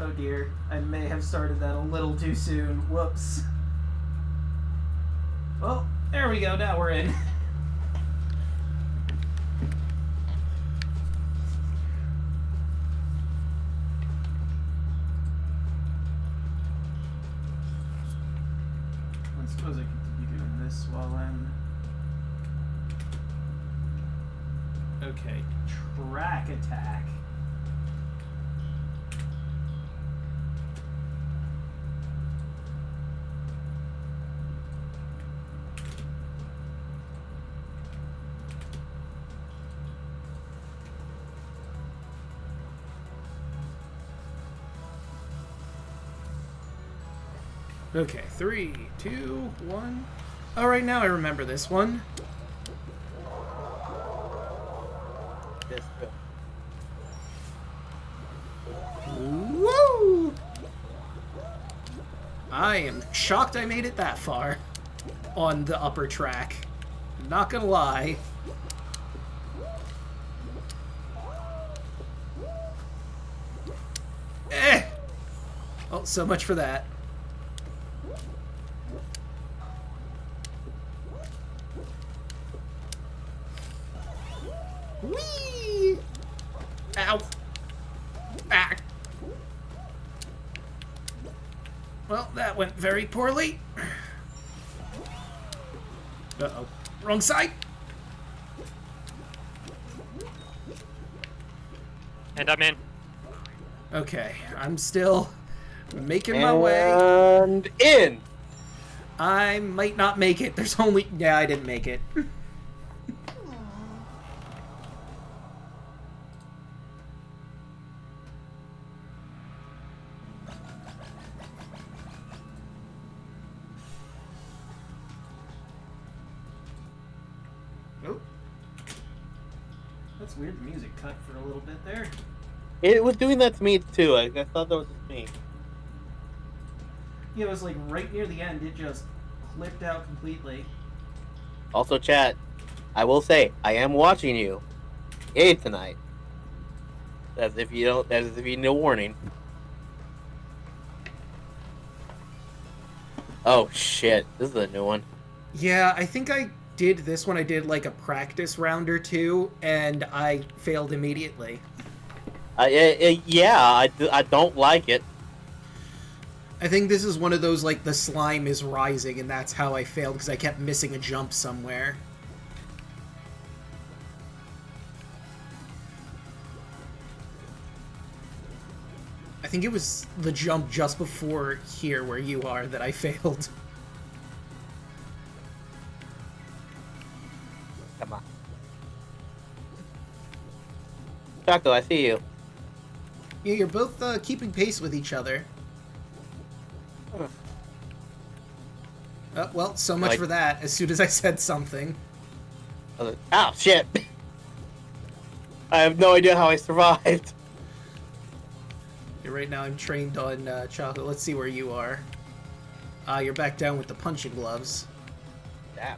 Oh dear, I may have started that a little too soon. Whoops. Well, there we go, now we're in. I suppose I could be doing this while I'm... Okay, track attack. Okay, 3, 2, 1. Alright, now I remember this one. Yes, Woo! I am shocked I made it that far on the upper track. Not gonna lie. Eh! Oh, so much for that. Whee! Ow! Ah! Well, that went very poorly. Uh-oh. Wrong side! And I'm in. Okay, I'm still making my way. And in! I might not make it. There's only... Yeah, I didn't make it. Nope. That's weird. The music cut for a little bit there. It was doing that to me too. I thought that was just me. Yeah, it was like right near the end. It just clipped out completely. Also, chat, I will say I am watching you, tonight. As if you don't, as if you no warning. Oh shit! This is a new one. Yeah, I think I did this one. I did like a practice round or two, and I failed immediately. Yeah, I don't like it. I think this is one of those, like, the slime is rising, and that's how I failed, because I kept missing a jump somewhere. I think it was the jump just before here, where you are, that I failed. Come on. Draco, I see you. Yeah, you're both keeping pace with each other. Well, so much for that, as soon as I said something. Oh, shit! I have no idea how I survived. Yeah, right now I'm trained on chocolate. Let's see where you are. You're back down with the punching gloves. Damn.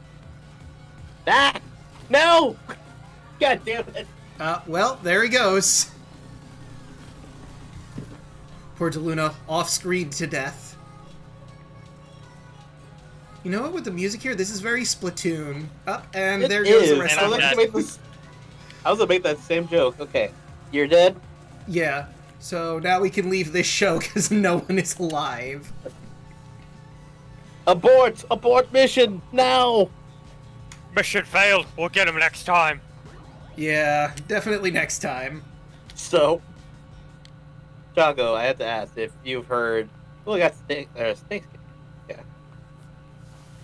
Ah! No! God damn it! Well, there he goes. Poor Daluna, off-screen to death. You know what, with the music here, this is very Splatoon. And there goes the rest I of was it. gonna make that same joke. Okay. You're dead? Yeah, so now we can leave this show, because no one is alive. Abort! Abort mission! Now! Mission failed. We'll get him next time. Yeah, definitely next time. So, Draco, I have to ask if you've heard... Well, I got Snakes. Yeah.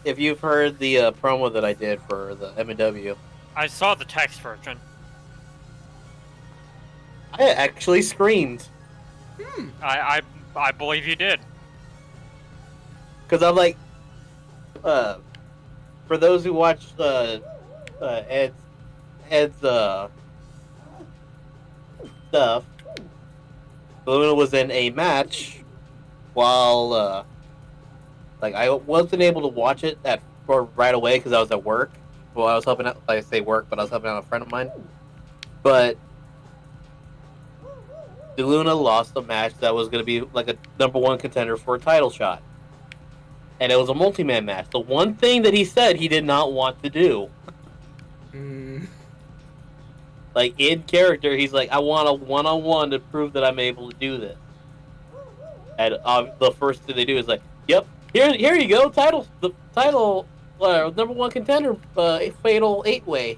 If you've heard the promo that I did for the M&W. I saw the text version. I actually screamed. I believe you did. Because I'm like... for those who watched Ed's stuff, Daluna was in a match while like I wasn't able to watch it right away because I was at work. Well, I was helping out. I say work, but I was helping out a friend of mine. But Daluna lost a match that was going to be like a #1 contender for a title shot. And it was a multi-man match. The one thing that he said he did not want to do. Like, in character, he's like, I want a one-on-one to prove that I'm able to do this. And the first thing they do is like, yep, here you go, the title, #1 contender, fatal 8-way.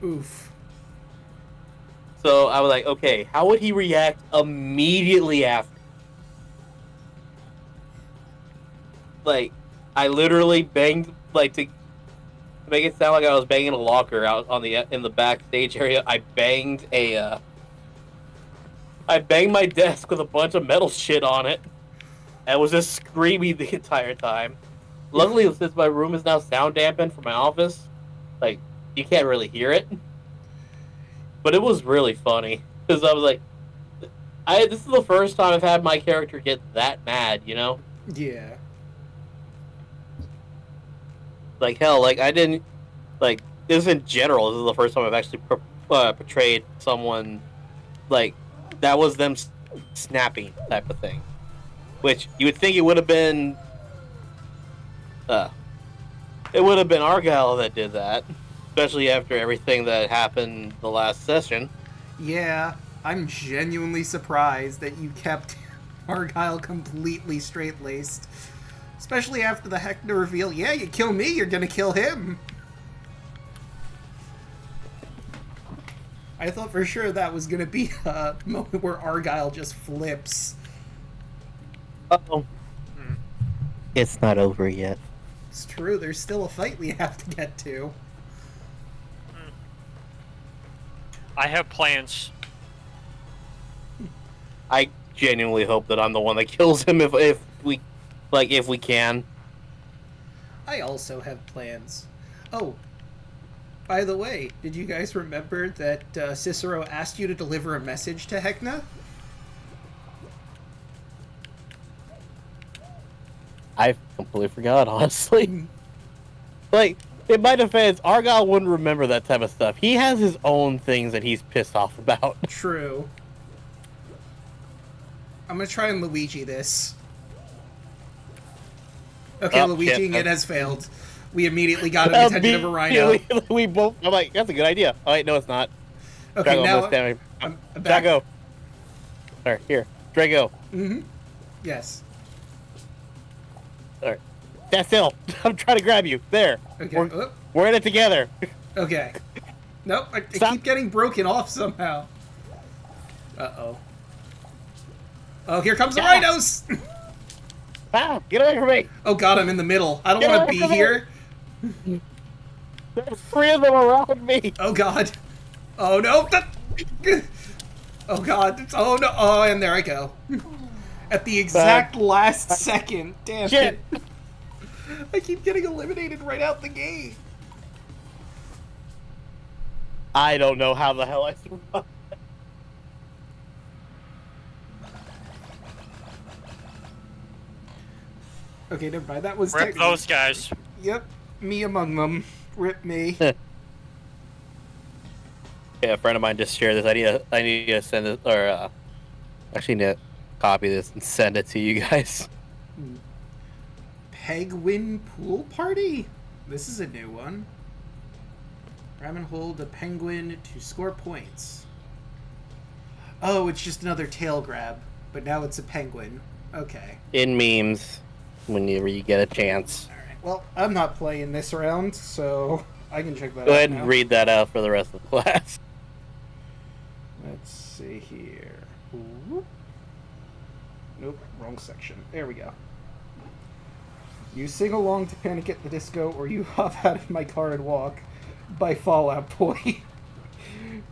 Oof. So I was like, okay, how would he react immediately after? Like, I literally banged, like, to make it sound like I was banging a locker out in the backstage area. I banged my desk with a bunch of metal shit on it, and was just screaming the entire time. Luckily, since my room is now sound dampened from my office, like, you can't really hear it. But it was really funny because I was like, this is the first time I've had my character get that mad, you know? Yeah. Like, hell, like, I didn't, like, this in general, this is the first time I've actually portrayed someone, like, that was them snapping type of thing. Which, you would think it would have been, Argyle that did that. Especially after everything that happened the last session. Yeah, I'm genuinely surprised that you kept Argyle completely straight-laced. Especially after the Hector reveal, yeah, you kill me, you're gonna kill him. I thought for sure that was gonna be a moment where Argyle just flips. Uh-oh. It's not over yet. It's true, there's still a fight we have to get to. I have plans. I genuinely hope that I'm the one that kills him if we can. I also have plans. Oh, by the way, did you guys remember that Cicero asked you to deliver a message to Hecna? I completely forgot, honestly. Like, in my defense, Argyle wouldn't remember that type of stuff. He has his own things that he's pissed off about. True. I'm gonna try and Luigi this. Okay, Luigi, shit. it has failed. We immediately got an attention of a rhino. We both. I'm like, that's a good idea. Oh wait, no, it's not. Okay, Draco, now I'm back. Draco. All right, here, Draco. Mm-hmm. Yes. All right, stand still. I'm trying to grab you. There. Okay. We're in it together. Okay. Nope, I Stop. keep getting broken off somehow. Uh-oh. Oh, here comes the rhinos! Wow, get away from me. Oh god, I'm in the middle. I don't want to be here. There's 3 of them around me. Oh god. Oh no. Oh god. Oh no. Oh, and there I go. At the exact last second. Damn Shit. it. I keep getting eliminated right out the gate. I don't know how the hell I survived. Okay, never mind. That was Rip those guys. Yep. Me among them. Rip me. Yeah, a friend of mine just shared this. I need to send it, or actually need to copy this and send it to you guys. Penguin Pool Party? This is a new one. Grab and hold a penguin to score points. Oh, it's just another tail grab, but now it's a penguin. Okay. In memes, whenever you get a chance. Alright, well, I'm not playing this round, so I can check that out. Go ahead now. and read that out for the rest of the class. Let's see here. Ooh. Nope, wrong section. There we go. You sing along to Panic at the Disco, or you hop out of my car and walk by Fall Out Boy.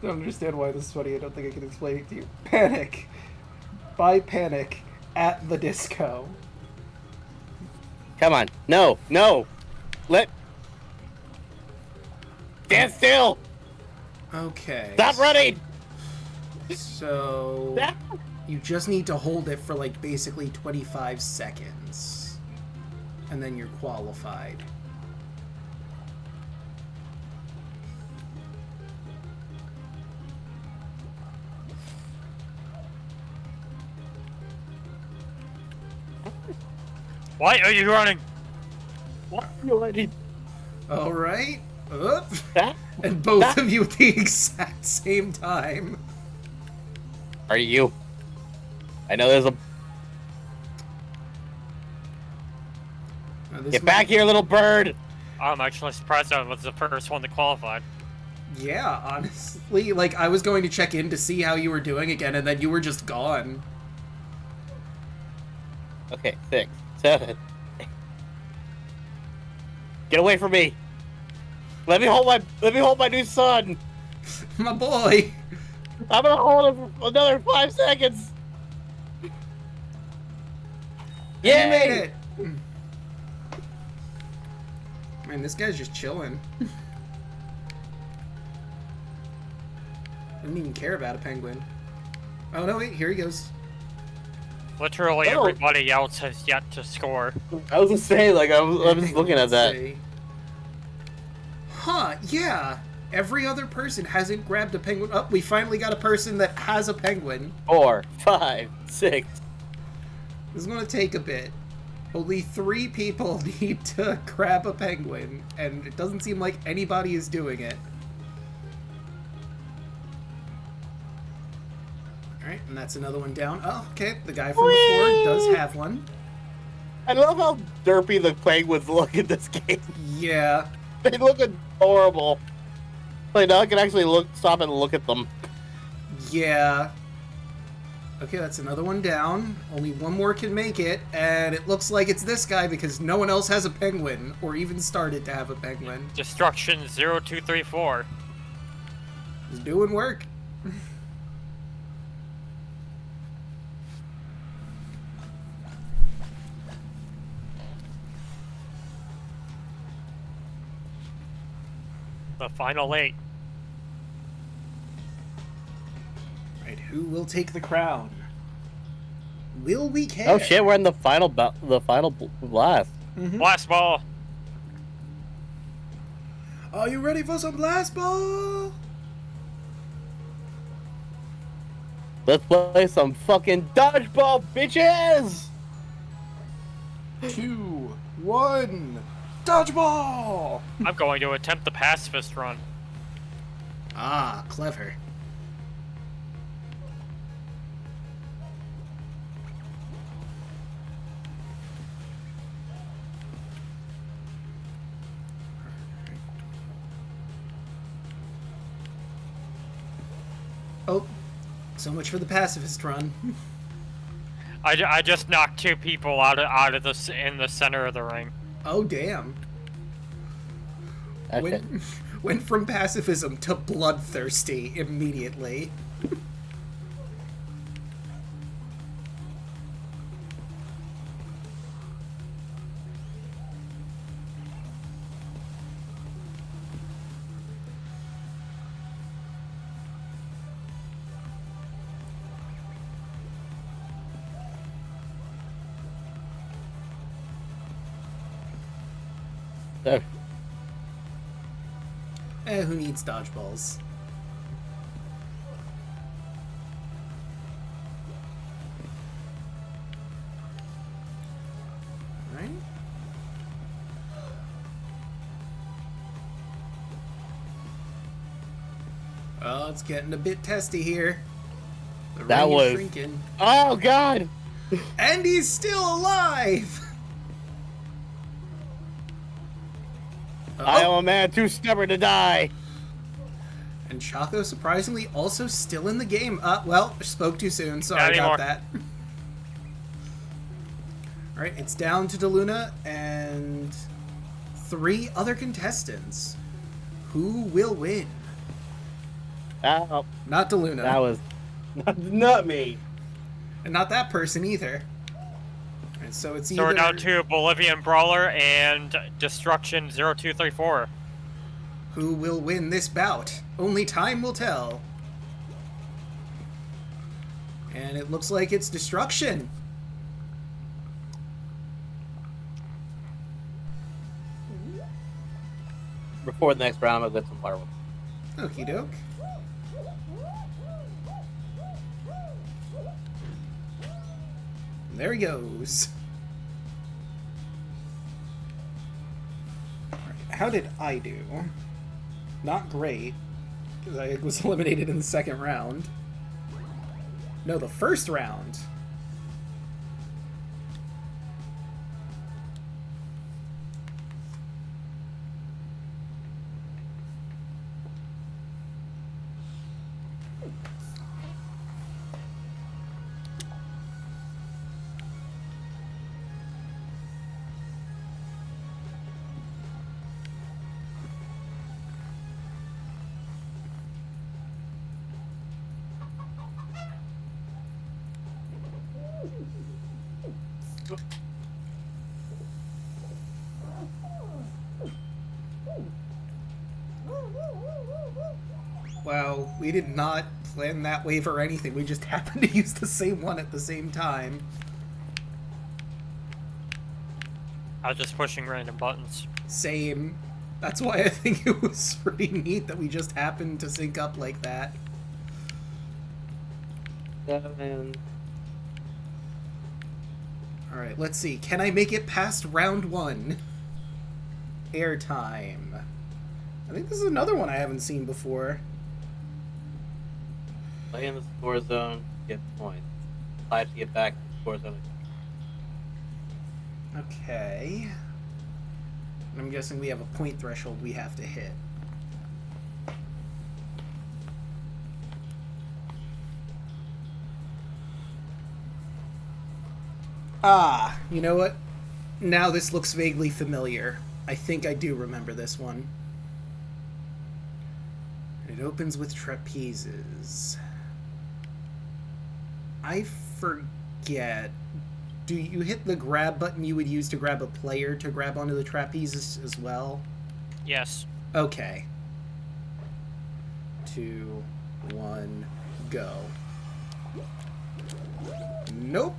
Don't understand why this is funny. I don't think I can explain it to you. Panic. By Panic at the Disco. Come on. No. Stand still! Okay. Stop running! So... you just need to hold it for, like, basically 25 seconds. And then you're qualified. Why are you running? What are you letting? All right. Up. That? And both of you at the exact same time. Are you? I know there's a. Now, this Get might- back here, little bird! I'm actually surprised I was the first one that qualified. Yeah, honestly, like I was going to check in to see how you were doing again, and then you were just gone. Okay, 6, 7. Get away from me! Let me hold my new son! My boy. I'm gonna hold him for another 5 seconds! You made Yay! it. Man, this guy's just chilling. Doesn't even care about a penguin. Oh no, wait, here he goes. Literally Oh. everybody else has yet to score. I was gonna say, like, I'm just Hang looking on, at that. let's see. Huh, yeah. Every other person hasn't grabbed a penguin. Oh, we finally got a person that has a penguin. 4, 5, 6. This is gonna take a bit. Only 3 people need to grab a penguin, and it doesn't seem like anybody is doing it. Alright, and that's another one down. Oh, okay, the guy from before does have one. I love how derpy the penguins look in this game. Yeah. They look adorable. Like, now I can actually stop and look at them. Yeah. Okay, that's another one down. Only one more can make it, and it looks like it's this guy because no one else has a penguin, or even started to have a penguin. Destruction 0234. He's doing work. The final 8. Right, who will take the crown? Will we care? Oh shit, we're in the final blast. Blast ball. Are you ready for some blast ball? Let's play some fucking dodgeball, bitches! 2, 1, dodgeball! I'm going to attempt the pacifist run. Ah, clever. Oh, so much for the pacifist run. I just knocked 2 people out of in the center of the ring. Oh, damn. Okay. Went from pacifism to bloodthirsty immediately. So, Who needs dodgeballs? Right? Oh, it's getting a bit testy here. The That ring is was- shrinking. oh god! And he's still alive! I am a man too stubborn to die. And Chaco, surprisingly, also still in the game. Well, spoke too soon. Sorry Not anymore. about that. Alright, it's down to Daluna and 3 other contestants. Who will win? Oh, Not Daluna. that was not me. And not that person either. And so it's So we're either... down to Bolivian Brawler and Destruction 0234. Who will win this bout? Only time will tell. And it looks like it's Destruction. Before the next round, I'll get some fireworks. Okie doke. There he goes. how did I do? Not great, because I was eliminated in the second round. No, the first round. Wow, we did not plan that wave or anything. We just happened to use the same one at the same time. I was just pushing random buttons. Same. That's why I think it was pretty neat that we just happened to sync up like that. 7. Alright, let's see. Can I make it past round 1? Airtime. I think this is another one I haven't seen before. Play in the score zone, get points. Apply to get back to the score zone. Okay. I'm guessing we have a point threshold we have to hit. Ah, you know what? Now this looks vaguely familiar. I think I do remember this one. It opens with trapezes. I forget. Do you hit the grab button you would use to grab a player to grab onto the trapezes as well? Yes. Okay. 2, 1, go. Nope.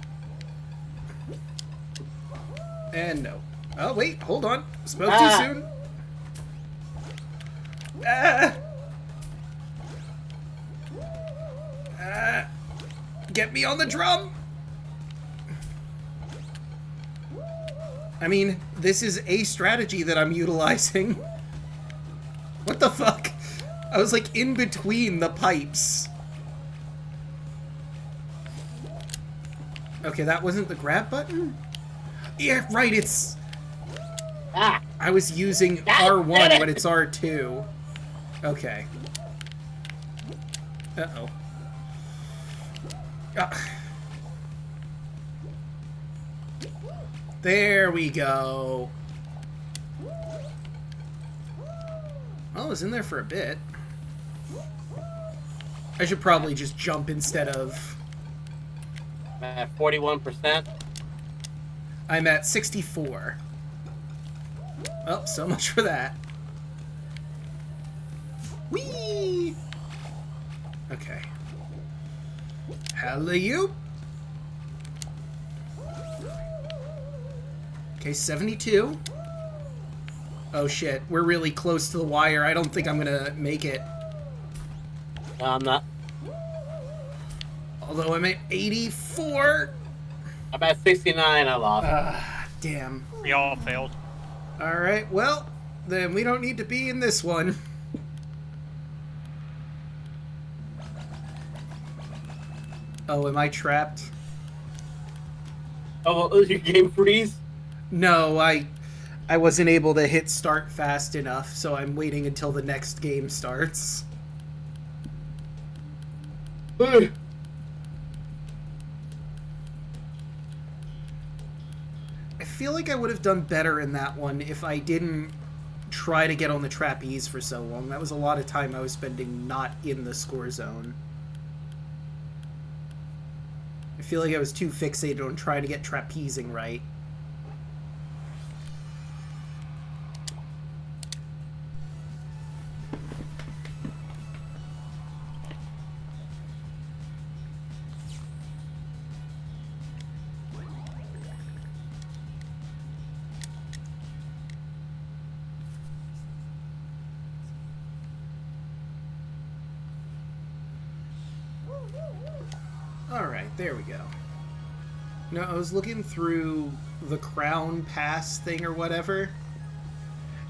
And no. Oh, wait, hold on. Spoke too soon. Ah! Ah! Get me on the drum! I mean, this is a strategy that I'm utilizing. What the fuck? I was like in between the pipes. Okay, that wasn't the grab button? Yeah, right, it's... Ah! I was using R1 when it's R2. Okay. Uh-oh. There we go. Well, I was in there for a bit. I should probably just jump instead of... I'm at 41%. I'm at 64. Oh, so much for that. Whee! Okay. Alley-oop! Okay, 72. Oh shit, we're really close to the wire. I don't think I'm gonna make it. No, I'm not. Although I'm at 84. I'm at 69, I lost. Damn. We all failed. Alright, well, then we don't need to be in this one. Oh, am I trapped? Oh, well, your game freeze? No, I wasn't able to hit start fast enough, so I'm waiting until the next game starts. I feel like I would have done better in that one if I didn't try to get on the trapeze for so long. That was a lot of time I was spending not in the score zone. I feel like I was too fixated on trying to get trapezing right. Alright, there we go. No, I was looking through the Crown Pass thing or whatever,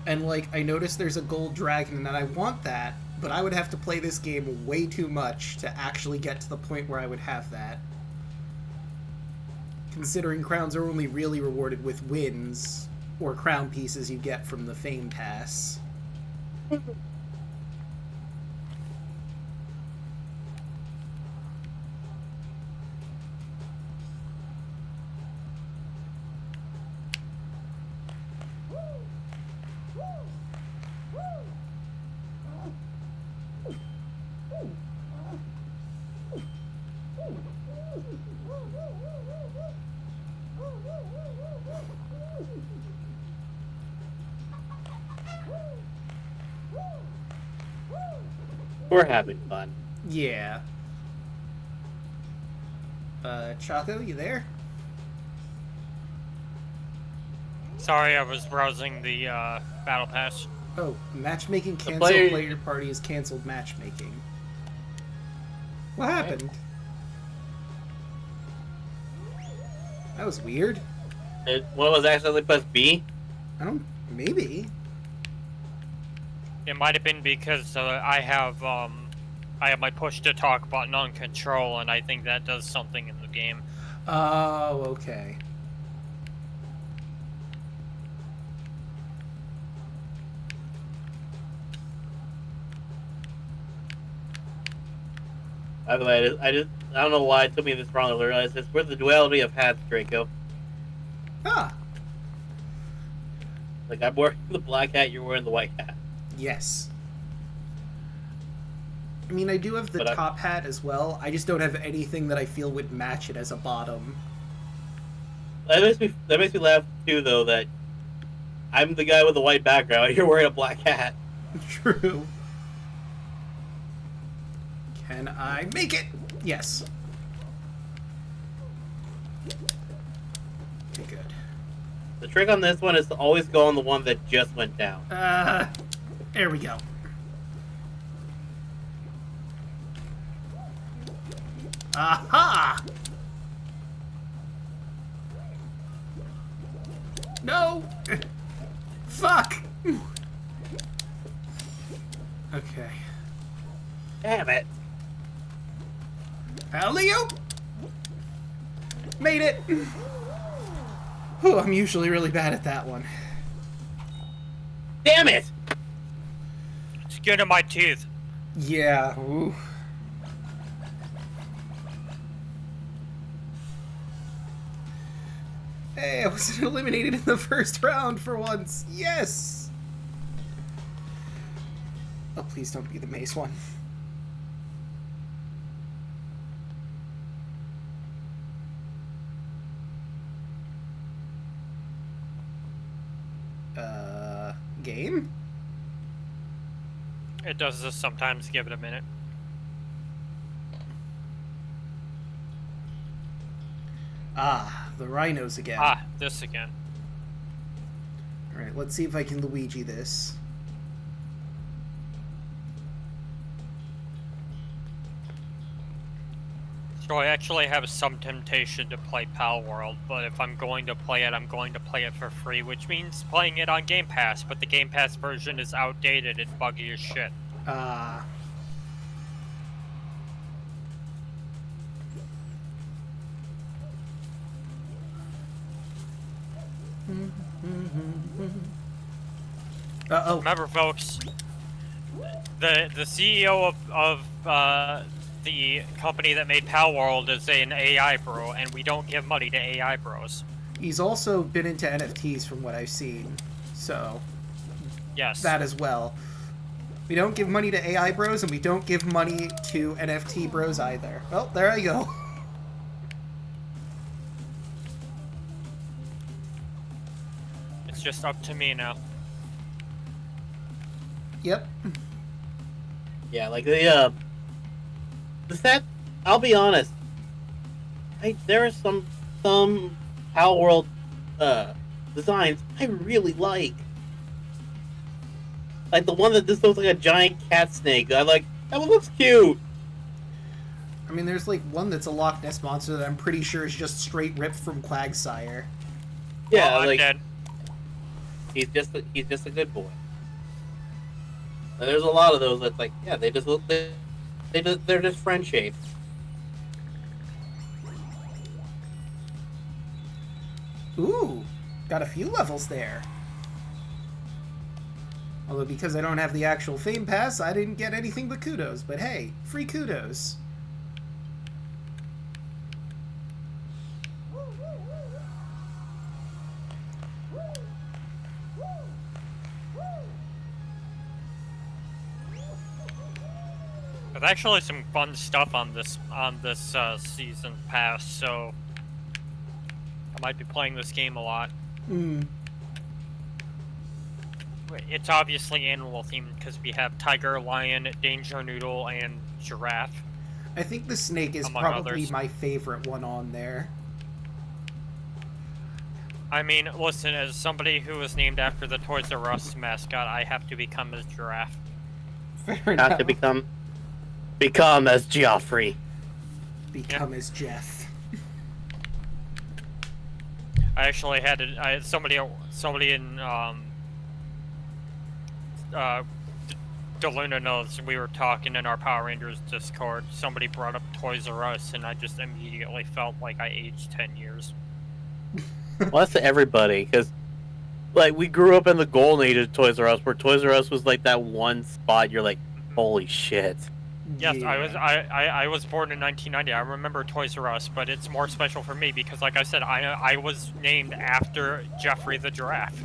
And, like, I noticed there's a gold dragon, and I want that, but I would have to play this game way too much to actually get to the point where I would have that. Considering crowns are only really rewarded with wins, or crown pieces you get from the Fame Pass. We're having fun. Yeah. Chaco, you there? Sorry, I was browsing the battle pass. Oh, matchmaking canceled. Player party is canceled matchmaking. What happened? That was weird. What was accidentally pressed B? I don't... Maybe. It might have been because I have my push to talk button on control, and I think that does something in the game. Oh, okay. By the way, I don't know why it took me this long to realize this. We're the duality of hats, Draco. Ah, Like, I'm wearing the black hat, you're wearing the white hat. yes. I mean, I do have the But top hat as well. I just don't have anything that I feel would match it as a bottom. That makes me laugh too, though. That I'm the guy with the white background, and you're wearing a black hat. True. Can I make it? Yes. Okay, good. The trick on this one is to always go on the one that just went down. There we go. Aha! No! Fuck! Okay. Damn it! Alley-oop! Made it! Whew, I'm usually really bad at that one. Damn it! Skin in my teeth. Yeah. Ooh. Hey, I wasn't eliminated in the first round for once. Yes! Oh, please don't be the mace one. Game? It does this sometimes. Give it a minute. Ah, the rhinos again. Ah, this again. Alright, let's see if I can Luigi this. So I actually have some temptation to play Pal World, but if I'm going to play it, I'm going to play it for free, which means playing it on Game Pass, but the Game Pass version is outdated and buggy as shit. Ah. Uh-oh. Remember, folks, the CEO of the company that made Pal World is an AI bro, and we don't give money to AI bros. He's also been into NFTs from what I've seen, so Yes. that as well. We don't give money to AI bros, and we don't give money to NFT bros either. Well, there I go. It's just up to me now. Yep. Yeah, like the set. I'll be honest. There are some Pal World designs I really like. Like the one that just looks like a giant cat snake. I like that one. Looks cute. I mean, there's like one that's a Loch Ness monster that I'm pretty sure is just straight ripped from Quagsire. Yeah, Oh, I'm like dead. He's just a good boy. And there's a lot of those that's like, yeah, they're just friend shaped. Ooh, got a few levels there. Although because I don't have the actual Fame Pass, I didn't get anything but kudos. But hey, free kudos. There's actually some fun stuff on this season pass, so I might be playing this game a lot. Hmm. It's obviously animal themed because we have tiger, lion, danger noodle, and giraffe. I think the snake is Among probably others. my favorite one on there. I mean, listen, as somebody who was named after the Toys R Us mascot, I have to become a giraffe. Fair Have enough. to become as Geoffrey. Become as Jeff. I actually had somebody in Daluna knows we were talking in our Power Rangers Discord. Somebody brought up Toys R Us, and I just immediately felt like I aged 10 years. Well, that's to everybody, because like we grew up in the golden age of Toys R Us, where Toys R Us was like that one spot you're like, holy shit. Yes, Yeah. I was born in 1990. I remember Toys R Us, but it's more special for me because, like I said, I was named after Geoffrey the giraffe.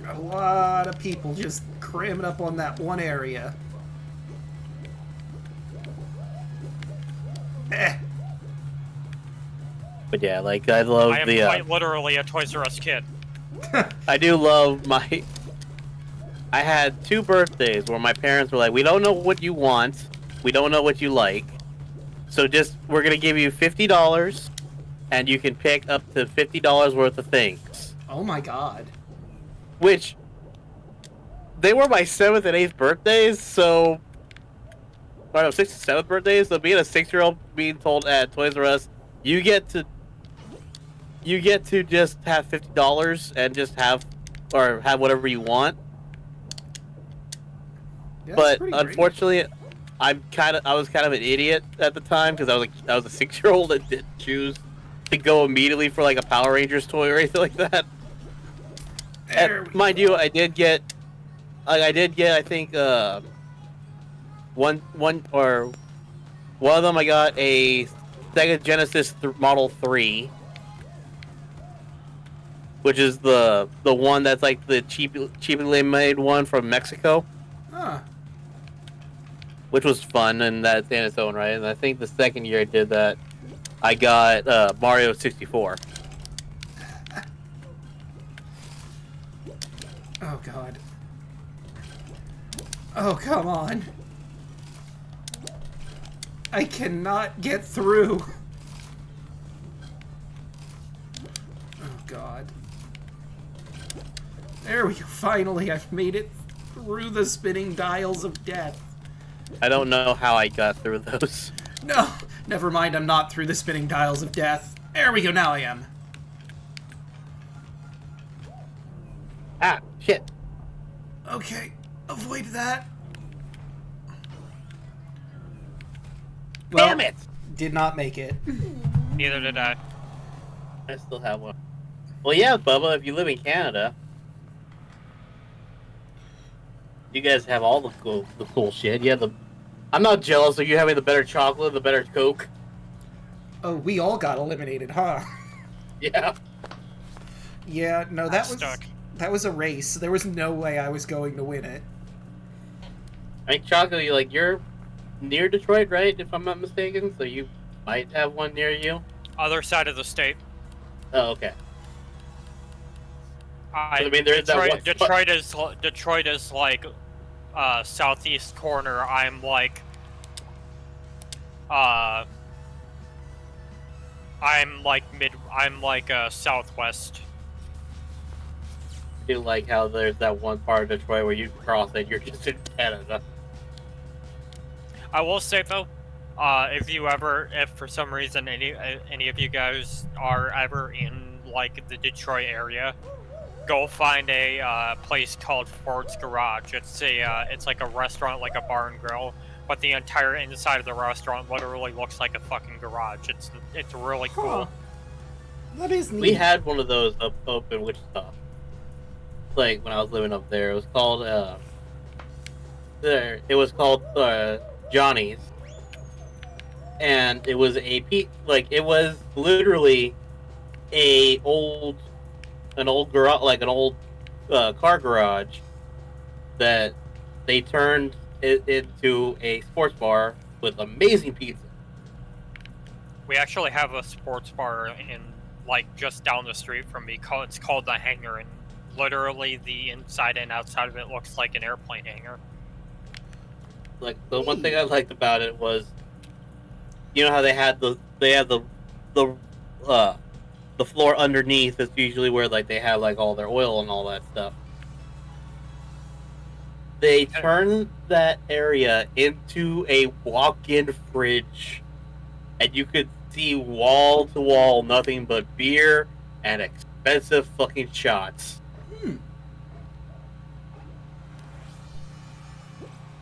A lot of people just cramming up on that one area. Eh. But yeah, like I love I am quite literally a Toys R Us kid. I do love my. I had 2 birthdays where my parents were like, "We don't know what you want, we don't know what you like, so we're gonna give you $50, and you can pick up to $50 worth of things." Oh my god. Which they were my 7th and 8th birthdays, so. Or no, 6th and 7th birthdays. So being a 6-year-old being told at Toys R Us, you get to just have $50 and just have whatever you want. Yeah, that's But pretty great. unfortunately, I was kind of an idiot at the time because I was a 6-year-old that didn't choose to go immediately for like a Power Rangers toy or anything like that. There And mind you, I did get I think one of them I got a Sega Genesis Model 3, which is the one that's like the cheaply made one from Mexico, Huh. which was fun and that's in its own right. And I think the second year I did that, I got Mario 64. Oh god. Oh, come on. I cannot get through. Oh god. There we go. Finally, I've made it through the spinning dials of death. I don't know how I got through those. No, never mind. I'm not through the spinning dials of death. There we go. Now I am. Ah, shit. Okay, avoid that. Well, Damn it! did not make it. Neither did I. I still have one. Well, yeah, Bubba, if you live in Canada, you guys have all the cool shit. You have the. I'm not jealous of you having the better chocolate, the better Coke. Oh, we all got eliminated, huh? Yeah. Yeah, no, that was Stuck. that was a race. There was no way I was going to win it. I mean, chocolate, you're near Detroit, right? If I'm not mistaken, so you might have one near you. Other side of the state. Oh, okay. I mean, there is that one spot. Detroit is like southeast corner. I'm like southwest. I do like how there's that one part of Detroit where you cross it, you're just in Canada. I will say though, if for some reason any of you guys are ever in like the Detroit area, go find a place called Ford's Garage. It's like a restaurant, like a bar and grill, but the entire inside of the restaurant literally looks like a fucking garage. It's really cool. Huh. That is neat. We had one of those up in Wichita. Like when I was living up there, it was called Johnny's, and it was it was literally an old garage, like an old car garage that they turned it into a sports bar with amazing pizza. We actually have a sports bar just down the street from me. It's called the Hangar, and literally the inside and outside of it looks like an airplane hangar. Like the one thing I liked about it was, you know how they had the floor underneath is usually where like they have like all their oil and all that stuff. They turned that area into a walk-in fridge, and you could see wall to wall nothing but beer and expensive fucking shots.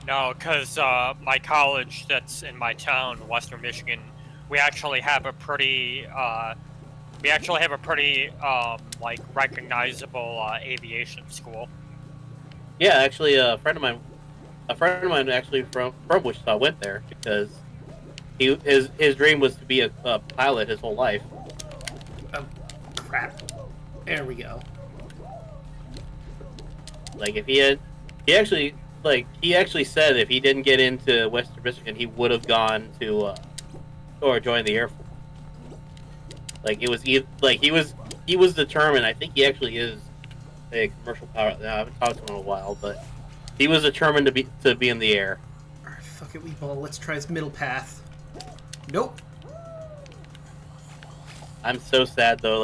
No, because my college that's in my town, Western Michigan, we actually have a pretty like recognizable aviation school. Yeah, actually, a friend of mine actually from Wichita went there because his dream was to be a pilot his whole life. Oh, crap. There we go. Like if he actually said if he didn't get into Western Michigan, he would have gone to or joined the Air Force. Like he was determined. I think he actually is a commercial pilot. Now, I haven't talked to him in a while, but he was determined to be in the air. Alright, fuck it, Weeball. Let's try this middle path. Nope. I'm so sad though.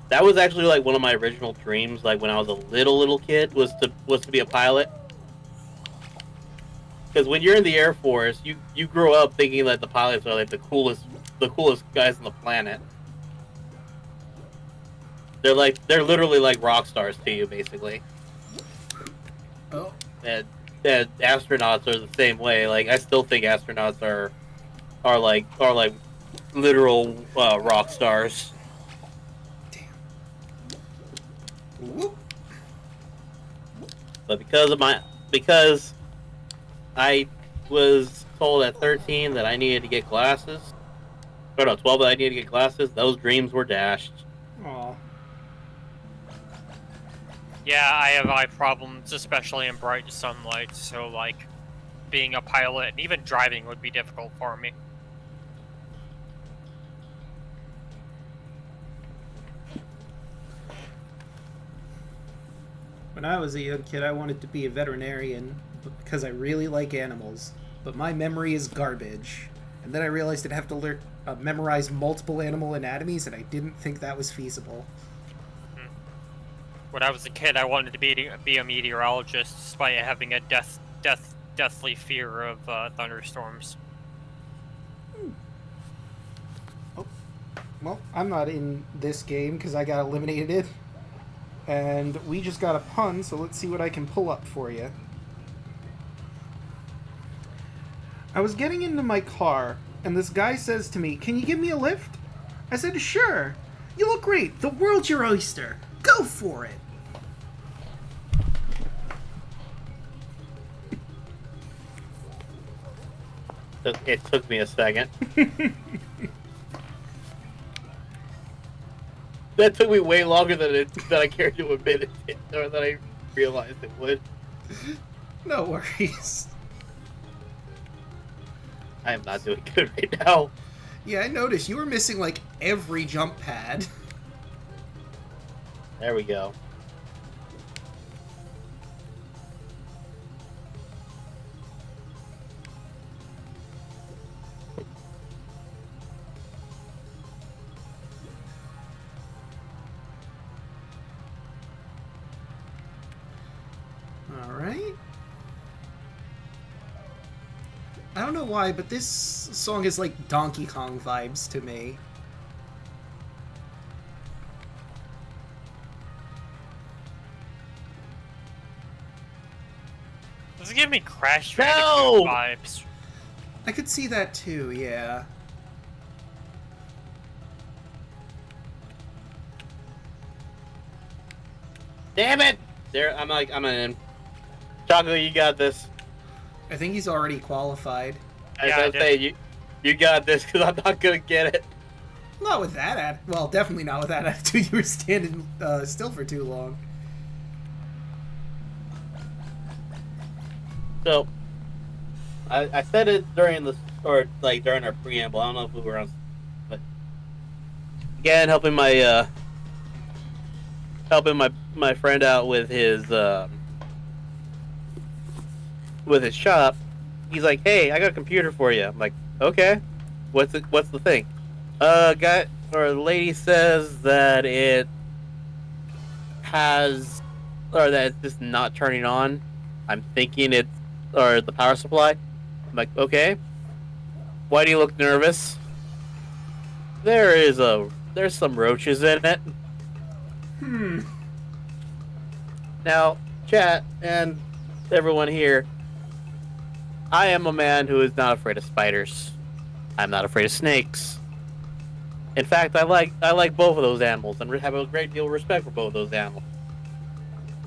That was actually like one of my original dreams. Like when I was a little kid, was to be a pilot. Because when you're in the Air Force, you grow up thinking that the pilots are like the coolest guys on the planet. They're literally like rock stars to you, basically. Oh. And astronauts are the same way. Like I still think astronauts are like literal rock stars. Damn. Whoop. But because I was told at 13 that I needed to get glasses, or no, 12 that I needed to get glasses, those dreams were dashed. Aw. Yeah, I have eye problems, especially in bright sunlight, so like being a pilot and even driving would be difficult for me. When I was a young kid, I wanted to be a veterinarian because I really like animals, but my memory is garbage. And then I realized I'd have to memorize multiple animal anatomies, and I didn't think that was feasible. When I was a kid, I wanted to be a meteorologist, despite having a deathly fear of thunderstorms. Oh, well, I'm not in this game because I got eliminated. And we just got a pun, so let's see what I can pull up for you. I was getting into my car, and this guy says to me, "Can you give me a lift?" I said, "Sure. You look great. The world's your oyster. Go for it." It took me a second. That took me way longer than I cared to admit it, or than I realized it would. No worries. I am not doing good right now. Yeah, I noticed you were missing like every jump pad. There we go. Alright. I don't know why, but this song is like Donkey Kong vibes to me. This is giving me Crash No! Bandicoot vibes. I could see that too, yeah. Damn it! There, I'm in. Chaco, you got this. I think he's already qualified. As Yeah, I I did. say, you got this because I'm not gonna get it. Not with that well, definitely not with that attitude. You were standing still for too long. So, I said it during during our preamble. I don't know if we were on, but again, helping my friend out with his shop. He's like, "Hey, I got a computer for you." I'm like, "Okay, what's the thing?" Guy or the lady says that it has, or that it's just not turning on. I'm thinking it's, or the power supply. I'm like, okay. Why do you look nervous? There's some roaches in it. Now, chat and everyone here, I am a man who is not afraid of spiders. I'm not afraid of snakes. In fact, I like both of those animals and have a great deal of respect for both of those animals.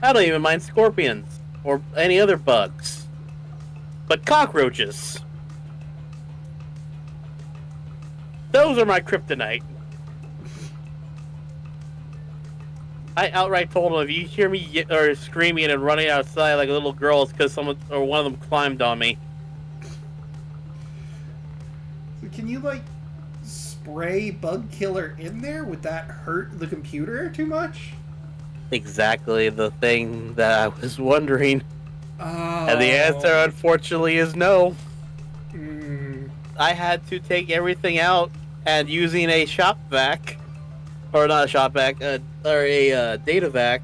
I don't even mind scorpions or any other bugs. But cockroaches, those are my kryptonite. I outright told him, if you hear me screaming and running outside like a little girl, it's because someone or one of them climbed on me. So can you, like, spray bug killer in there? Would that hurt the computer too much? Exactly the thing that I was wondering. Oh. And the answer, unfortunately, is no. Mm. I had to take everything out and using a shop vac, or not a shop vac, or a data vac,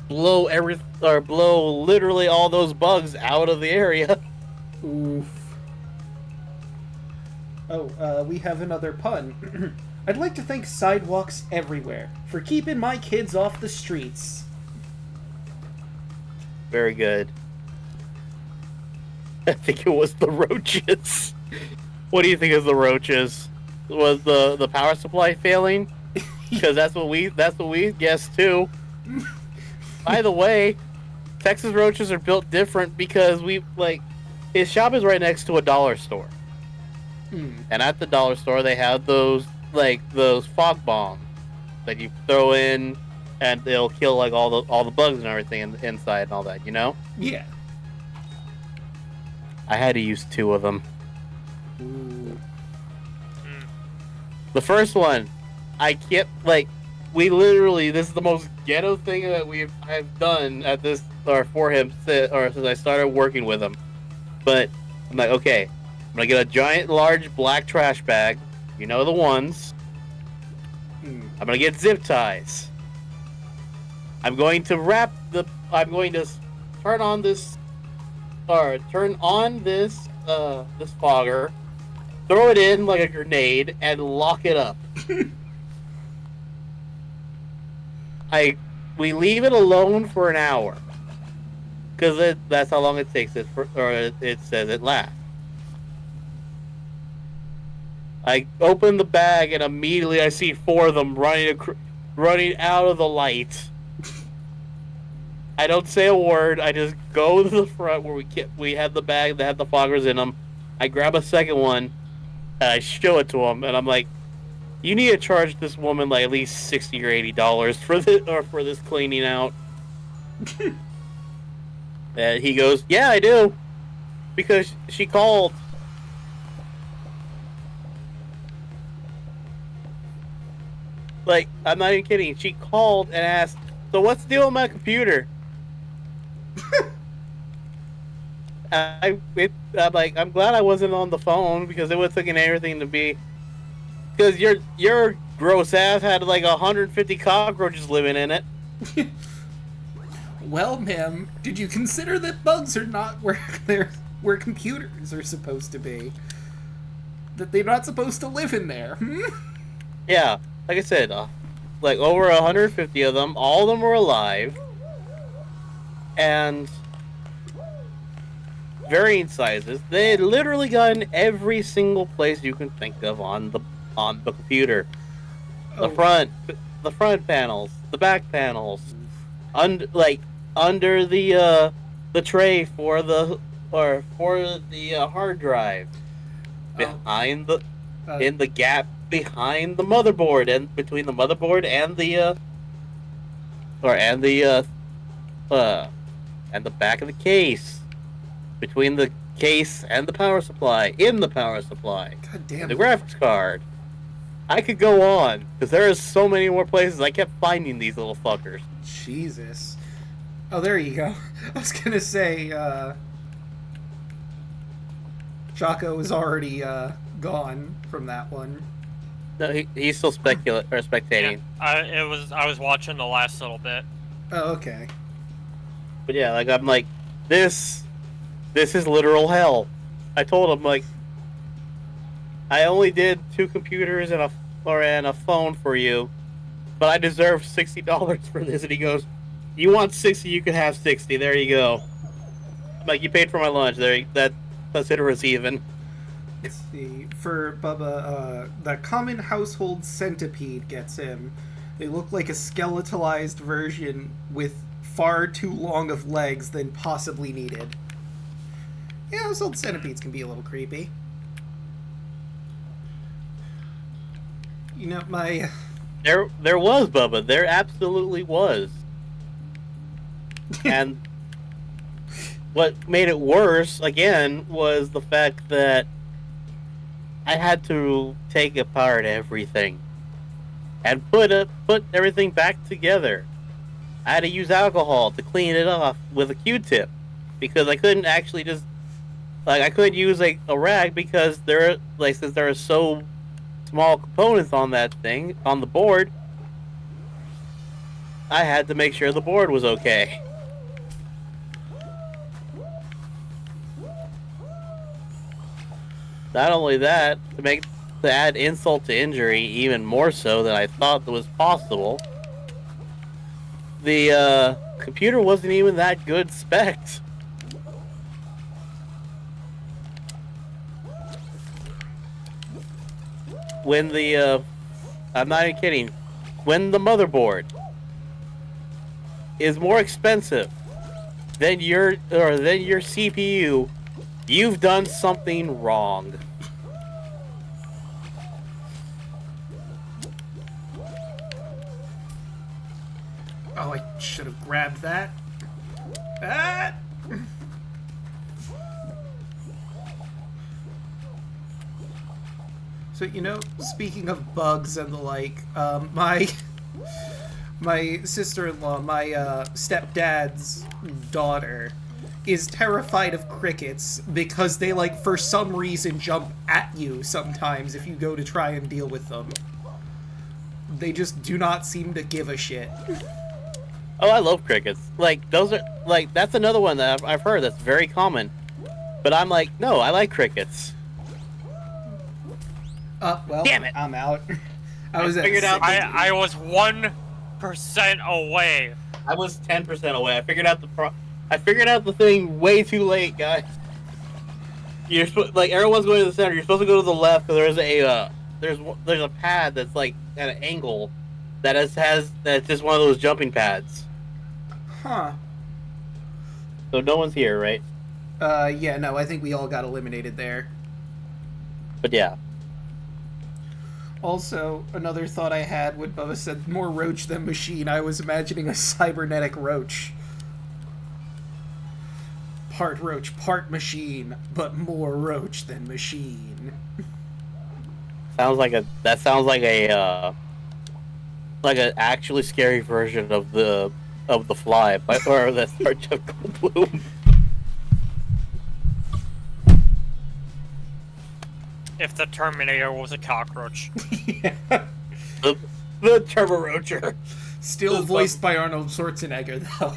blow literally all those bugs out of the area. Oof. Oh, we have another pun. I'd like to thank Sidewalks Everywhere for keeping my kids off the streets. Very good. I think it was the roaches. What do you think is the roaches? Was the power supply failing? Because that's what we guessed too. By the way, Texas roaches are built different because his shop is right next to a dollar store. And at the dollar store they have those fog bombs that you throw in and they'll kill like all the bugs and everything inside and all that, you know? Yeah. I had to use 2 of them. Ooh. The first one, I kept we literally, this is the most ghetto thing that I've done at this for him since I started working with him. But I'm like, okay, I'm gonna get a giant, large black trash bag. You know the ones. I'm gonna get zip ties. I'm going to turn on this fogger, throw it in like a grenade, and lock it up. We leave it alone for an hour because that's how long it takes it says it lasts. I open the bag and immediately I see 4 of them running out of the light. I don't say a word. I just go to the front where we had the bag that had the foggers in them. I grab a second one and I show it to him, and I'm like, "You need to charge this woman like at least $60 or $80 for this cleaning out." And he goes, "Yeah, I do, because she called." Like, I'm not even kidding. She called and asked, "So what's the deal with my computer?" I'm like, I'm glad I wasn't on the phone because it would have taken everything to be. Because your gross ass had like 150 cockroaches living in it. Well, ma'am, did you consider that bugs are not where computers are supposed to be? That they're not supposed to live in there? Yeah, like I said, like over 150 of them. All of them were alive, and varying sizes. They literally got in every single place you can think of on the computer. The Oh. front panels, the back panels, under the tray for the hard drive, behind the in the gap behind the motherboard and between the motherboard and the and the back of the case, between the case and the power supply, in the power supply, God damn and the it. graphics card. I could go on, because there are so many more places. I kept finding these little fuckers. Jesus. Oh, there you go. I was gonna say, Draco is already, gone from that one. No, he's still spectating. Yeah, I was watching the last little bit. Oh, okay. But yeah, like, I'm like, this is literal hell. I told him, like, I only did 2 computers and a phone for you, but I deserve $60 for this. And he goes, "You want 60? You can have 60. There you go." I'm like, you paid for my lunch. Consider us even. Let's see. For Bubba, the common household centipede gets him. They look like a skeletalized version with far too long of legs than possibly needed. Yeah, household centipedes can be a little creepy. You know, There was, Bubba. There absolutely was. And what made it worse, again, was the fact that I had to take apart everything and put everything back together. I had to use alcohol to clean it off with a Q-tip, because I couldn't actually just, like, I couldn't use a rag, because since there are so small components on that thing, on the board, I had to make sure the board was okay. Not only that, to add insult to injury, even more so than I thought was possible, the computer wasn't even that good spec'd. When I'm not even kidding, when the motherboard is more expensive than your CPU, you've done something wrong. oh, I should have grabbed that. Ah! So, you know, speaking of bugs and the like, my sister-in-law, my stepdad's daughter, is terrified of crickets because they, like, for some reason jump at you sometimes if you go to try and deal with them. They just do not seem to give a shit. Oh, I love crickets. Like, those are, like, that's another one that I've heard that's very common. But I'm like, no, I like crickets. Well, damn it. I'm out. I figured out. I was 1% away. I was 10% away. I figured out the thing way too late, guys. You're like, everyone's going to the center. You're supposed to go to the left, because there's a pad that's like at an angle that's just one of those jumping pads. Huh. So no one's here, right? Yeah, no, I think we all got eliminated there. But yeah. Also, another thought I had when Bubba said more roach than machine, I was imagining a cybernetic roach. Part roach, part machine, but more roach than machine. Sounds like an actually scary version of the Fly, or the Star Jeff Goldblum. If the Terminator was a cockroach. Yeah. The Turbo Roacher. Still voiced by Arnold Schwarzenegger, though.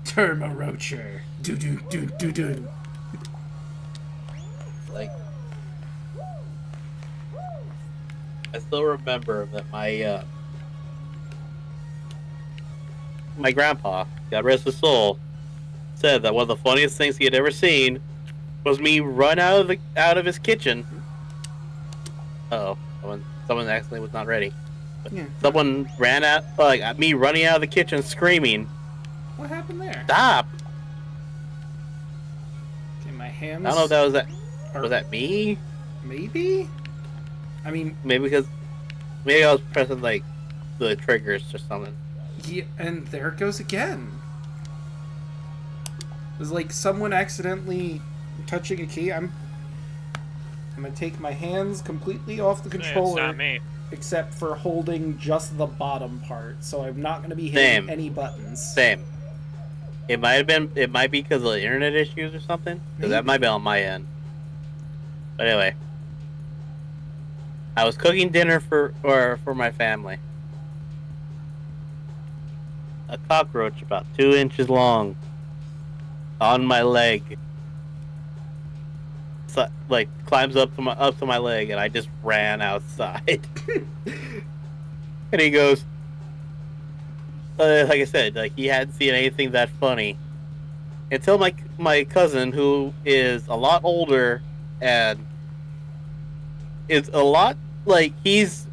Turbo Roacher. Do. Like, I still remember that my grandpa, God rest his soul, said that one of the funniest things he had ever seen was me run out of his kitchen. Oh, someone accidentally was not ready. Yeah. Someone ran out, like me running out of the kitchen screaming. What happened there? Stop! Okay, my hands. I don't know if that was that. Was that me? Maybe. I mean, Maybe I was pressing like the triggers or something. yeah, and there it goes again. It was like someone accidentally touching a key. I'm gonna take my hands completely off the It's controller, not me. except for holding just the bottom part. So I'm not gonna be hitting any buttons. Same. It might be because of the internet issues or something. Because that might be on my end. But anyway, I was cooking dinner for my family. A cockroach about 2 inches long on my leg, so, like climbs up to my leg, and I just ran outside. And he goes, like I said, like he hadn't seen anything that funny until my cousin, who is a lot older and is a lot like he's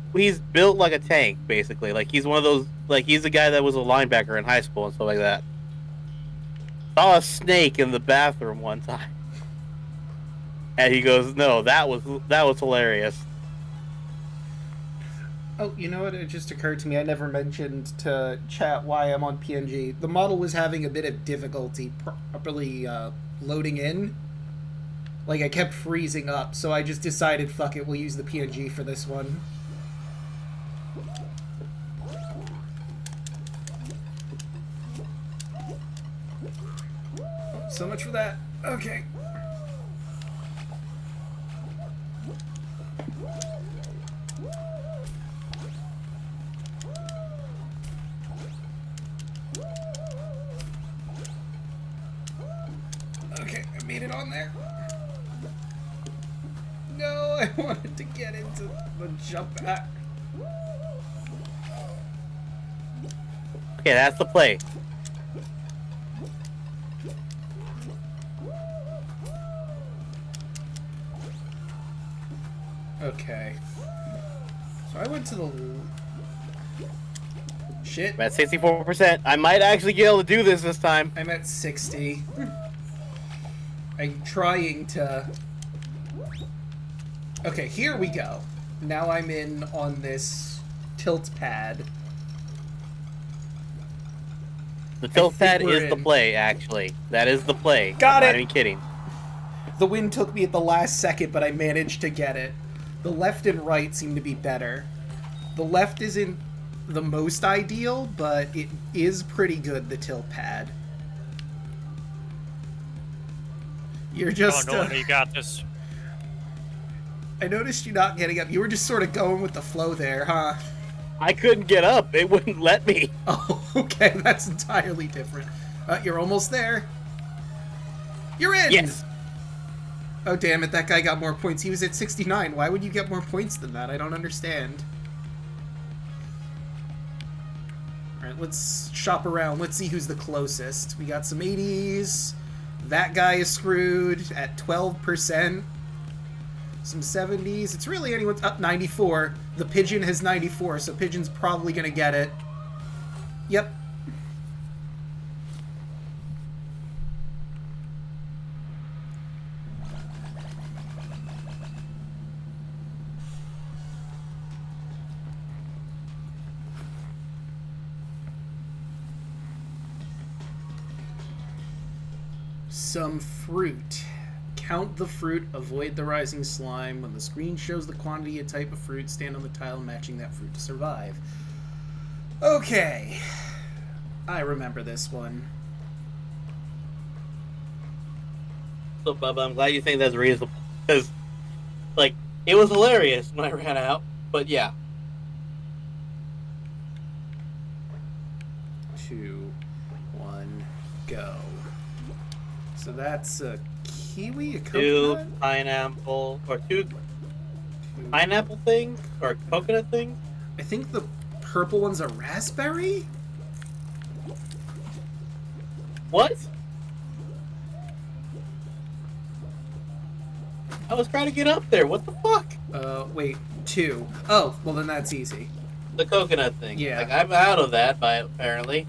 built like a tank, basically. Like he's one of those, like he's the guy that was a linebacker in high school and stuff like that. Saw a snake in the bathroom one time, and he goes, "No, that was hilarious." Oh, you know what? It just occurred to me. I never mentioned to chat why I'm on PNG. The model was having a bit of difficulty properly loading in. Like, I kept freezing up, so I just decided, fuck it, we'll use the PNG for this one. So much for that. Okay. Okay, I made it on there. No, I wanted to get into the jump back. Okay, that's the play. Okay. So I went to the... Shit. I'm at 64%. I might actually be able to do this time. I'm at 60. I'm trying to... Okay, here we go. Now I'm in on this tilt pad. The tilt pad is the in. play, actually. That is the play. Got I'm it! not even kidding. The wind took me at the last second, but I managed to get it. The left and right seem to be better. The left isn't the most ideal, but it is pretty good, the tilt pad. You're just... Oh, no, you got this. I noticed you not getting up. You were just sort of going with the flow there, huh? I couldn't get up. It wouldn't let me. Oh, okay. That's entirely different. You're almost there. You're in! Yes. Oh, damn it. That guy got more points. He was at 69. Why would you get more points than that? I don't understand. Alright, let's shop around. Let's see who's the closest. We got some 80s. That guy is screwed at 12%. Some 70s. It's really anyone's up 94. The Pigeon has 94, so Pigeon's probably going to get it. Yep. Some fruit. Count the fruit, avoid the rising slime. When the screen shows the quantity and type of fruit, stand on the tile matching that fruit to survive. Okay. I remember this one. So, Bubba, I'm glad you think that's reasonable. Because, like, it was hilarious when I ran out. But, yeah. 2, 1, go. So that's a kiwi, a Two coconut? pineapple, or two pineapple things, or coconut things. I think the purple one's a raspberry? What? I was trying to get up there. What the fuck? Wait, 2. Oh, well then that's easy. The coconut thing. Yeah. Like, I'm out of that, apparently.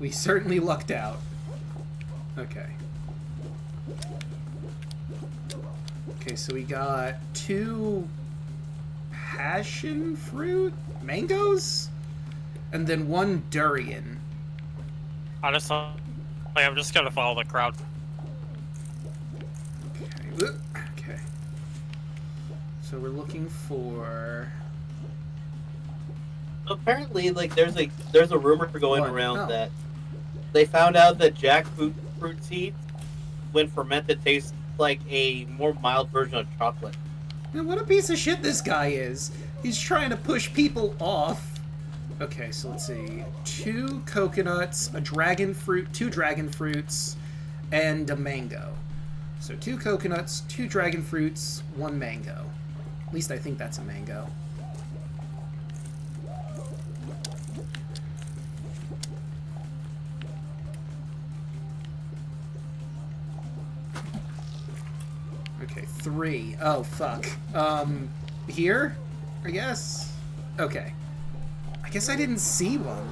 We certainly lucked out. Okay. Okay, so we got 2 passion fruit mangoes, and then 1 durian. Honestly, I'm just gonna follow the crowd. Okay. Okay. So we're looking for. Apparently, like, there's a rumor going What? around Oh. that they found out that jackfruit seeds, when fermented, taste like a more mild version of chocolate. Man, what a piece of shit this guy is. He's trying to push people off. Okay, so let's see. 2 coconuts, a dragon fruit, 2 dragon fruits, and a mango. So 2 coconuts, 2 dragon fruits, 1 mango. At least I think that's a mango. Okay, 3. Oh, fuck. Here? I guess? Okay. I guess I didn't see one.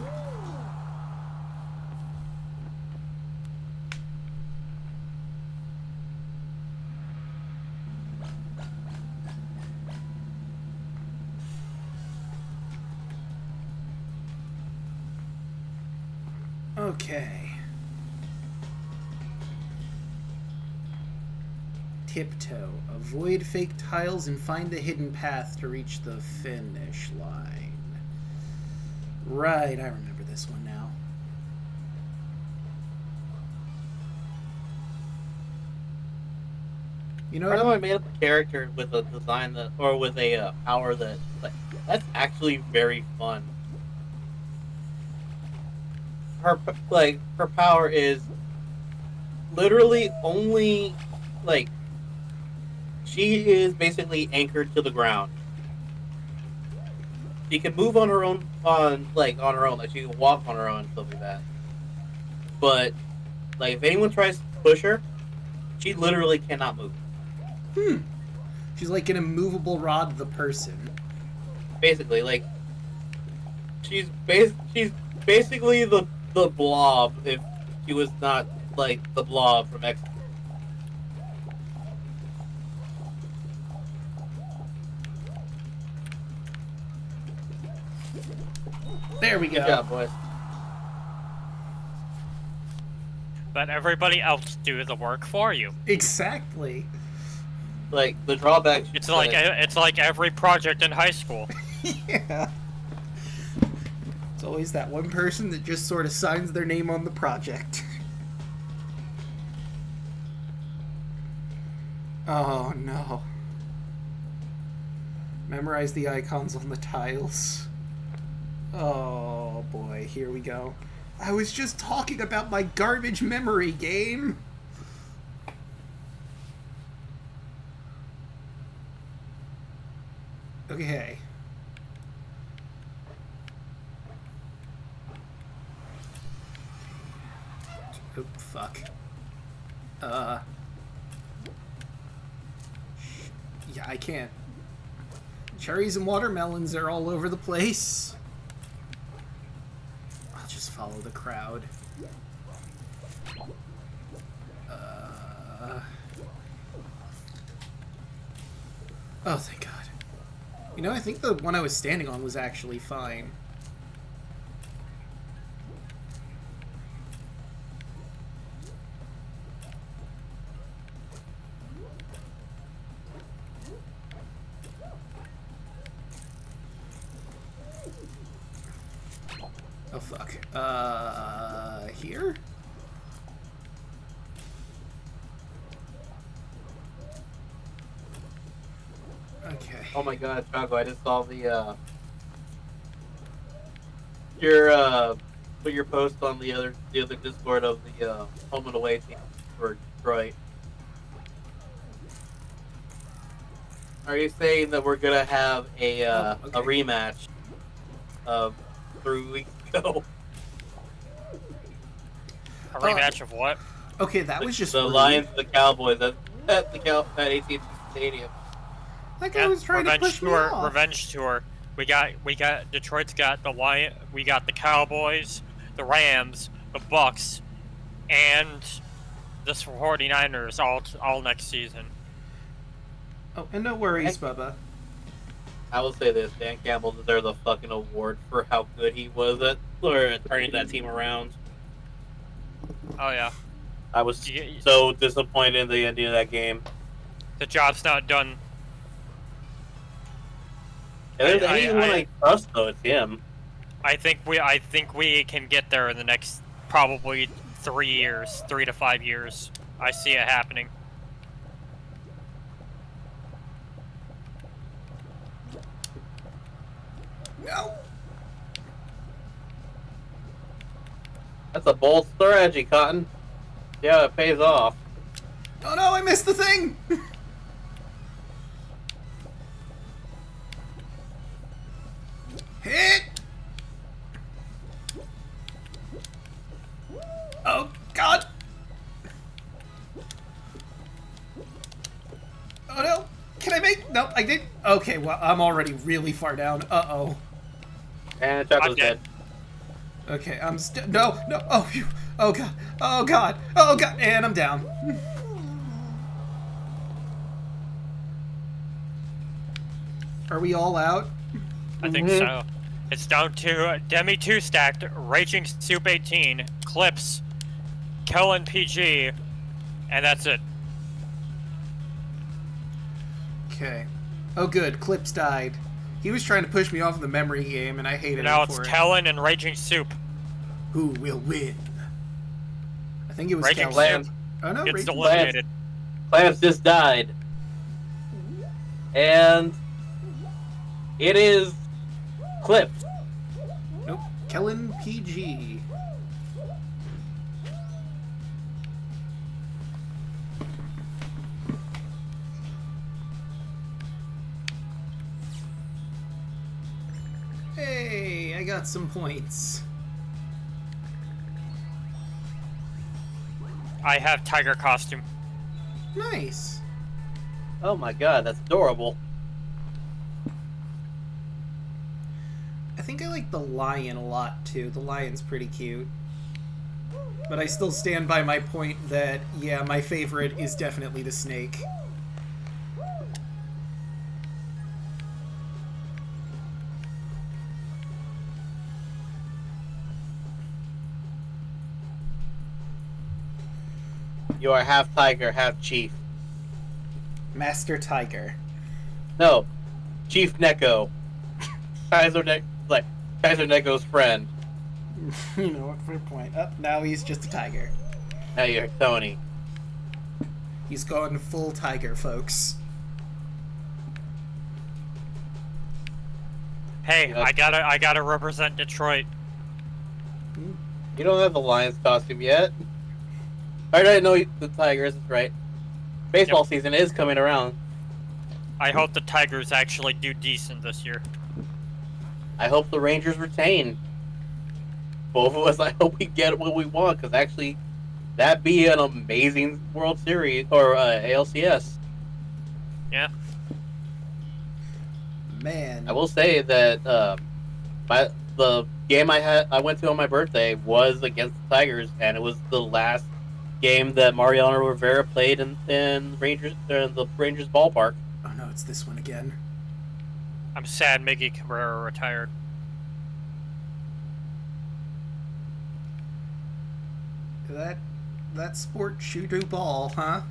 Okay. Tiptoe. Avoid fake tiles and find the hidden path to reach the finish line. Right, I remember this one now. You know I what? know I made up a character with a design that, or with a power that, like, that's actually very fun. Her power is literally only, like, she is basically anchored to the ground. She can move on her own, like she can walk on her own and stuff like that. But, like, if anyone tries to push her, she literally cannot move. She's like an immovable rod the person. Basically, like, she's basically the Blob if she was not, like, the Blob from X. There we go. Good job, boys. Let everybody else do the work for you. Exactly. Like, the drawback. It's like every project in high school. Yeah. It's always that one person that just sort of signs their name on the project. Oh no. Memorize the icons on the tiles. Oh boy, here we go. I was just talking about my garbage memory game. Okay. Oh, fuck. Yeah, I can't. Cherries and watermelons are all over the place. I'll just follow the crowd. Oh, thank God. You know, I think the one I was standing on was actually fine. Oh, fuck. Here? Okay. Oh my God, Draco! I just saw the your post on the other Discord of the home and away team for Detroit. Are you saying that we're gonna have a okay. a rematch of 3 weeks ago? A rematch of what? Okay, that was just the rude. Lions and the Cowboys. at at AT&T Stadium. That guy was trying to push me off. Revenge tour. We got Detroit's got the Lion, we got the Cowboys, the Rams, the Bucks, and the 49ers all next season. Oh, and no worries, Bubba. I will say this: Dan Campbell deserves a fucking award for how good he was at turning that team around. Oh yeah. I was so disappointed in the ending of that game. The job's not done. If there's anyone I trust, though, it's him. I think we can get there in the next probably 3 to 5 years. I see it happening. No. That's a bold strategy, Cotton. Yeah, it pays off. Oh no, I missed the thing! Hit! Oh god! Oh no! Can I make? Nope, I did. Okay, well, I'm already really far down. Uh-oh. And Chuck dead. Okay, I'm no, oh, phew. Oh god, oh god, oh god, and I'm down. Are we all out? I think so. It's down to Demi 2 stacked, Raging Soup 18, Clips, Kellen PG, and that's it. Okay. Oh good, Clips died. He was trying to push me off of the memory game, and I hated now him for it. Now it's Kellen and Raging Soup. Who will win? I think it was Raging Kellen. Soup. Oh no, It's Raging eliminated. Clamps just died. And it is Clips. Nope. Kellen PG. Hey, I got some points. I have tiger costume. Nice. Oh my god, that's adorable. I think I like the lion a lot too. The lion's pretty cute. But I still stand by my point that, yeah, my favorite is definitely the snake. You are half tiger, half chief. Master Tiger. No, Chief Neko. Kaiser Neko's friend. You know what? Fair point. Up now he's just a tiger. Now you're Tony. He's gone full tiger, folks. Hey, Yeah. I gotta represent Detroit. You don't have the Lions costume yet. I didn't know the Tigers. That's right. Baseball season is coming around. I hope the Tigers actually do decent this year. I hope the Rangers retain. Both of us, I hope we get what we want, because actually, that'd be an amazing World Series, or ALCS. Yeah. Man. I will say that the game I went to on my birthday was against the Tigers, and it was the last game that Mariano Rivera played in the Rangers ballpark. Oh no, it's this one again. I'm sad Miggy Cabrera retired. That sport shoot ball, huh?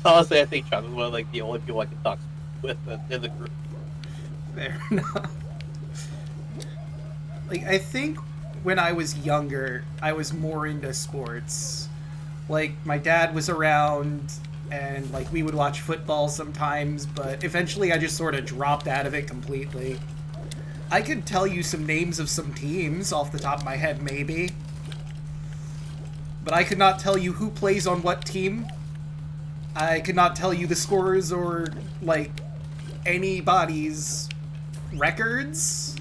Honestly, I think Chuck is one of the only people I can talk with in the group. Fair enough. I think when I was younger, I was more into sports. My dad was around, and, we would watch football sometimes, but eventually I just sort of dropped out of it completely. I could tell you some names of some teams off the top of my head, maybe. But I could not tell you who plays on what team. I could not tell you the scores or, anybody's records.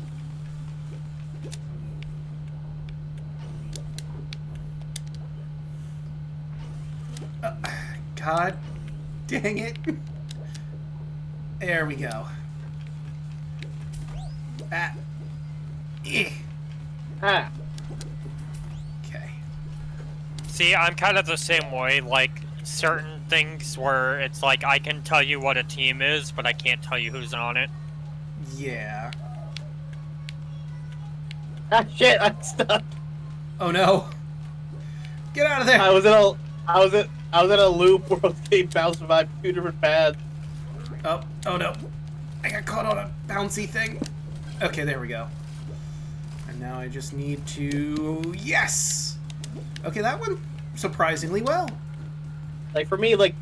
God dang it. There we go. Ah. Ah. Okay. See, I'm kind of the same way. Like, certain things where it's like I can tell you what a team is, but I can't tell you who's on it. Yeah. Ah, shit! I'm stuck. Oh no. Get out of there. I was in a loop where I was getting bounced by 2 different paths. Oh no. I got caught on a bouncy thing. Okay, there we go. And now I just need to... Yes! Okay, that went surprisingly well. Like for me, like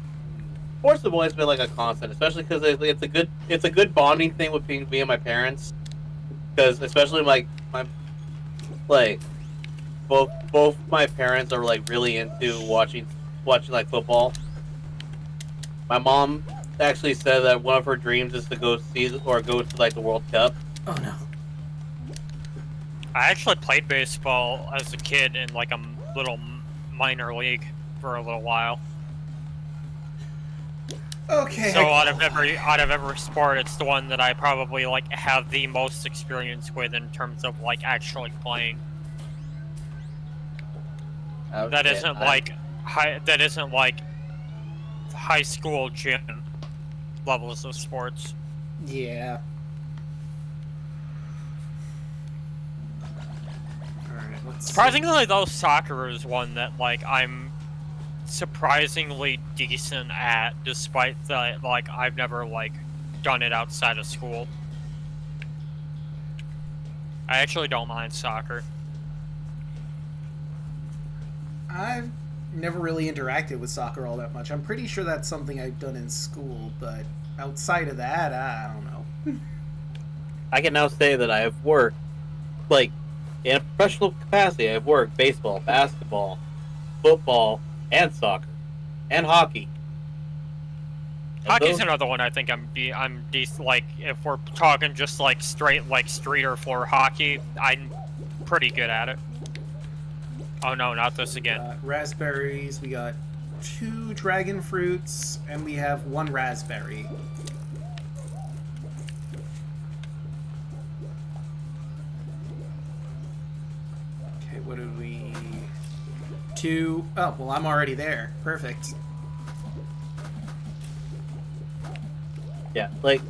sports have always been like a constant, especially because it's a good bonding thing with me and my parents. Because especially my like both my parents are like really into watching like football. My mom actually said that one of her dreams is to go to like the World Cup. Oh no. I actually played baseball as a kid in like a little minor league for a little while. Okay. So out of every sport, it's the one that I probably like have the most experience with in terms of like actually playing. That isn't like high school gym levels of sports. Yeah. Alright, let's Surprisingly, though, soccer is one that like I'm surprisingly decent at, despite that like I've never like done it outside of school. I actually don't mind soccer. I've never really interacted with soccer all that much. I'm pretty sure that's something I've done in school, but outside of that, I don't know. I can now say that I have worked, like, in a professional capacity. I've worked baseball, basketball, football, and soccer, and hockey. Hockey's another one I think I'm decent. Like, if we're talking just like straight like street or floor hockey, I'm pretty good at it. Oh no, not this again. Raspberries. We got 2 dragon fruits, and we have 1 raspberry. Okay, what did we... 2... Oh, well, I'm already there. Perfect. Yeah, like,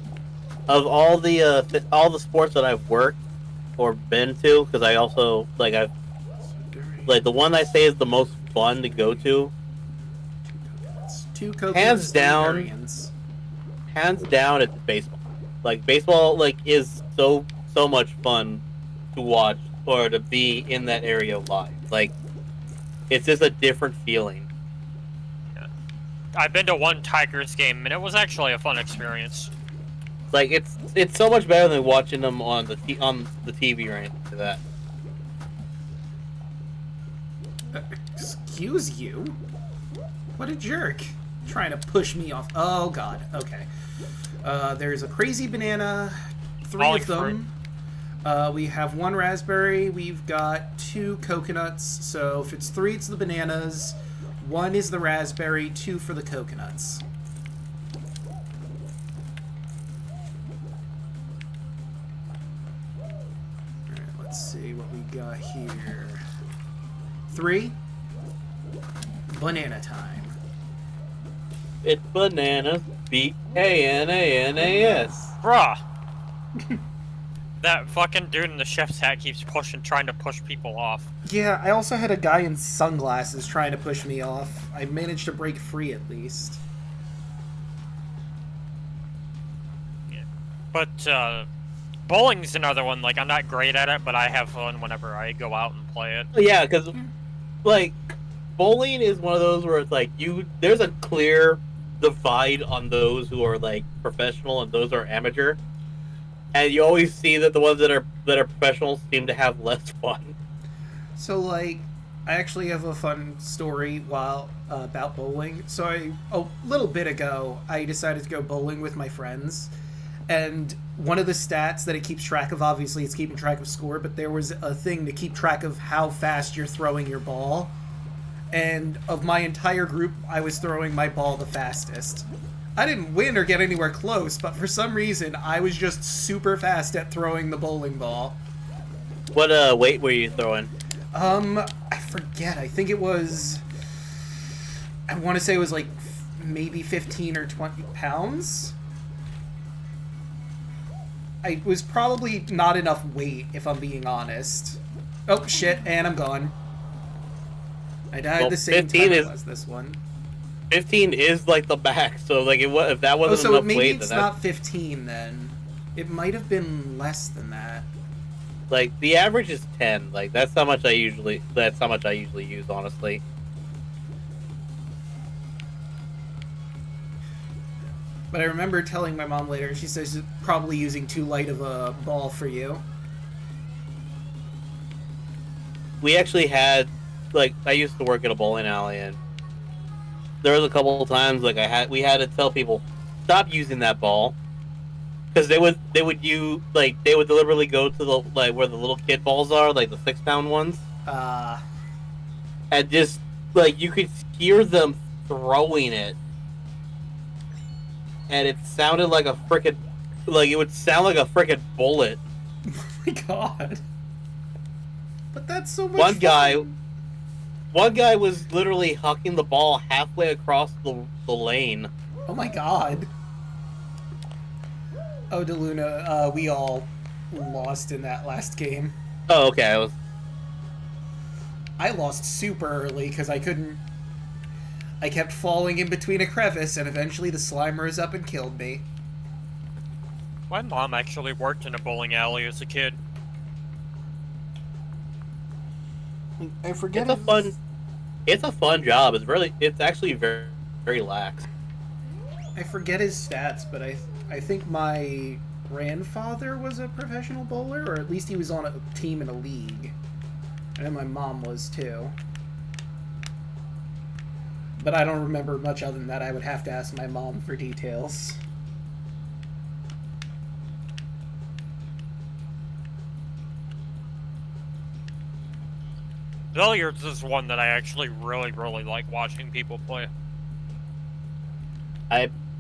of all the sports that I've worked or been to, because I also like the one I say is the most fun to go to. 2 coconuts, hands 3 down, durians. Hands down, it's baseball. Like baseball, like is so much fun to watch or to be in that area live. Like, it's just a different feeling. I've been to 1 Tigers game, and it was actually a fun experience. Like it's so much better than watching them on the TV or anything like that. Excuse you? What a jerk. Trying to push me off. Oh, God. Okay. There's a crazy banana. 3 of them. We have 1 raspberry. We've got 2 coconuts. So if it's 3, it's the bananas. 1 is the raspberry. 2 for the coconuts. Alright, let's see what we got here. 3. Banana time. It's bananas. BANANAS. Bruh! That fucking dude in the chef's hat keeps trying to push people off. Yeah, I also had a guy in sunglasses trying to push me off. I managed to break free at least. Yeah. But, bowling's another one. Like, I'm not great at it, but I have fun whenever I go out and play it. Yeah, because, like, bowling is one of those where it's like, there's a clear divide on those who are, like, professional and those who are amateur. And you always see that the ones that are professionals seem to have less fun. So, like, I actually have a fun story about bowling. So a little bit ago, I decided to go bowling with my friends. And one of the stats that it keeps track of, obviously it's keeping track of score, but there was a thing to keep track of how fast you're throwing your ball. and of my entire group, I was throwing my ball the fastest. I didn't win or get anywhere close, but for some reason, I was just super fast at throwing the bowling ball. What weight were you throwing? I forget. I think it was... I want to say it was like maybe 15 or 20 pounds? I was probably not enough weight, if I'm being honest. Oh, shit, and I'm gone. I died the same time as this one. 15 is like the max, so like if that wasn't so enough maybe weight, it's then not 15 then. It might have been less than that. like the average is 10. Like that's how much I usually use, honestly. But I remember telling my mom later, she says she's probably using too light of a ball for you. We actually had, like, I used to work at a bowling alley, and there was a couple of times like we had to tell people stop using that ball because they would deliberately go to the like where the little kid balls are, like the 6-pound ones, and just like you could hear them throwing it. And it sounded like a frickin'... Like, it would sound like a frickin' bullet. Oh my god. But that's so much fun. One guy was literally hucking the ball halfway across the lane. Oh my god. Oh, Daluna, we all lost in that last game. Oh, okay. I lost super early because I couldn't... I kept falling in between a crevice, and eventually the Slimer rose up and killed me. My mom actually worked in a bowling alley as a kid. I forget It's a fun job. It's actually very, very lax. I forget his stats, but I think my grandfather was a professional bowler, or at least he was on a team in a league. And then my mom was too. But I don't remember much other than that. I would have to ask my mom for details. Billiards is one that I actually really, really like watching people play.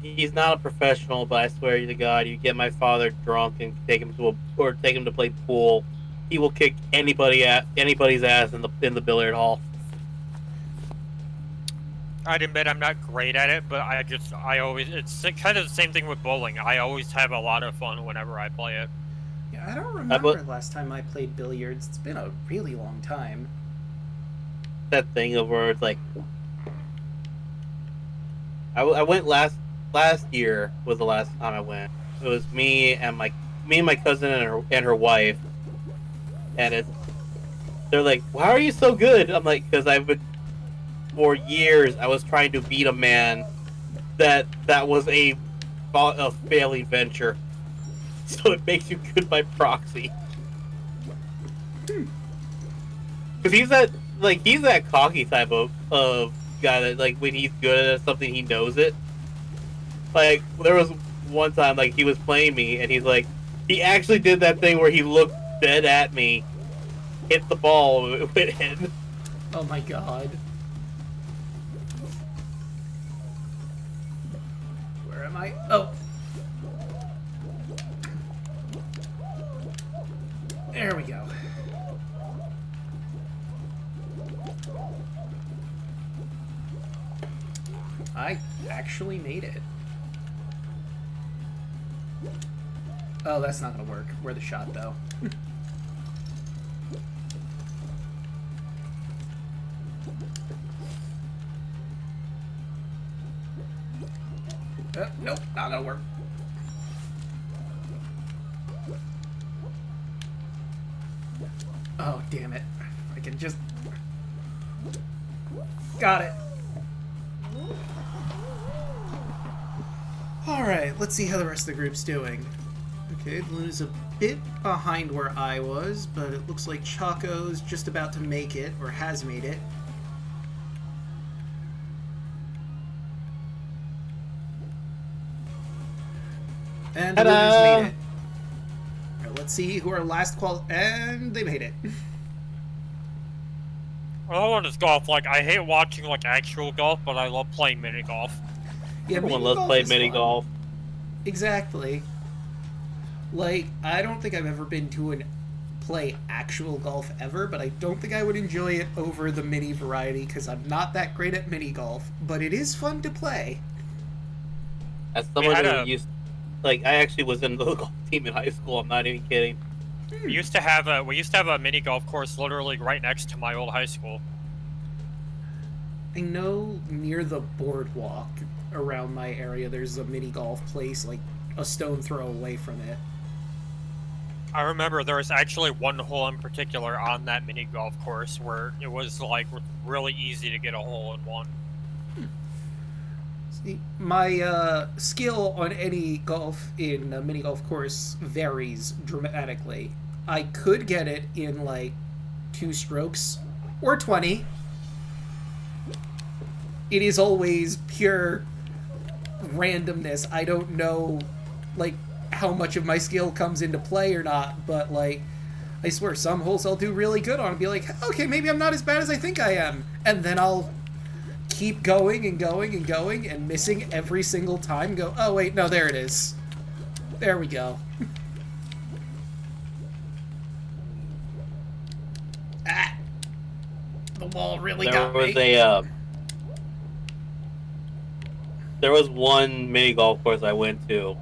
He's not a professional, but I swear to God, you get my father drunk and take him to play pool, he will kick anybody's ass in the billiard hall. I'd admit I'm not great at it, but it's kind of the same thing with bowling. I always have a lot of fun whenever I play it. Yeah, I don't remember last time I played billiards. It's been a really long time. That thing of where it's like, I went last year was the last time I went. It was me and my cousin and her wife, and they're like, "Why are you so good?" I'm like, "Because for years I was trying to beat a man that was a failing venture, so it makes you good by proxy." Because he's that cocky type of guy that, like, when he's good at something, he knows it. Like, there was one time, like, he was playing me, and he actually did that thing where he looked dead at me, hit the ball, it went in. Oh my god. Where am I? Oh. There we go. I actually made it. Oh, that's not gonna work. Where the shot, though. Nope, not gonna work. Oh, damn it. I can just... Got it. Alright, let's see how the rest of the group's doing. Okay, Luna's a bit behind where I was, but it looks like Choco's just about to make it, or has made it. And Luna's made it. Alright, let's see who our last and they made it. Another one is golf. Like, I hate watching, like, actual golf, but I love playing mini golf. Yeah, Everyone mini loves golf playing is mini fun. golf. Exactly. Like, I don't think I've ever been to an play actual golf ever, but I don't think I would enjoy it over the mini variety because I'm not that great at mini golf, but it is fun to play. As We someone had who a I actually was in the golf team in high school. I'm not even kidding. we used to have a mini golf course literally right next to my old high school. I know near the boardwalk around my area there's a mini golf place like a stone throw away from it. I remember there was actually one hole in particular on that mini golf course where it was like really easy to get a hole in one. See, my skill on any golf in a mini golf course varies dramatically. I could get it in like 2 strokes or 20. It is always pure randomness. I don't know like how much of my skill comes into play or not, but like I swear some holes I'll do really good on and be like, okay, maybe I'm not as bad as I think I am. And then I'll keep going and going and going and missing every single time. Go, oh wait, no, there it is. There we go. Ah, the wall really got me. There was one mini golf course I went to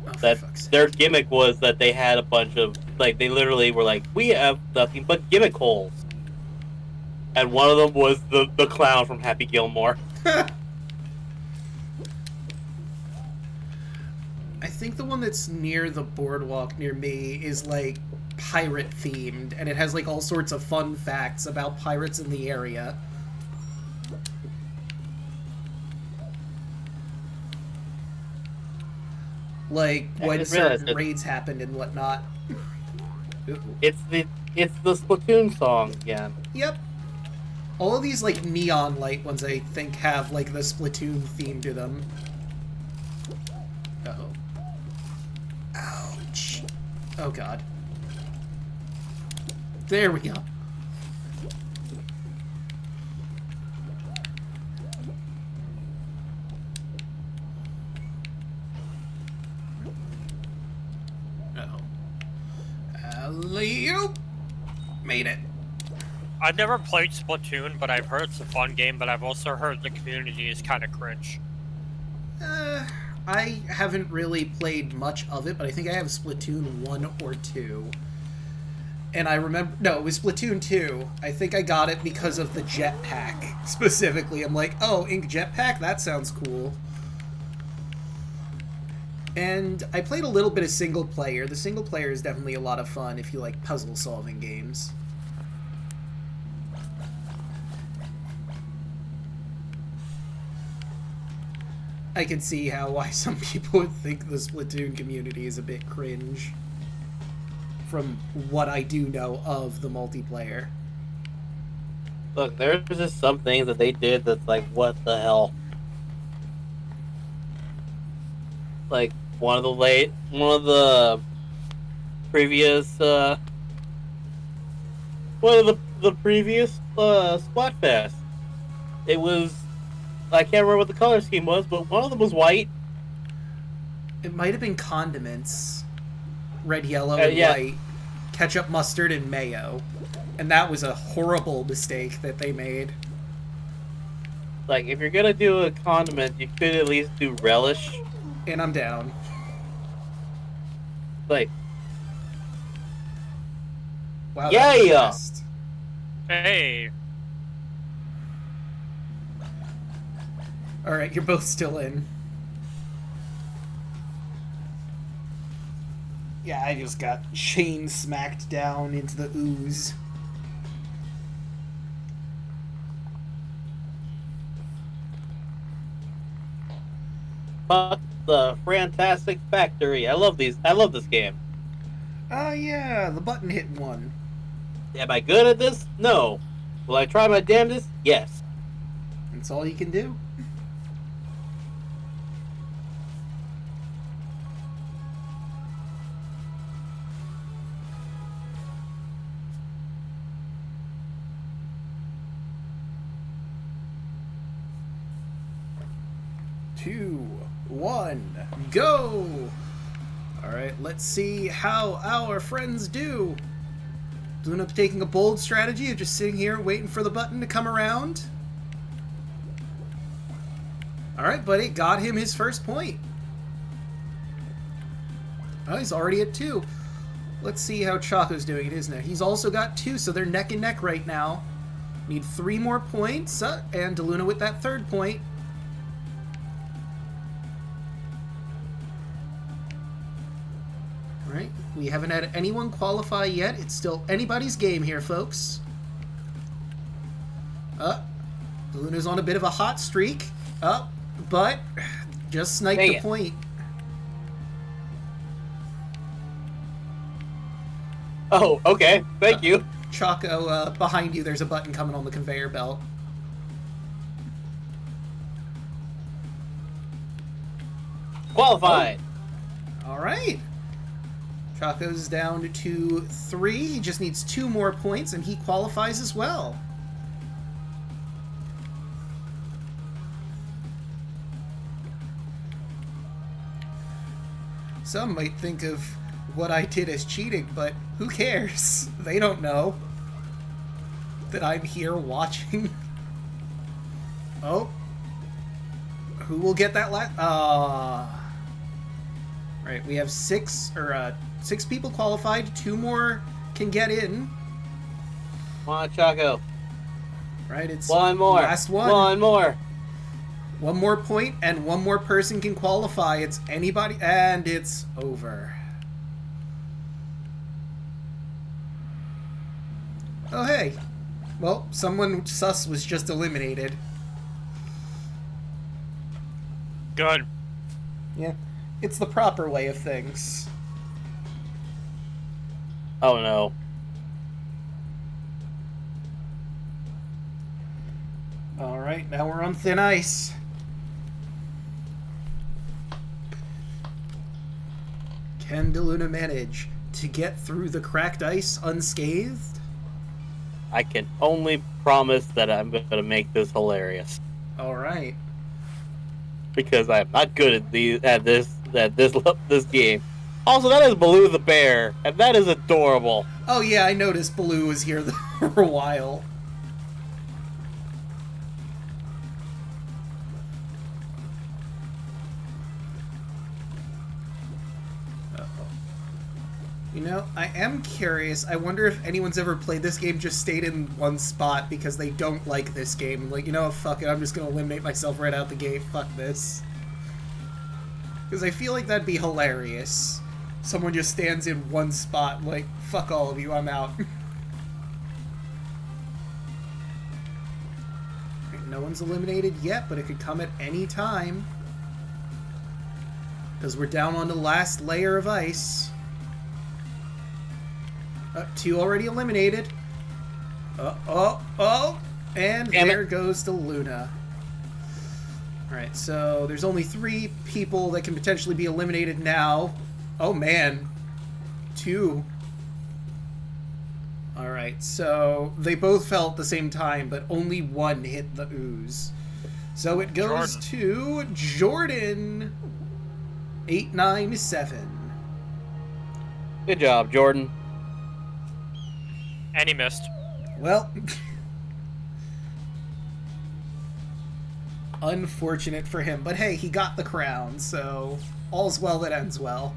Oh, for that fuck's sake. their gimmick was that they had a bunch of like they literally were like, we have nothing but gimmick holes, and one of them was the clown from Happy Gilmore. I think the one that's near the boardwalk near me is like pirate themed, and it has like all sorts of fun facts about pirates in the area. Like when didn't realize certain it. raids happened and whatnot. Ooh. It's the Splatoon song again. Yep. All of these like neon light ones I think have like the Splatoon theme to them. Uh-oh. Ouch. Oh god. There we go. Uh-oh. Alley-oop! Made it. I've never played Splatoon, but I've heard it's a fun game, but I've also heard the community is kind of cringe. I haven't really played much of it, but I think I have Splatoon 1 or 2. And I remember... No, it was Splatoon 2. I think I got it because of the jetpack, specifically. I'm like, oh, ink jetpack? That sounds cool. And I played a little bit of single player. The single player is definitely a lot of fun if you like puzzle-solving games. I can see why some people would think the Splatoon community is a bit cringe. From what I do know of the multiplayer. Look, there's just some things that they did that's like, what the hell? Like one of the previous Splatfest. It was, I can't remember what the color scheme was, but one of them was white. It might have been condiments. Red, yellow, and yeah. white. Ketchup, mustard, and mayo. And that was a horrible mistake that they made. Like, if you're gonna do a condiment, you could at least do relish. And I'm down. Like, Wow, yeah, that was yeah. fast. Hey, Alright, you're both still in. Yeah, I just got chain smacked down into the ooze. Fuck the Fantastic Factory. I love this game. Oh yeah, the button hitting one. Am I good at this? No. Will I try my damnedest? Yes. That's all you can do. 2, 1, go! Alright, let's see how our friends do. Daluna taking a bold strategy of just sitting here waiting for the button to come around. Alright, but it got him his first point. Oh, he's already at 2. Let's see how Chaco's doing. It is now. He's also got 2, so they're neck and neck right now. Need 3 more points, and Daluna with that 3rd point. Alright, we haven't had anyone qualify yet. It's still anybody's game here, folks. Daluna's on a bit of a hot streak. But just sniped the point. Oh, okay. Thank you. Chaco, behind you, there's a button coming on the conveyor belt. Qualified. Oh. All right. Chaco's down to 3. He just needs 2 more points, and he qualifies as well. Some might think of what I did as cheating, but who cares? They don't know that I'm here watching. Oh. Who will get that last? Right, we have 6 people qualified. 2 more can get in. Come on, Chaco. Right, it's one more. Last one. One more. 1 more point, and 1 more person can qualify. It's anybody, and it's over. Oh, hey. Well, someone sus was just eliminated. Good. Yeah, it's the proper way of things. Oh, no. Alright, now we're on thin ice. Can Daluna manage to get through the cracked ice unscathed? I can only promise that I'm going to make this hilarious. Alright. Because I'm not good at this game. Also, that is Baloo the bear, and that is adorable. Oh yeah, I noticed Baloo was here for a while. You know, I am curious. I wonder if anyone's ever played this game, just stayed in one spot because they don't like this game. Like, you know, fuck it, I'm just gonna eliminate myself right out the gate. Fuck this. Because I feel like that'd be hilarious. Someone just stands in one spot, like, fuck all of you, I'm out. No one's eliminated yet, but it could come at any time. Because we're down on the last layer of ice. 2 already eliminated. And Damn there it. goes Daluna. Alright, so there's only 3 people that can potentially be eliminated now. Oh man. 2. Alright, so they both fell at the same time, but only 1 hit the ooze. So it goes to Jordan. 897. Good job, Jordan. And he missed. Well, unfortunate for him, but hey, he got the crown, so all's well that ends well.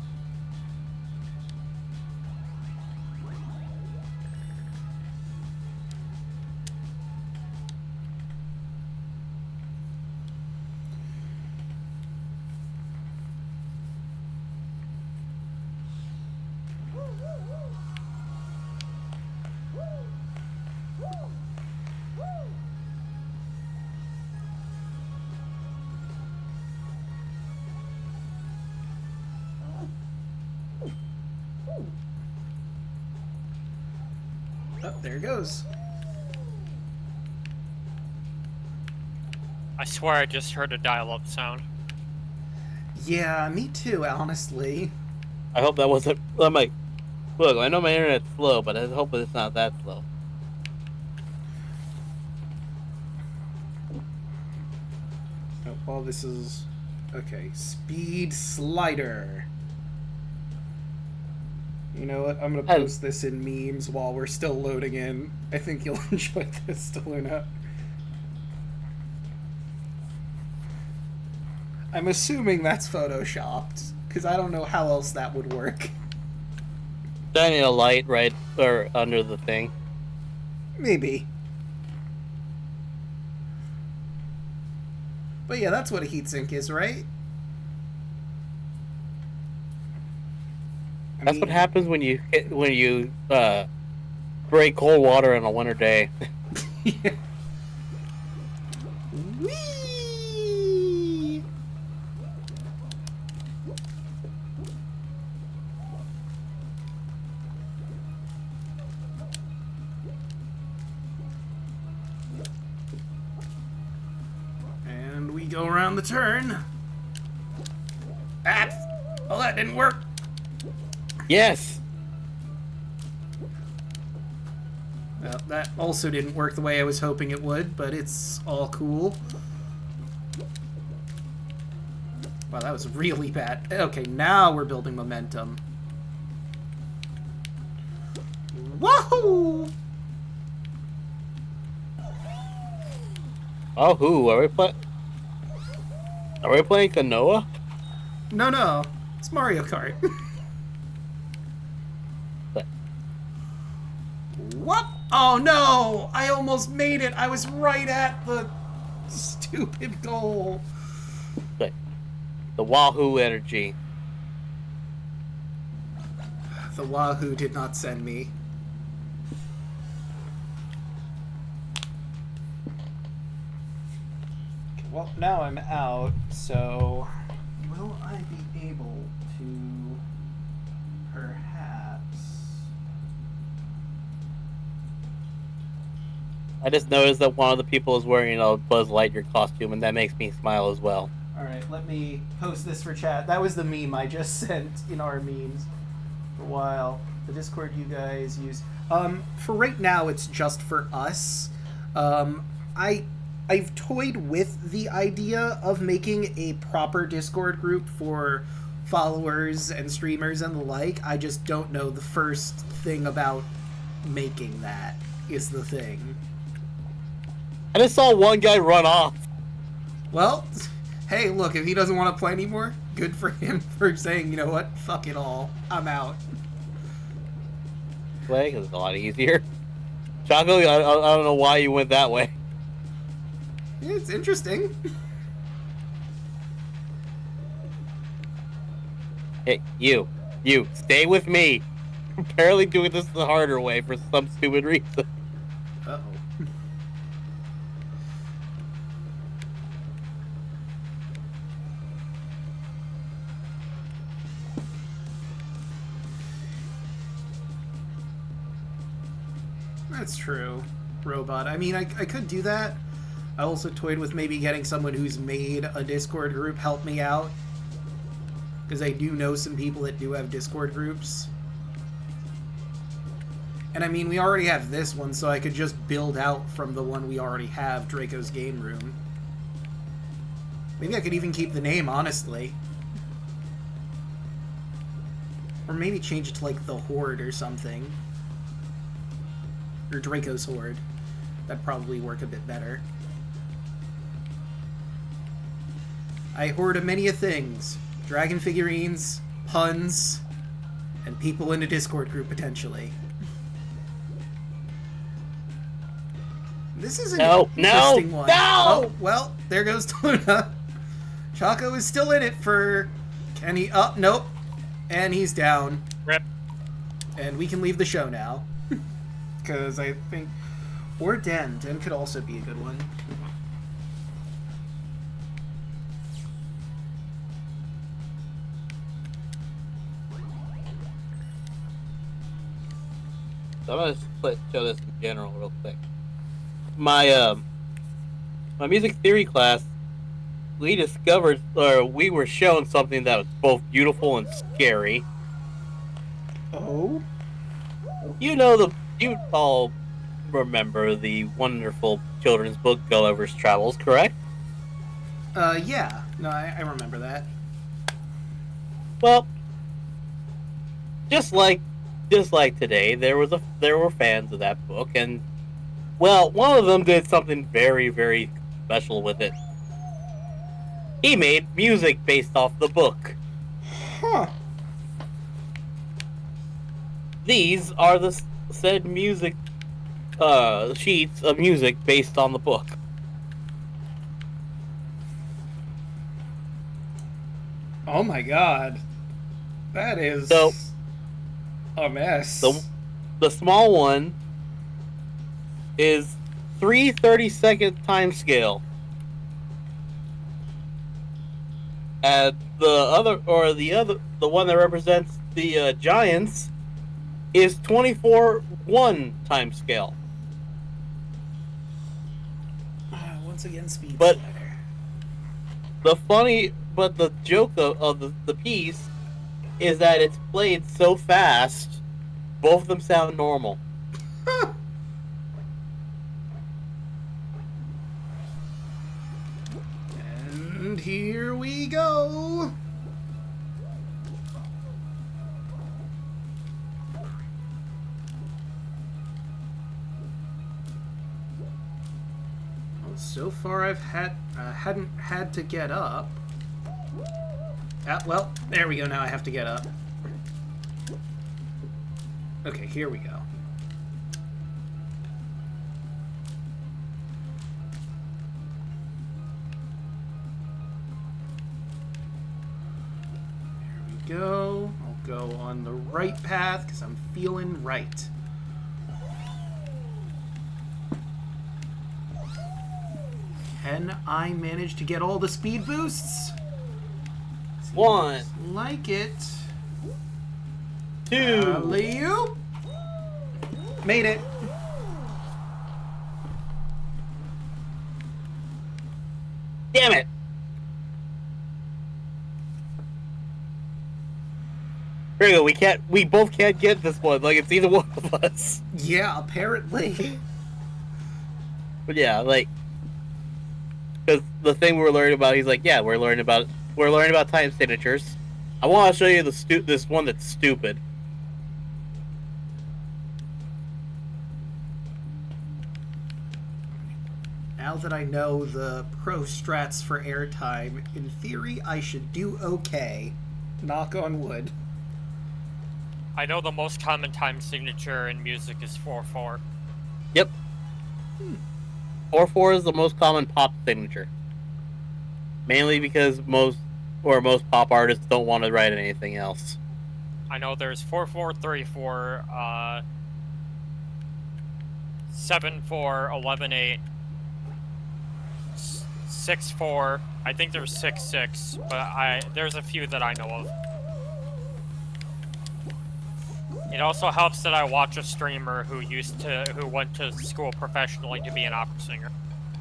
Oh, there it goes. I swear I just heard a dial-up sound. Yeah, me too, honestly. I hope that wasn't... I'm like, look, I know my internet's slow, but I hope it's not that slow. Oh, while this is Okay, speed slider. You know what? I'm gonna post this in memes while we're still loading in. I think you'll enjoy this, Daluna. I'm assuming that's photoshopped, because I don't know how else that would work. Shining a light right or under the thing. Maybe. But yeah, that's what a heatsink is, right? That's what happens when you break cold water on a winter day. Yeah. Whee! And we go around the turn. Ah! Oh, that didn't work. Yes. Well, that also didn't work the way I was hoping it would, but it's all cool. Wow, that was really bad. Okay, now we're building momentum. Wahoo! Oh, who are we playing? Are we playing Kanoa? No, it's Mario Kart. What? Oh no! I almost made it. I was right at the stupid goal. The Wahoo energy. The Wahoo did not send me. Well, now I'm out, so will I be able to perhaps... I just noticed that one of the people is wearing a Buzz Lightyear costume, and that makes me smile as well. Alright, let me post this for chat. That was the meme I just sent in our memes for a while. The Discord you guys use. For right now, it's just for us. I've toyed with the idea of making a proper Discord group for followers and streamers and the like. I just don't know the first thing about making that is the thing. I just saw one guy run off. Well, hey, look, if he doesn't want to play anymore, good for him for saying, you know what, fuck it all, I'm out. Way, because it's a lot easier. Choco, I don't know why you went that way. Yeah, it's interesting. Hey, you, stay with me. I'm apparently doing this the harder way for some stupid reason. Uh-oh. That's true, Robot. I mean, I could do that. I also toyed with maybe getting someone who's made a Discord group help me out. Because I do know some people that do have Discord groups. And I mean, we already have this one, so I could just build out from the one we already have, Draco's Game Room. Maybe I could even keep the name, honestly. Or maybe change it to, like, the Horde or something. Or Draco's Horde. That'd probably work a bit better. I hoard a many a things. Dragon figurines, puns, and people in a Discord group, potentially. This is an interesting one. No! Oh, well, there goes Daluna. Choco is still in it for... Can he... Oh, nope. And he's down. Rip. And we can leave the show now. Because I think... Or Den. Den could also be a good one. So I'm gonna show this in general real quick. My music theory class, we discovered, or we were shown something that was both beautiful and scary. Oh? You all remember the wonderful children's book Gulliver's Travels, correct? Yeah. No, I remember that. Well, just like today, there were fans of that book, and well, one of them did something very, very special with it. He made music based off the book. Huh. These are the said music sheets of music based on the book. Oh my god. That is So, a mess. the small one is 3 30-second time scale. And the one that represents the Giants is 24:1 time scale. Once again, speed But slider. the joke of the piece is that it's played so fast, both of them sound normal. And here we go. Well, so far I've hadn't had to get up. Well, there we go. Now I have to get up. Okay, here we go. There we go. I'll go on the right path because I'm feeling right. Can I manage to get all the speed boosts? One, Like it. 2. Alley-oop. Made it. Damn it! Draco, we both can't get this one. Like, it's either one of us. Yeah, apparently. But yeah, like, because the thing we were learning about, he's like, yeah, we're learning about time signatures. I want to show you this one that's stupid. Now that I know the pro strats for airtime, in theory I should do okay. Knock on wood. I know the most common time signature in music is 4/4. Yep. 4/4 is the most common pop signature. Mainly because most pop artists don't want to write anything else. I know there's 4/4, 3/4, 7/4, 11/8, 6/4. I think there's 6/6, but there's a few that I know of. It also helps that I watch a streamer who went to school professionally to be an opera singer.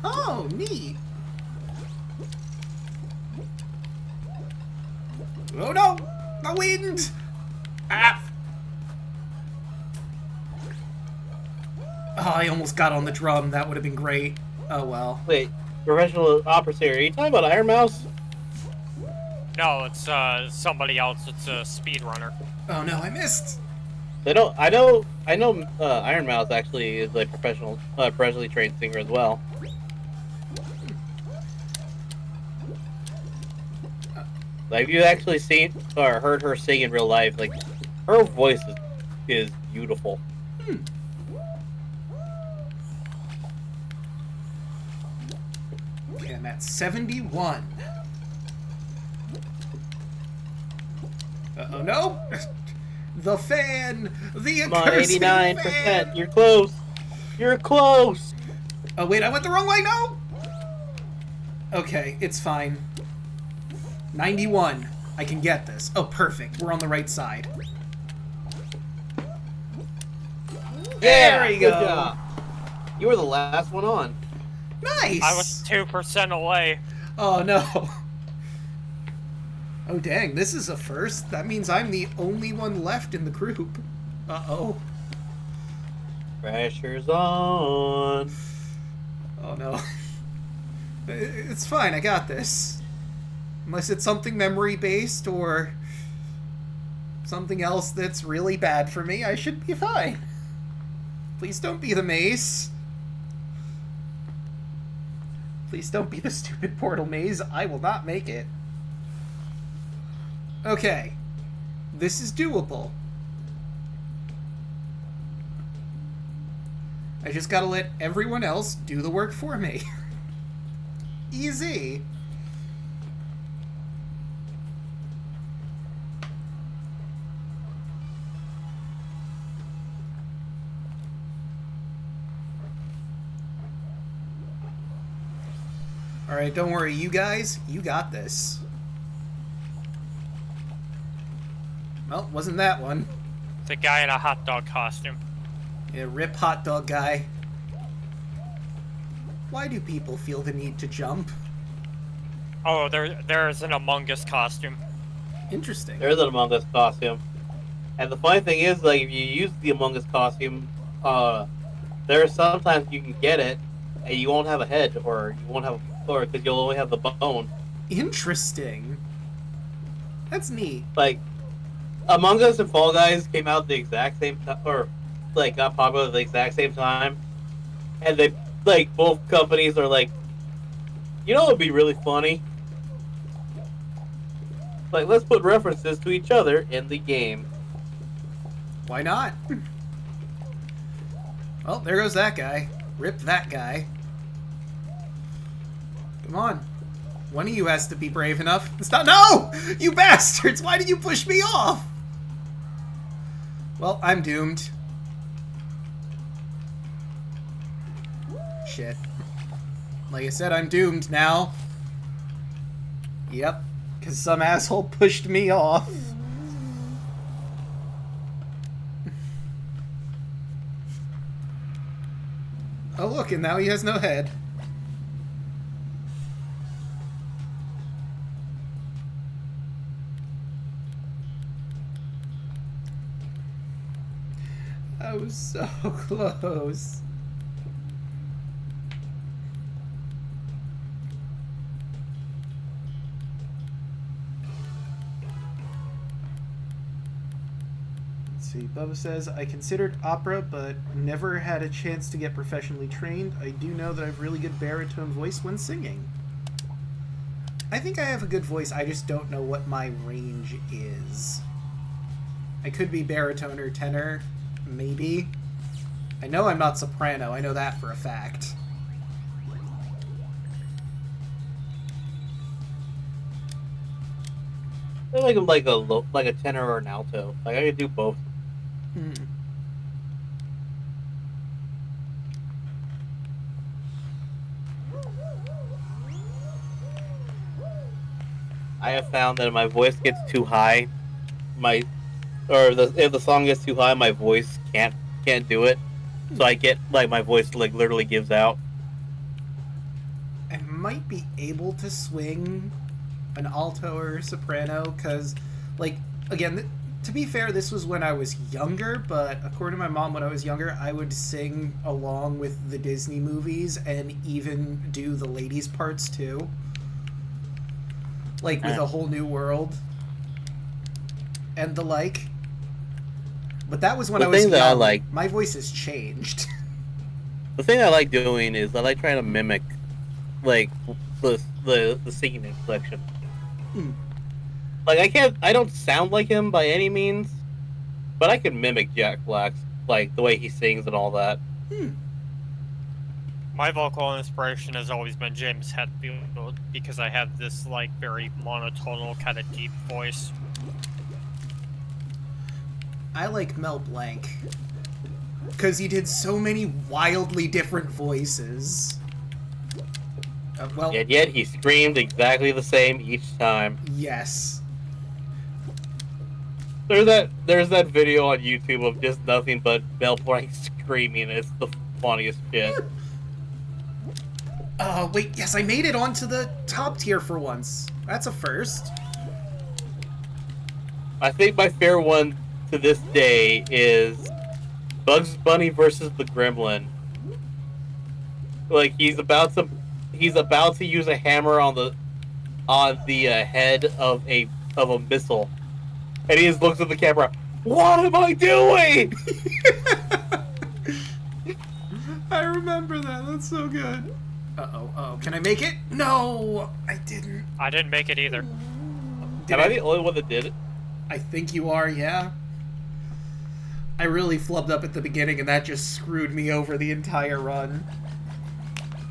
Oh, neat. Oh no! The wind! Ah! Oh, I almost got on the drum. That would have been great. Oh well. Wait, professional opera singer? Are you talking about Iron Mouse? No, it's somebody else. It's a speedrunner. Oh no, I missed. I know. Iron Mouse actually is a professionally trained singer as well. Like, if you actually seen or heard her sing in real life, like, her voice is beautiful. Okay, I'm at 71. Oh no! The fan! The Come on, accursed 89%. fan! You're close. You're close. Oh wait, I went the wrong way. No. Okay, it's fine. 91. I can get this. Oh, perfect. We're on the right side. There we good go. job. You were the last one on. Nice. I was 2% away. Oh no. Oh dang, this is a first. That means I'm the only one left in the group. Uh-oh. Pressure's on. Oh no. It's fine, I got this. Unless it's something memory-based or something else that's really bad for me, I should be fine. Please don't be the maze. Please don't be the stupid portal maze. I will not make it. Okay. This is doable. I just gotta let everyone else do the work for me. Easy. Alright, don't worry, you guys. You got this. Well, wasn't that one. The guy in a hot dog costume. Yeah, rip hot dog guy. Why do people feel the need to jump? Oh, there's an Among Us costume. Interesting. There's an Among Us costume. And the funny thing is, like, if you use the Among Us costume, there are sometimes you can get it, and you won't have a head, or you won't have a floor, because you'll only have the bone. Interesting. That's neat. Like, Among Us and Fall Guys came out the exact same time, or, like, got popular at the exact same time, and they, like, both companies are like, you know what would be really funny? Like, let's put references to each other in the game. Why not? Well, there goes that guy. Rip that guy. Come on. One of you has to be brave enough. It's not. No! You bastards! Why did you push me off? Well, I'm doomed. Shit. Like I said, I'm doomed now. Yep. Because some asshole pushed me off. Oh look, and now he has no head. I was so close. Let's see, Bubba says, I considered opera, but never had a chance to get professionally trained. I do know that I have really good baritone voice when singing. I think I have a good voice, I just don't know what my range is. I could be baritone or tenor, maybe. I know I'm not soprano, I know that for a fact. I feel like a tenor or an alto. Like, I could do both. Hmm. I have found that if my voice gets too high, if the song gets too high, my voice can't do it. So I get, like, my voice, like, literally gives out. I might be able to swing an alto or soprano, because, like, again, to be fair, this was when I was younger, but according to my mom, when I was younger, I would sing along with the Disney movies and even do the ladies' parts, too. Like, with A Whole New World and the like. But that was when I was young. I like, my voice has changed. the thing I like doing is I like trying to mimic, like, the singing inflection. Hmm. Like, I don't sound like him by any means, but I can mimic Jack Black's, like, the way he sings and all that. Hmm. My vocal inspiration has always been James Hetfield, because I have this, like, very monotonal, kind of deep voice. I like Mel Blanc, because he did so many wildly different voices. Well, And yet he screamed exactly the same each time. yes. There's that video on YouTube of just nothing but Mel Blanc screaming. It's the funniest shit. Wait, yes, I made it onto the top tier for once. That's a first. I think my favorite one to this day is Bugs Bunny versus the Gremlin. Like, he's about to use a hammer on on the head of a missile, and he just looks at the camera. What am I doing? I remember that. That's so good. Uh-oh. Uh-oh. Can I make it? No! I didn't. I didn't make it either. Am I the only one that did it? I think you are, yeah. I really flubbed up at the beginning, and that just screwed me over the entire run.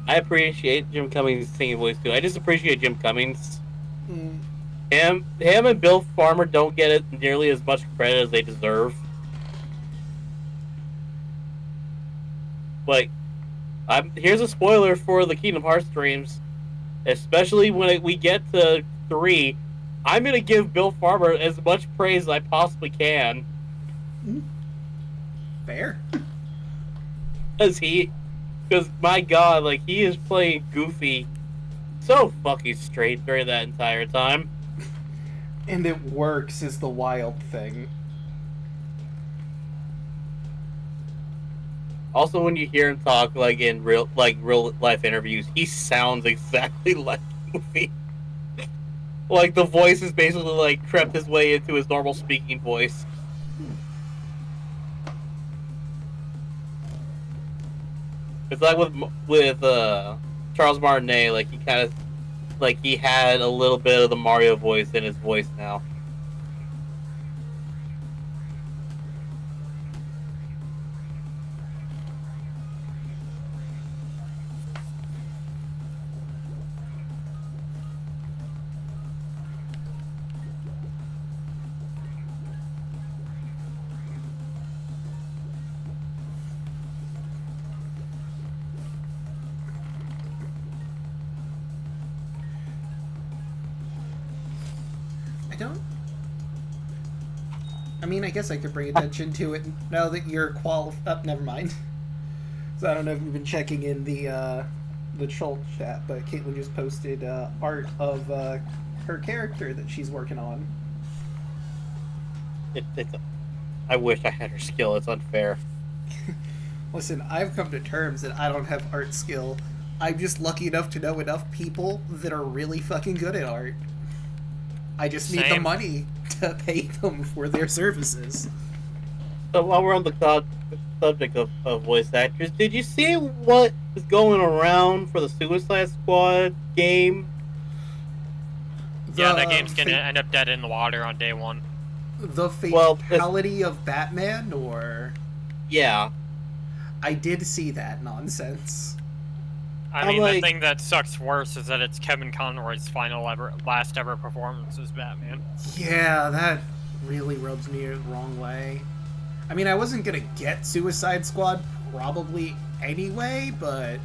I appreciate Jim Cummings' singing voice, too. I just appreciate Jim Cummings. Mm. Him and Bill Farmer don't get it nearly as much credit as they deserve. Like, here's a spoiler for the Kingdom Hearts streams, especially when we get to 3. I'm gonna give Bill Farmer as much praise as I possibly can. Fair. Because my God, like, he is playing Goofy so fucking straight during that entire time. And it works is the wild thing. Also, when you hear him talk, like in real life interviews, he sounds exactly like Goofy. Like the voice is basically like crept his way into his normal speaking voice. It's like with Charles Martinet, like he kind of like he had a little bit of the Mario voice in his voice now. I mean, I guess I could bring attention to it now that you're never mind. So I don't know if you've been checking in the troll chat, but Caitlin just posted art of her character that she's working on. I wish I had her skill. It's unfair. Listen, I've come to terms that I don't have art skill. I'm just lucky enough to know enough people that are really fucking good at art. I just need the money to pay them for their services. So while we're on the subject of voice actors, did you see what is going around for the Suicide Squad game? Yeah, that game's gonna end up dead in the water on day 1. The fatality of Batman, or... Yeah. I did see that nonsense. I mean, the thing that sucks worse is that it's Kevin Conroy's last ever performance as Batman. Yeah, that really rubs me the wrong way. I mean, I wasn't gonna get Suicide Squad probably anyway, but...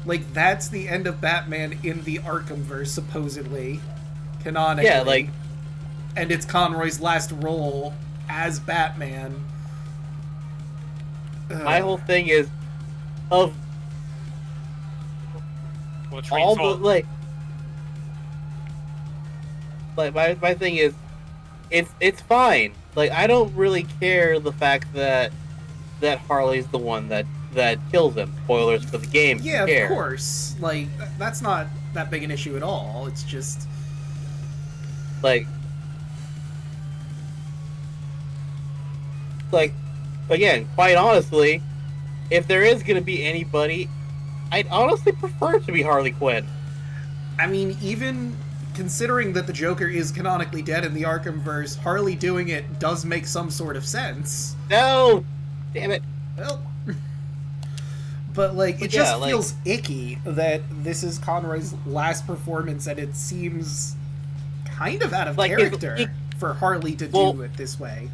like, that's the end of Batman in the Arkhamverse, supposedly. Canonically. Yeah, like... and it's Conroy's last role as Batman. My whole thing is... of all the my thing is it's fine. Like, I don't really care the fact that Harley's the one that kills him. Spoilers for the game. Yeah, of course. Like, that's not that big an issue at all. It's just like again, quite honestly, if there is going to be anybody, I'd honestly prefer it to be Harley Quinn. I mean, even considering that the Joker is canonically dead in the Arkhamverse, Harley doing it does make some sort of sense. No! Damn it. Well... but, like, it just feels icky that this is Conroy's last performance, and it seems kind of out of character for Harley to do it this way.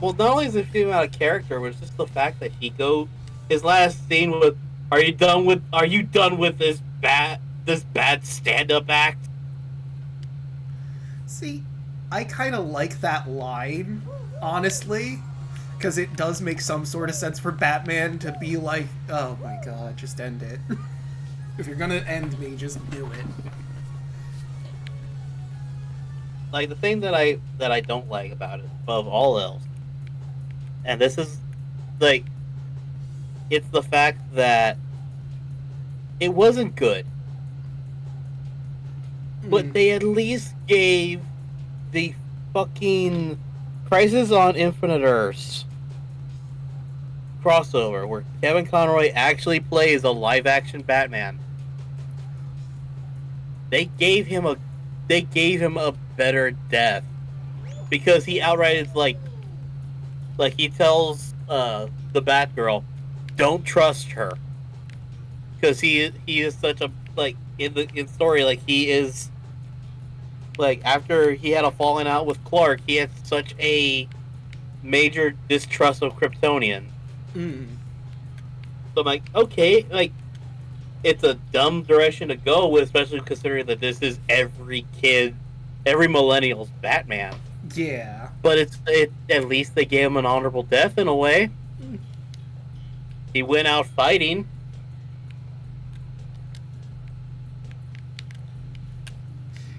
Well, not only is it feeling out of character, but it's just the fact that his last scene with, are you done with this bad stand-up act? See, I kind of like that line, honestly, because it does make some sort of sense for Batman to be like, oh my god, just end it. If you're gonna end me, just do it. Like, the thing that I don't like about it, above all else, and this is, like, it's the fact that it wasn't good. but they at least gave the fucking Crisis on Infinite Earths crossover where Kevin Conroy actually plays a live-action Batman. They gave him a better death because he outright is like he tells the Batgirl, don't trust her because he is such a in story he is after he had a falling out with Clark, he had such a major distrust of Kryptonian. So I'm like, okay, it's a dumb direction to go with, especially considering that this is every millennial's Batman. Yeah. But at least they gave him an honorable death in a way. He went out fighting.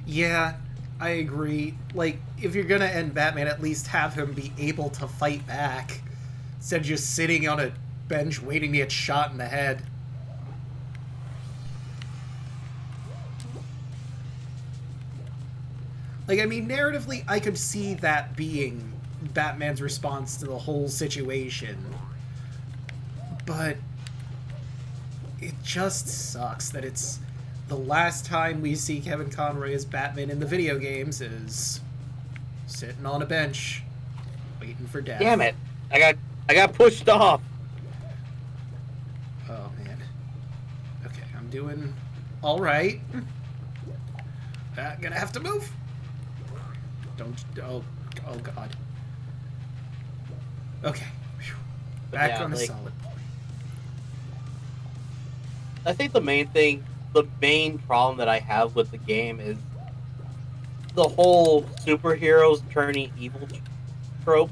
Yeah, I agree. If you're gonna end Batman, at least have him be able to fight back. Instead of just sitting on a bench waiting to get shot in the head. Narratively, I could see that being Batman's response to the whole situation. But it just sucks that it's the last time we see Kevin Conroy as Batman in the video games is sitting on a bench waiting for death. Damn it. I got pushed off. Oh, man. Okay, I'm doing all right. Gonna have to move. Oh God. Okay. Whew. Back on a solid point. I think the main problem that I have with the game is the whole superheroes turning evil trope.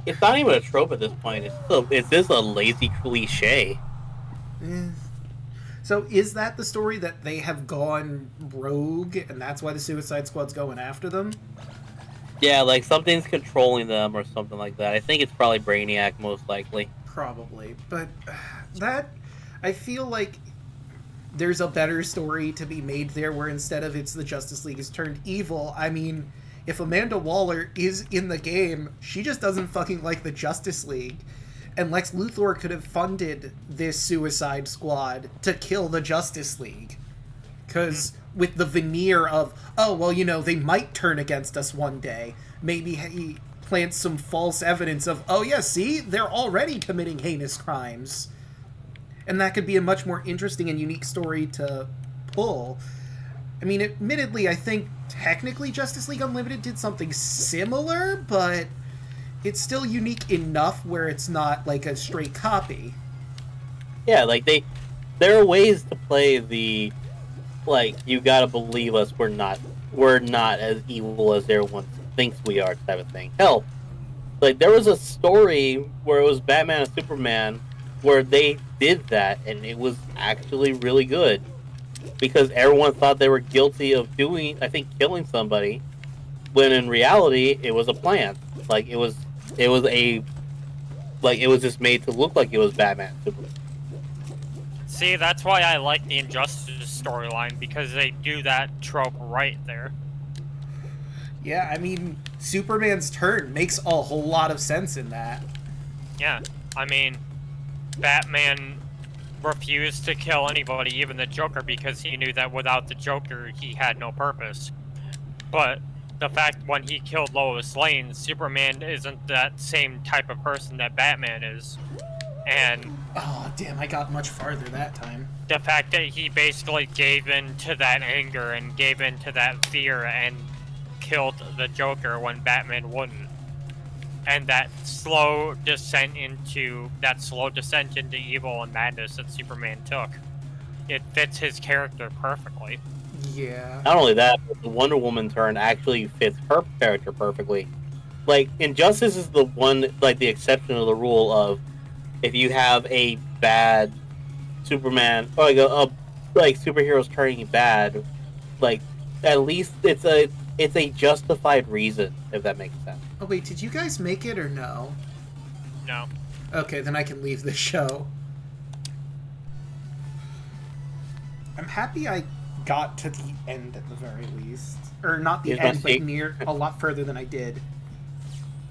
It's not even a trope at this point. It's just a lazy cliche. So is that the story, that they have gone rogue and that's why the Suicide Squad's going after them? Yeah, something's controlling them or something like that. I think it's probably Brainiac, most likely. Probably. But I feel like there's a better story to be made there where instead of it's the Justice League is turned evil, if Amanda Waller is in the game, she just doesn't fucking like the Justice League. And Lex Luthor could have funded this Suicide Squad to kill the Justice League. Because with the veneer of, they might turn against us one day, maybe he plants some false evidence of, see, they're already committing heinous crimes. And that could be a much more interesting and unique story to pull. Admittedly, I think technically Justice League Unlimited did something similar, but it's still unique enough where it's not a straight copy. Yeah, there are ways to play the you gotta believe us, we're not as evil as everyone thinks we are type of thing. Hell, there was a story where it was Batman and Superman where they did that and it was actually really good because everyone thought they were guilty of killing somebody, when in reality it was a plan. It was just made to look like it was Batman. See, that's why I like the Injustice storyline, because they do that trope right there. Yeah, Superman's turn makes a whole lot of sense in that. Yeah, Batman refused to kill anybody, even the Joker, because he knew that without the Joker, he had no purpose. But the fact when he killed Lois Lane, Superman isn't that same type of person that Batman is. And oh, damn, I got much farther that time. The fact that he basically gave in to that anger and gave in to that fear and killed the Joker when Batman wouldn't. And that slow descent into evil and madness that Superman took. It fits his character perfectly. Yeah. Not only that, but the Wonder Woman turn actually fits her character perfectly. Injustice is the one, the exception of the rule of if you have a bad Superman, or superheroes turning bad, at least it's a justified reason, if that makes sense. Oh wait, did you guys make it or no? No. Okay, then I can leave the show. I'm happy I got to the end at the very least. Or not the Here's my end, but sec- near a lot further than I did.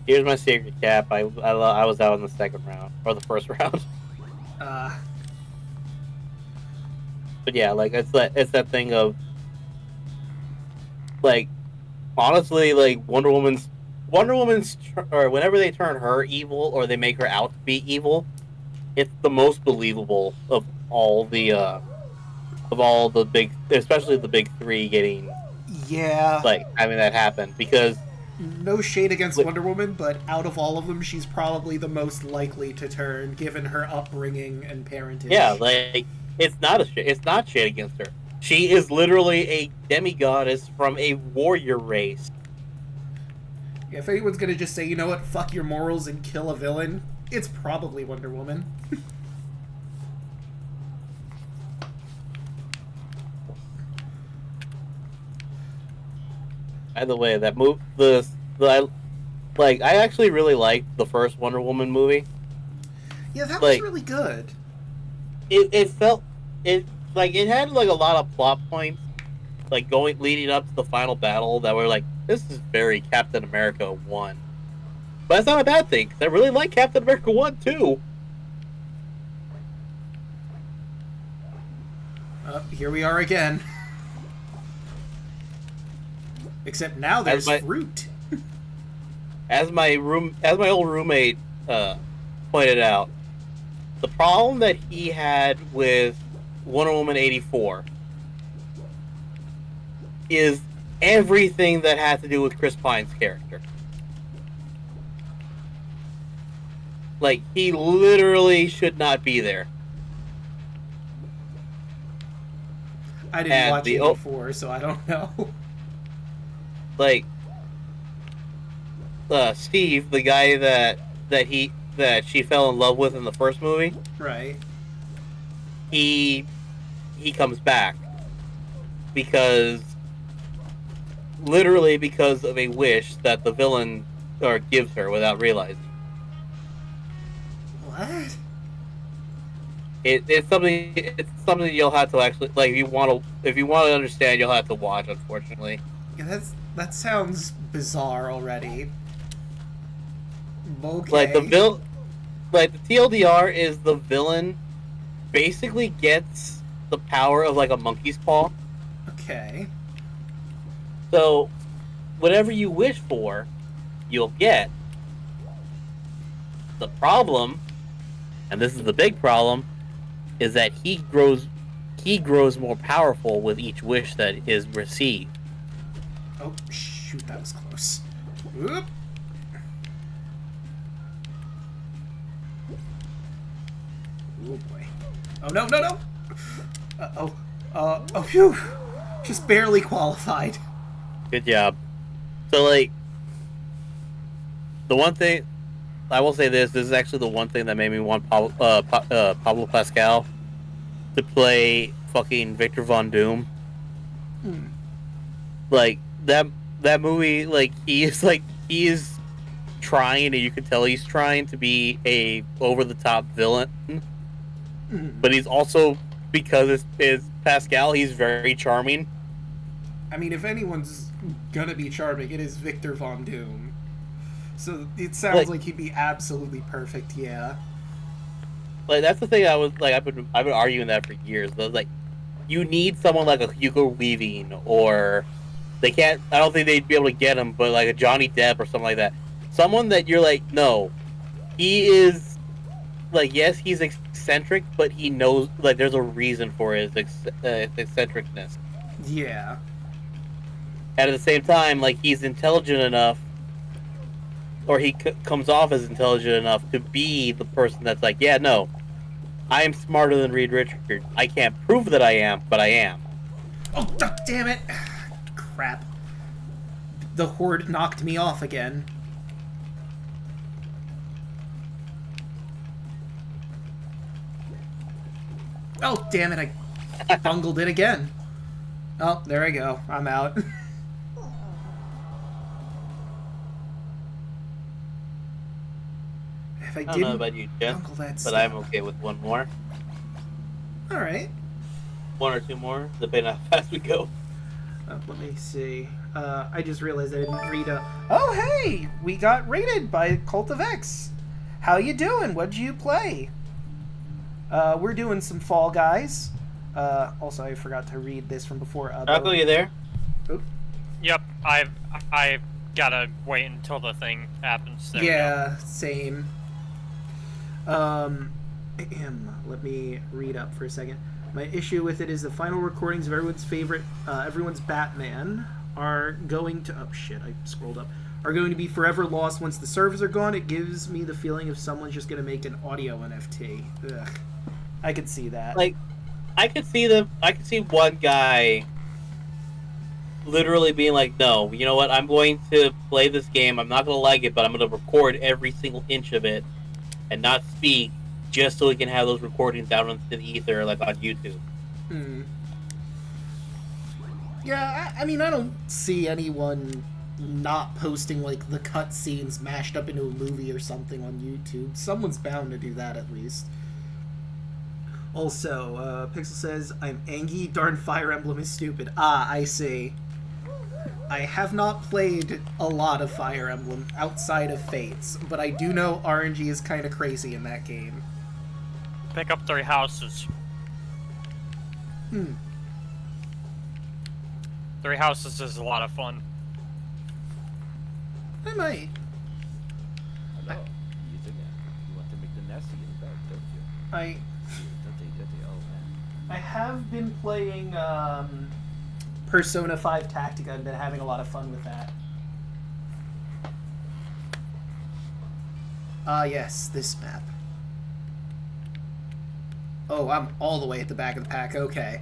Here's my secret, Cap. I was out in the second round or the first round. But yeah, like it's that thing of like honestly, like or whenever they turn her evil or they make her out to be evil, it's the most believable of all the big, especially the big three getting Yeah. like having that happen because No shade against like, Wonder Woman, but out of all of them, she's probably the most likely to turn, given her upbringing and parentage. yeah, like it's not shit against her. She is literally a demigoddess from a warrior race. If anyone's gonna just say, you know what, fuck your morals and kill a villain, it's probably Wonder Woman. By the way, that move I actually really liked the first Wonder Woman movie. Yeah, that was Like, really good. It felt it like it had like a lot of plot points like leading up to the final battle that were like this is very Captain America 1. But that's not a bad thing, because I really like Captain America 1, too. Here we are again. Except now there's fruit. As my old roommate pointed out, the problem that he had with Wonder Woman 84 is everything that had to do with Chris Pine's character. Like, he literally should not be there. I didn't watch 84, so I don't know. Like, Steve, the guy that she fell in love with in the first movie, right? He comes back literally because of a wish that the villain gives her without realizing. What? It's something you'll have to actually like if you want to understand, you'll have to watch. Unfortunately, yeah, that sounds bizarre already. Okay. Like the TLDR is the villain basically gets the power of like a monkey's paw. Okay. So, whatever you wish for, you'll get. The problem, and this is the big problem, is that he grows more powerful with each wish that is received. Oh, shoot, that was close. Oop. Oh, boy. Oh, no, no, no! Oh, phew! Just barely qualified. Good job. So, like, the one thing, I will say this is actually the one thing that made me want Pablo Pascal to play fucking Victor Von Doom. Hmm. Like, that movie, like, he is trying, and you can tell he's trying to be a over-the-top villain. But he's also, because it's Pascal, he's very charming. I mean, if anyone's gonna be charming, it is Victor Von Doom. So it sounds like he'd be absolutely perfect, yeah. Like, that's the thing I've been arguing that for years. I was like, you need someone like a Hugo Weaving, or I don't think they'd be able to get him, but like a Johnny Depp or something like that. Someone that you're like, no, he is, like, yes, he's eccentric, but he knows, like, there's a reason for his eccentricness. Yeah. And at the same time, like, he's intelligent enough, or he comes off as intelligent enough to be the person that's like, yeah, no, I am smarter than Reed Richards. I can't prove that I am, but I am. Oh, damn it! Crap. The horde knocked me off again. Oh, damn it, I bungled it again. Oh, there I go. I'm out. If I don't know about you, Jeff, but I'm okay with one more. Alright. one or two more, depending on how fast we go. Let me see. I just realized I didn't read a... Oh, hey! We got rated by Cult of X. How you doing? What'd you play? We're doing some Fall Guys. Also, I forgot to read this from before. Draco, you there? Yep, I've gotta wait until the thing happens. There Yeah, same. Let me read up for a second. My issue with it is the final recordings of everyone's Batman are going to... Oh, shit, I scrolled up. Are going to be forever lost once the servers are gone. It gives me the feeling of someone's just going to make an audio NFT. Ugh. I could see that. Like, I could see one guy literally being like, no, you know what, I'm going to play this game, I'm not going to like it, but I'm going to record every single inch of it and not speak, just so we can have those recordings out into the ether, like on YouTube. Yeah, I mean, I don't see anyone not posting, like, the cutscenes mashed up into a movie or something on YouTube. Someone's bound to do that, at least. Also, Pixel says, I'm angry, darn Fire Emblem is stupid. Ah, I see. I have not played a lot of Fire Emblem outside of Fates, but I do know RNG is kind of crazy in that game. Pick up 3 houses. 3 houses is a lot of fun. I might. Hello. You want to make the nest in the bed, don't you? I have been playing Persona 5 Tactica and been having a lot of fun with that. Yes, this map. Oh, I'm all the way at the back of the pack, okay.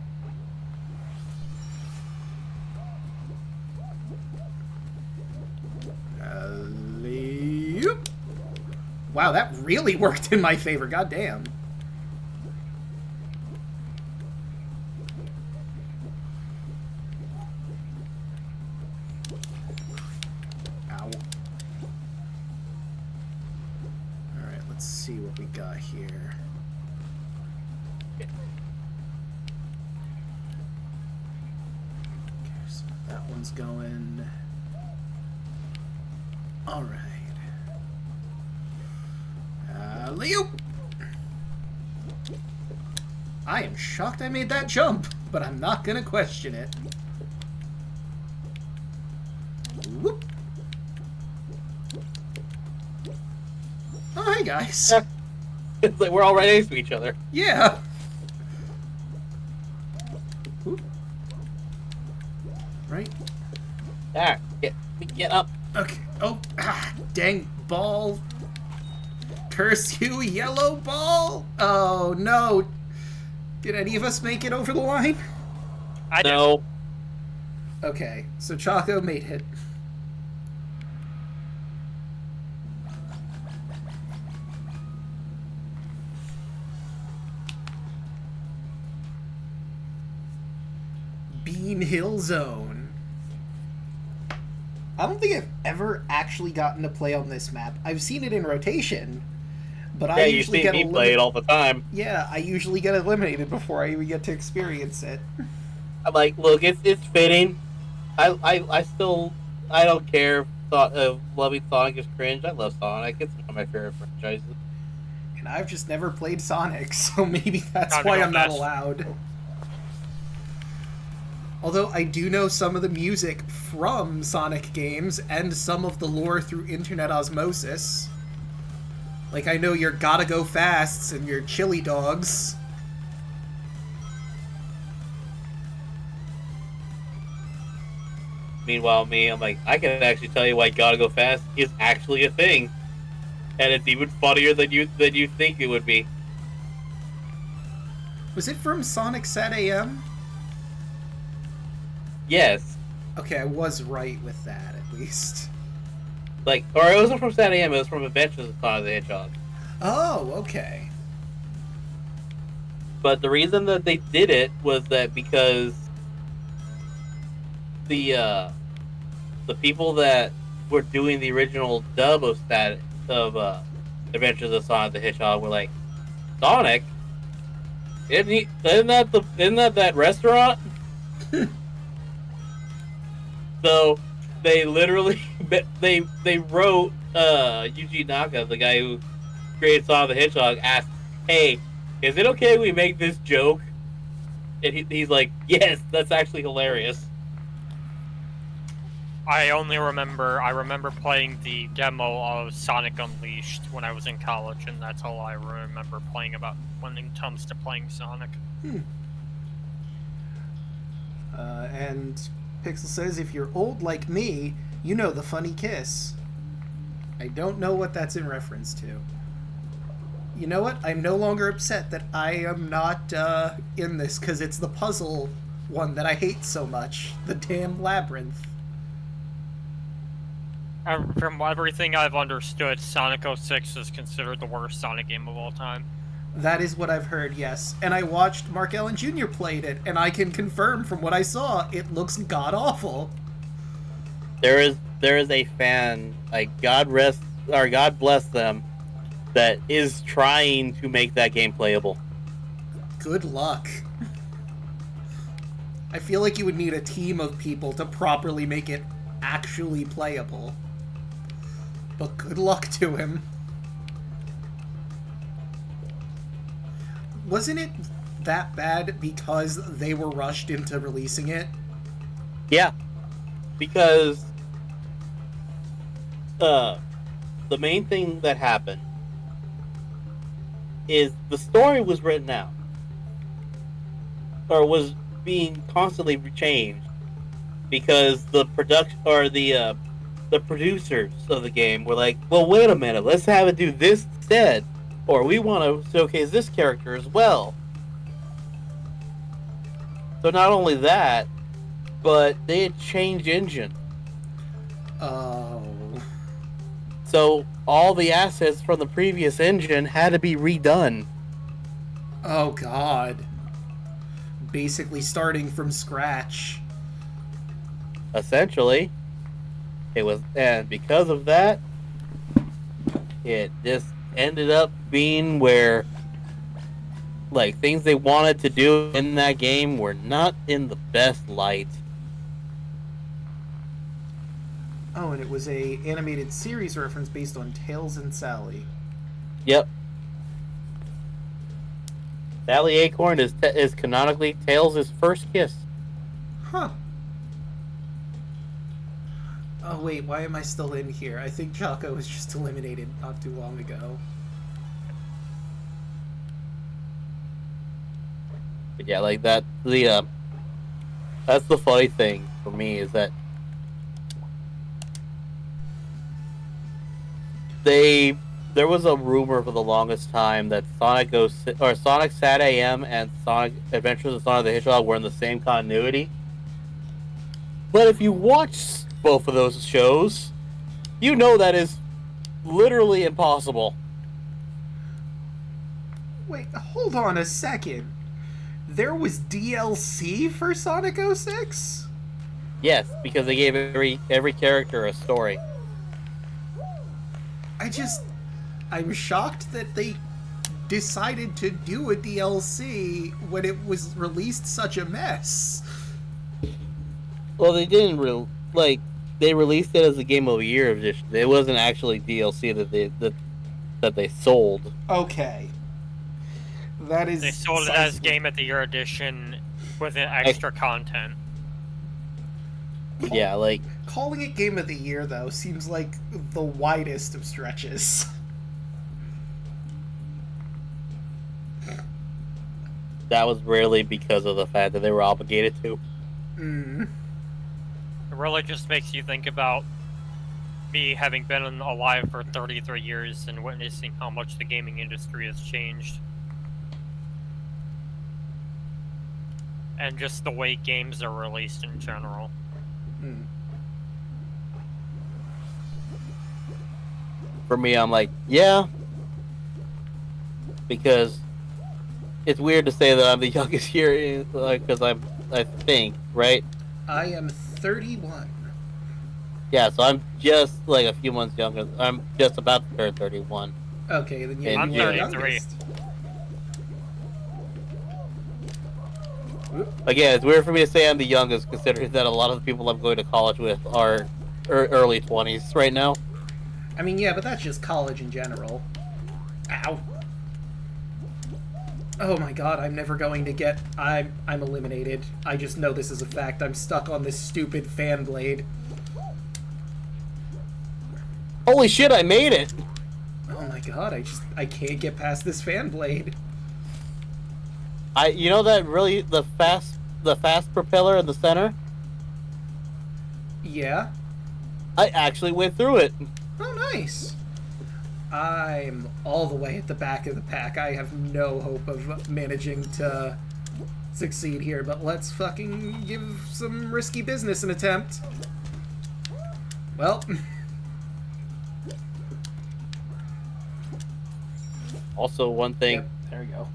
Wow, that really worked in my favor, goddamn. Alright, let's see what we got here. Okay, so that one's going... Alright. Leo! I am shocked I made that jump, but I'm not gonna question it. Whoop. Oh, hey guys. It's like we're all right next to each other. Yeah. Whoop. Right. There, get up. Okay. Oh, dang ball. Curse you, yellow ball. Oh, no. Did any of us make it over the line? I did. No. Okay, so Chaco made it. Bean Hill Zone. I don't think I've ever actually gotten to play on this map. I've seen it in rotation, but Yeah, I you usually see get me play it all the time. Yeah, I usually get eliminated before I even get to experience it. I'm like, look, it's fitting. I still don't care if loving Sonic is cringe. I love Sonic. It's one of my favorite franchises. And I've just never played Sonic, so maybe that's Time to why go I'm not fast. allowed. Although I do know some of the music from Sonic games and some of the lore through internet osmosis. Like, I know your Gotta Go Fasts and your Chili Dogs. Meanwhile, I'm like, I can actually tell you why Gotta Go Fast is actually a thing, and it's even funnier than you think it would be. Was it from Sonic Sat AM? Yes, Okay, I was right with that, at least. like, or it wasn't from Sat AM. It was from Adventures of Sonic the Hedgehog. Oh, okay. But the reason that they did it was that because the people that were doing the original dub of Adventures of Sonic the Hedgehog were like, Sonic Isn't that restaurant? So they literally they wrote Yuji Naka, the guy who created Sonic the Hedgehog, asked, "Hey, is it okay we make this joke?" And he's like, "Yes, that's actually hilarious." I remember playing the demo of Sonic Unleashed when I was in college, and that's all I remember playing about when it comes to playing Sonic. And Pixel says, if you're old like me, you know the funny kiss. I don't know what that's in reference to. You know what? I'm no longer upset that I am not in this, because it's the puzzle one that I hate so much. The damn labyrinth. From everything I've understood, Sonic 06 is considered the worst Sonic game of all time. That is what I've heard, yes. And I watched Mark Allen Jr. played it, and I can confirm from what I saw, it looks god-awful. There is a fan, like God bless them, that is trying to make that game playable. Good luck. I feel like you would need a team of people to properly make it actually playable. But good luck to him. Wasn't it that bad because they were rushed into releasing it? Yeah, because the main thing that happened is the story was written out, or was being constantly changed, because the production or the producers of the game were like, well, wait a minute, let's have it do this instead, or we want to showcase this character as well. So not only that, but they had changed engine. Oh. So all the assets from the previous engine had to be redone. Oh god. Basically starting from scratch. Essentially, it was, and because of that, it just ended up being where, like, things they wanted to do in that game were not in the best light. Oh, and it was a animated series reference based on Tails and Sally. Yep. Sally Acorn is canonically Tails' first kiss. Huh. Oh wait, why am I still in here? I think Draco was just eliminated not too long ago. But yeah, like that. That's the funny thing for me, is that there was a rumor for the longest time that Sonic Sat AM and Sonic Adventures of Sonic the Hedgehog were in the same continuity. But if you watch both of those shows, you know that is literally impossible. Wait, hold on a second. There was DLC for Sonic 06? Yes, because they gave every character a story. I'm shocked that they decided to do a DLC when it was released such a mess. Well, they didn't they released it as a Game of the Year edition. It wasn't actually DLC that they sold. Okay. That is... They sold it as Game of the Year edition with an extra content. Yeah, like... Calling it Game of the Year, though, seems like the widest of stretches. That was really because of the fact that they were obligated to. Mm. It really just makes you think about me having been alive for 33 years and witnessing how much the gaming industry has changed. And just the way games are released in general. Mm. For me, I'm like, yeah. Because it's weird to say that I'm the youngest here, because I think, right? I am 31. Yeah, so I'm just like a few months younger. I'm just about to turn 31. Okay, then I'm you are 33. youngest. Again, it's weird for me to say I'm the youngest, considering that a lot of the people I'm going to college with are early 20s right now. I mean, yeah, but that's just college in general. Ow. Oh my god, I'm never going to get... I'm eliminated. I just know this is a fact. I'm stuck on this stupid fan blade. Holy shit, I made it! Oh my god, I can't get past this fan blade. You know that really, the fast propeller in the center? Yeah? I actually went through it. Oh, nice. I'm all the way at the back of the pack. I have no hope of managing to succeed here, but let's fucking give some risky business an attempt. Well. Also, one thing. Yep, there we go.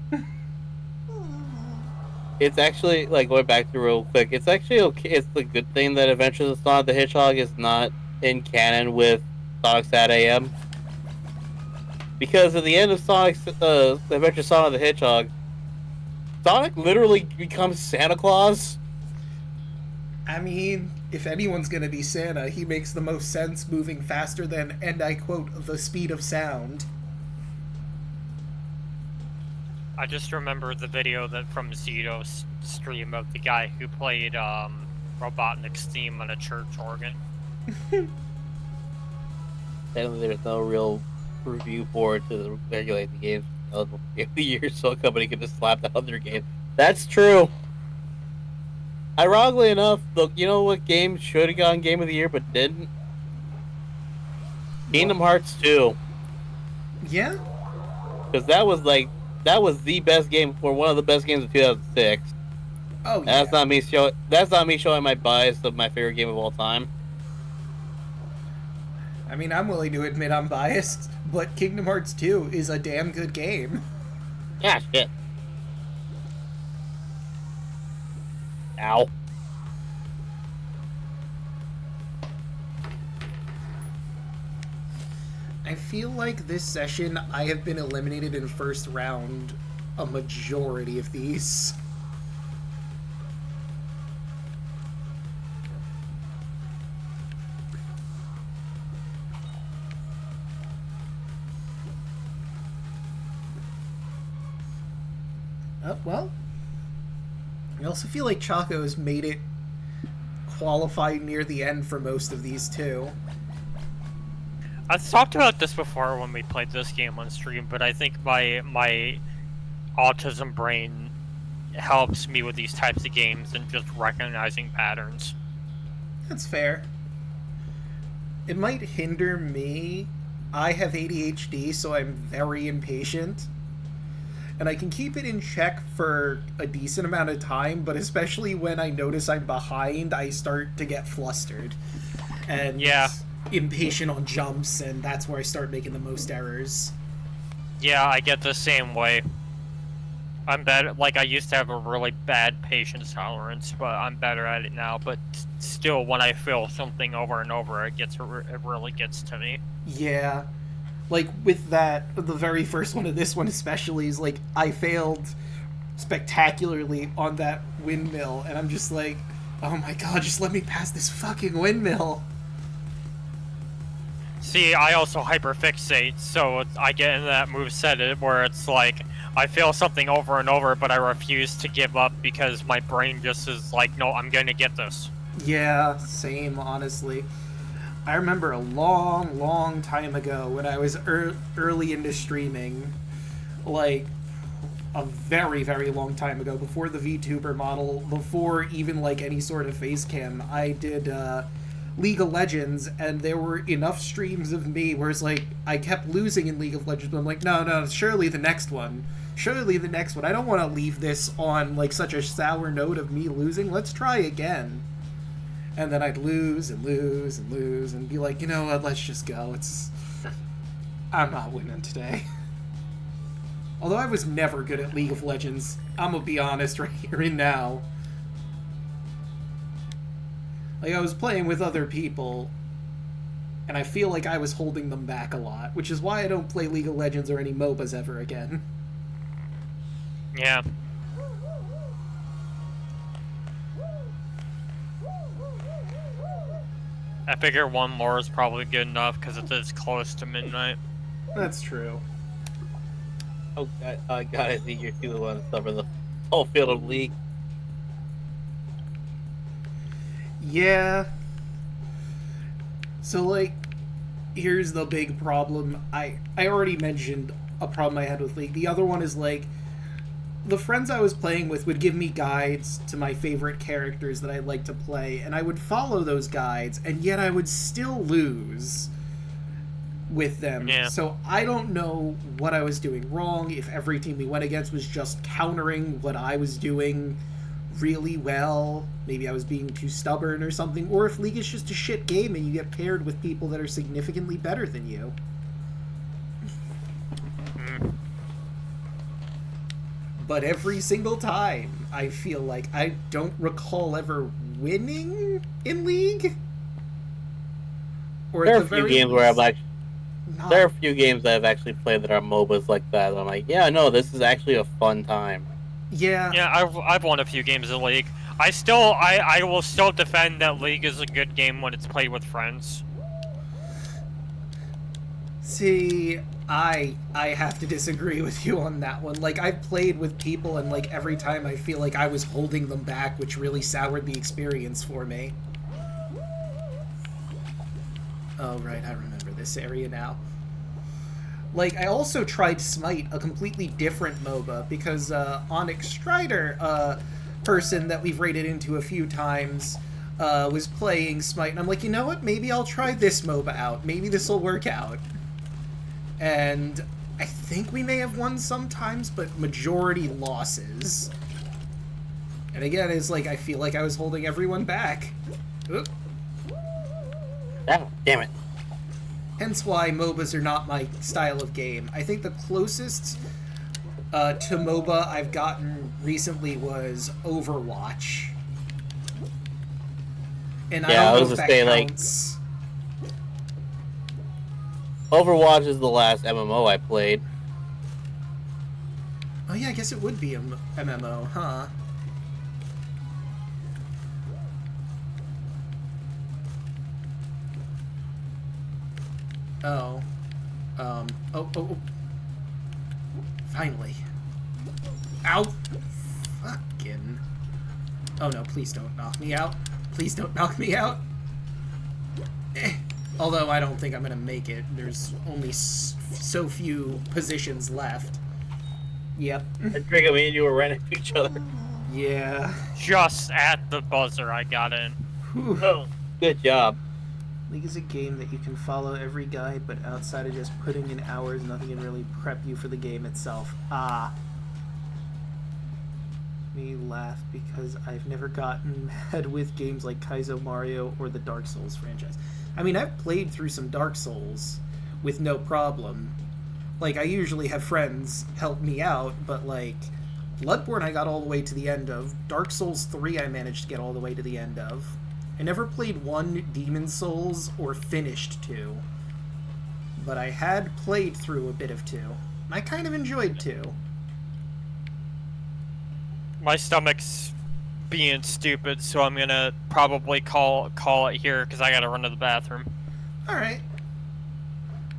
It's actually, like, going back to real quick, it's actually okay. It's a good thing that Adventures of Sonic the Hedgehog is not in canon with Sonic Sat AM. Because at the end of Sonic's Adventure of Sonic the Hedgehog, Sonic literally becomes Santa Claus. I mean, if anyone's gonna be Santa, he makes the most sense moving faster than, and I quote, the speed of sound. I just remember the video that from Zito's stream of the guy who played Robotnik's theme on a church organ. Technically, there's no real review board to regulate the game's eligible game of the year, so a company can just slap that on their game. That's true. Ironically enough, look, you know what game should have gotten Game of the Year but didn't? Kingdom Hearts 2. Yeah? Because that was the best game, or one of the best games of 2006. Oh, yeah. That's not me showing my bias of my favorite game of all time. I mean, I'm willing to admit I'm biased, but Kingdom Hearts 2 is a damn good game. Yeah, shit. Ow. I feel like this session I have been eliminated in first round a majority of these. Well, I also feel like Chaco has made it qualify near the end for most of these too. I've talked about this before when we played this game on stream, but I think my autism brain helps me with these types of games and just recognizing patterns. That's fair. It might hinder me. I have ADHD, so I'm very impatient. And I can keep it in check for a decent amount of time, but especially when I notice I'm behind, I start to get flustered. And yeah, impatient on jumps, and that's where I start making the most errors. Yeah, I get the same way. I'm better. Like, I used to have a really bad patience tolerance, but I'm better at it now. But still, when I feel something over and over, it really gets to me. Yeah. Like, with that, the very first one of this one especially is, like, I failed spectacularly on that windmill, and I'm just like, oh my god, just let me pass this fucking windmill. See, I also hyperfixate, so I get in that moveset where it's like, I feel something over and over, but I refuse to give up because my brain just is like, no, I'm gonna get this. Yeah, same, honestly. I remember a long, long time ago when I was early into streaming, like a very, very long time ago, before the VTuber model, before even like any sort of face cam, I did League of Legends, and there were enough streams of me where it's like, I kept losing in League of Legends, but I'm like, no, surely the next one. Surely the next one. I don't want to leave this on like such a sour note of me losing. Let's try again. And then I'd lose and lose and lose and be like, you know what, let's just go. I'm not winning today. Although I was never good at League of Legends, I'm gonna be honest right here and now. Like, I was playing with other people, and I feel like I was holding them back a lot, which is why I don't play League of Legends or any MOBAs ever again. Yeah. I figure one more is probably good enough because it is close to midnight. That's true. Oh, God, I think you're the one to suffer the whole field of League. Yeah. So, like, here's the big problem. I already mentioned a problem I had with League. The other one is, like, the friends I was playing with would give me guides to my favorite characters that I'd like to play, and I would follow those guides, and yet I would still lose with them. Yeah. So I don't know what I was doing wrong, if every team we went against was just countering what I was doing really well. Maybe I was being too stubborn or something, or if League is just a shit game and you get paired with people that are significantly better than you. But every single time, I feel like I don't recall ever winning in League. Or There at are the a few very games where I've least, actually. not- There are a few games that I've actually played that are MOBAs like that. And I'm like, yeah, no, this is actually a fun time. Yeah. Yeah, I've won a few games of League. I will still defend that League is a good game when it's played with friends. See, I have to disagree with you on that one. Like, I've played with people, and, like, every time I feel like I was holding them back, which really soured the experience for me. Oh, right, I remember this area now. Like, I also tried Smite, a completely different MOBA, because Onyx Strider, person that we've raided into a few times, was playing Smite, and I'm like, you know what, maybe I'll try this MOBA out. Maybe this will work out. And I think we may have won sometimes, but majority losses. And again, it's like, I feel like I was holding everyone back. Oop. Oh, damn it. Hence why MOBAs are not my style of game. I think the closest to MOBA I've gotten recently was Overwatch. And Yeah, I I don't was know if gonna that say, like, counts. Overwatch is the last MMO I played. Oh yeah, I guess it would be a MMO, huh? Oh. Oh. Finally. Ow! Fucking. Oh no, please don't knock me out. Please don't knock me out. Although I don't think I'm gonna make it. There's only so few positions left. Yep. Draco, me and you were right next to each other. Yeah. Just at the buzzer, I got in. Whew. Oh, good job. League is a game that you can follow every guide, but outside of just putting in hours, nothing can really prep you for the game itself. Ah. Me laugh because I've never gotten mad with games like Kaizo Mario or the Dark Souls franchise. I mean, I've played through some Dark Souls with no problem. Like, I usually have friends help me out, but, like, Bloodborne I got all the way to the end of. Dark Souls 3 I managed to get all the way to the end of. I never played 1 Demon Souls or finished 2. But I had played through a bit of 2. I kind of enjoyed 2. My stomach's being stupid, so I'm gonna probably call it here because I gotta run to the bathroom. Alright.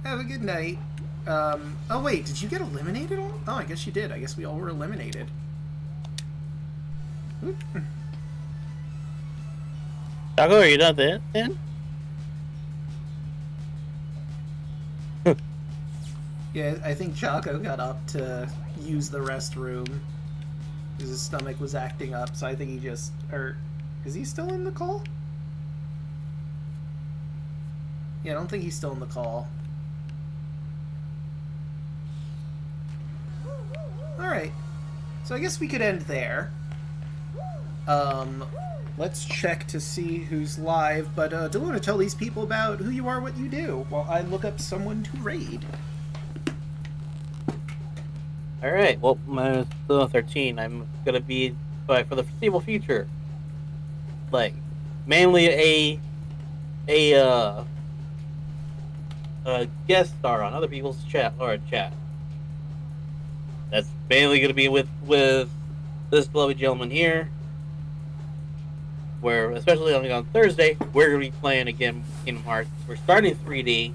Have a good night. Oh wait, did you get eliminated? Oh, I guess you did. I guess we all were eliminated. Oop. Draco, are you done then? Yeah, I think Chaco got up to use the restroom because his stomach was acting up, so I think he just... Or, is he still in the call? Yeah, I don't think he's still in the call. Alright. So I guess we could end there. Let's check to see who's live, but Daluna, tell these people about who you are, what you do, while I look up someone to raid. Alright, well, my 13, I'm gonna be, for the foreseeable future, like, mainly a guest star on other people's chat. That's mainly gonna be with this lovely gentleman here. where especially on Thursday, we're gonna be playing again Kingdom Hearts. We're starting 3D.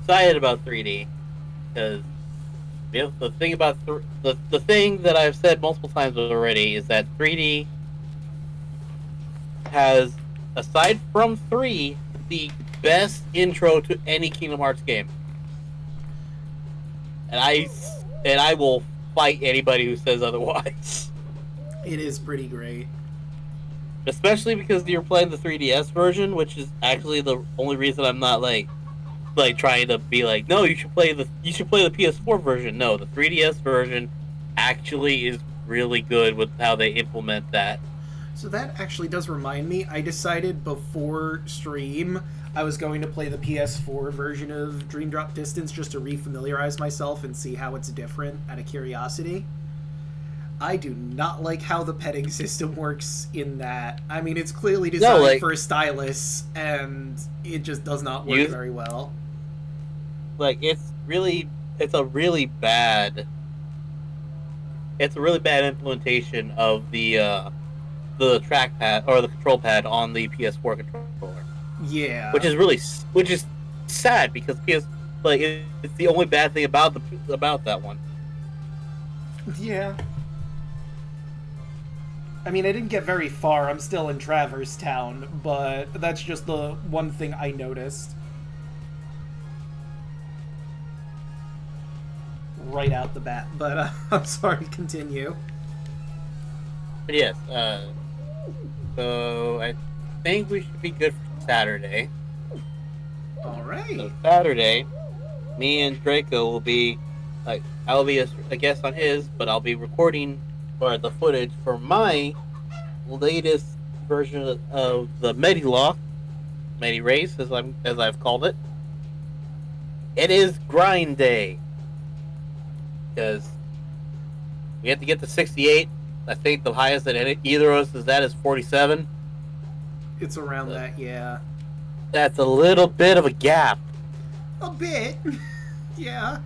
Excited about 3D because the thing about the thing that I've said multiple times already is that 3D has, aside from 3, the best intro to any Kingdom Hearts game. And I will fight anybody who says otherwise. It is pretty great. Especially because you're playing the 3DS version, which is actually the only reason I'm not like trying to be like, no, you should play the PS4 version. No, the 3DS version actually is really good with how they implement that. So that actually does remind me, I decided before stream I was going to play the PS4 version of Dream Drop Distance just to refamiliarize myself and see how it's different out of curiosity. I do not like how the petting system works in that. I mean, it's clearly designed for a stylus, and it just does not work very well. Like, it's a really bad implementation of the trackpad or the control pad on the PS4 controller. Yeah, which is sad because it's the only bad thing about that one. Yeah. I mean, I didn't get very far. I'm still in Traverse Town, but that's just the one thing I noticed. Right out the bat. But, I'm sorry, continue. But yes, so I think we should be good for Saturday. Alright. So Saturday, me and Draco will be, I will be a guest on his, but I'll be recording the footage for my latest version of the Medi Race, as I've called it. It is grind day because we have to get to 68. I think the highest that either of us is at is 47. It's around that, yeah. That's a little bit of a gap. A bit, yeah.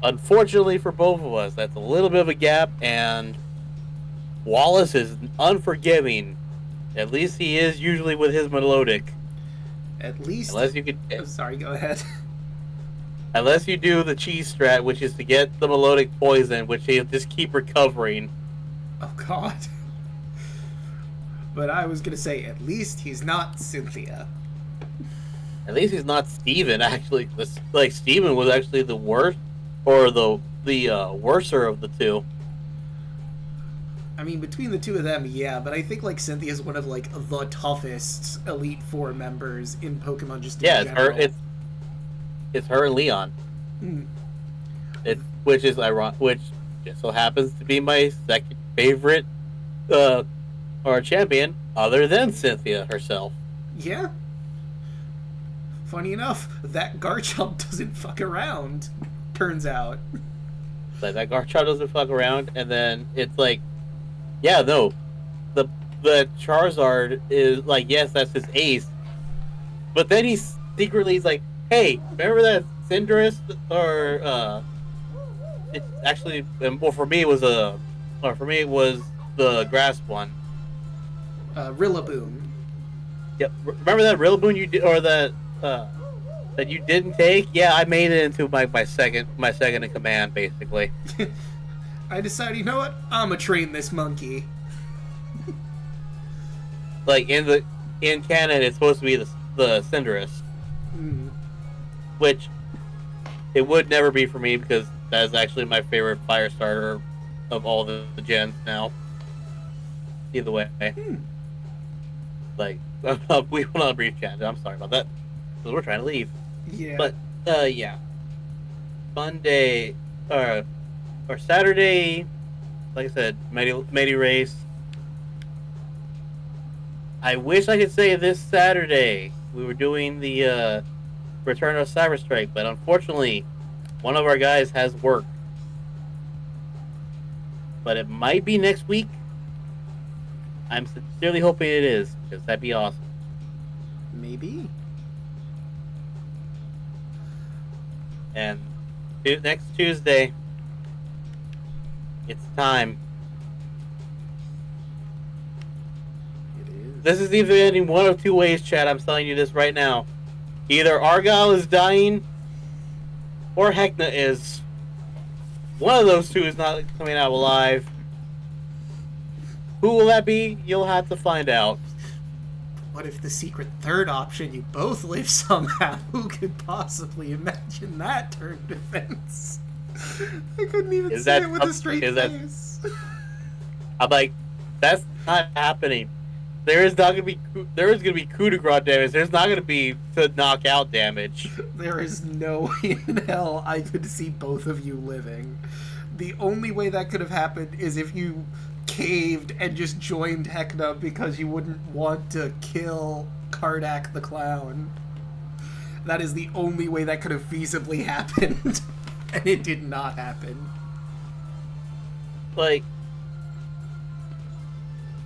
Unfortunately for both of us, that's a little bit of a gap, and Wallace is unforgiving. At least he is usually with his melodic. At least. Unless you could. I'm sorry, go ahead. Unless you do the cheese strat, which is to get the melodic poison, which he'll just keep recovering. Oh, God. But I was gonna say, at least he's not Cynthia. At least he's not Steven, actually. Like, Steven was actually the worst, or the worser of the two. I mean, between the two of them, yeah, but I think, like, Cynthia's one of, like, the toughest Elite Four members in Pokemon just in general. It's her and Leon. Which is ironic, which just so happens to be my second favorite or champion, other than Cynthia herself. Yeah. Funny enough, that Garchomp doesn't fuck around, turns out. Like, that Garchomp doesn't fuck around, and then it's like, yeah, no, the Charizard is like, yes, that's his ace, but then he's like, hey, remember that Cinderace, or it's actually, well, for me it was the grass one. Rillaboom. Yep. Remember that Rillaboom you did, or that you didn't take? Yeah, I made it into my second in command, basically. I decided, you know what? I'ma train this monkey. Like, in canon, it's supposed to be the Cinderace. Which it would never be for me, because that is actually my favorite fire starter of all the gens now. Either way. Like, we went on a brief chat. I'm sorry about that, because we're trying to leave. Yeah. But, yeah. Monday, or Saturday, like I said, Medi Race. I wish I could say this Saturday we were doing the Return of Cyber Strike, but unfortunately, one of our guys has work. But it might be next week. I'm sincerely hoping it is, because that'd be awesome. Maybe. And next Tuesday, it's time. It This is either ending one of two ways, Chad. I'm telling you this right now. Either Argyle is dying, or Hecna is. One of those two is not coming out alive. Who will that be? You'll have to find out. What if the secret third option, you both live somehow? Who could possibly imagine that turn of events? I couldn't even Is say that it with a up- straight is that- face. I'm like, that's not happening. There is gonna be coup de grace damage. There's not gonna be to knock out damage. There is no way in hell I could see both of you living. The only way that could have happened is if you caved and just joined Hecna because you wouldn't want to kill Kardak the Clown. That is the only way that could have feasibly happened. And it did not happen. Like,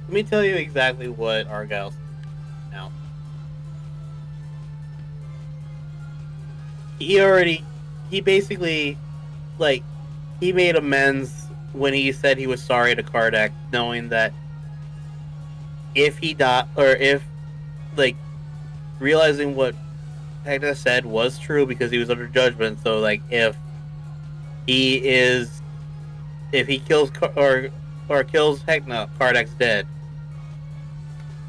let me tell you exactly what Argyle's now. He basically, like, he made amends when he said he was sorry to Kardak, knowing that if he died, or if, like, realizing what Hecna said was true because he was under judgment, so, like, if he kills, or kills Hecna, Kardak's dead.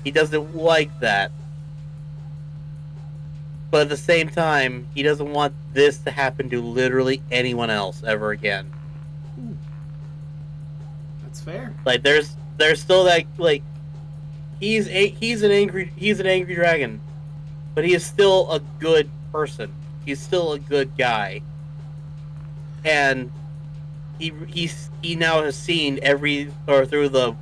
He doesn't like that. But at the same time, he doesn't want this to happen to literally anyone else ever again. That's fair. Like, there's still that, like, he's an angry dragon, but he is still a good person. He's still a good guy, and he now has seen through the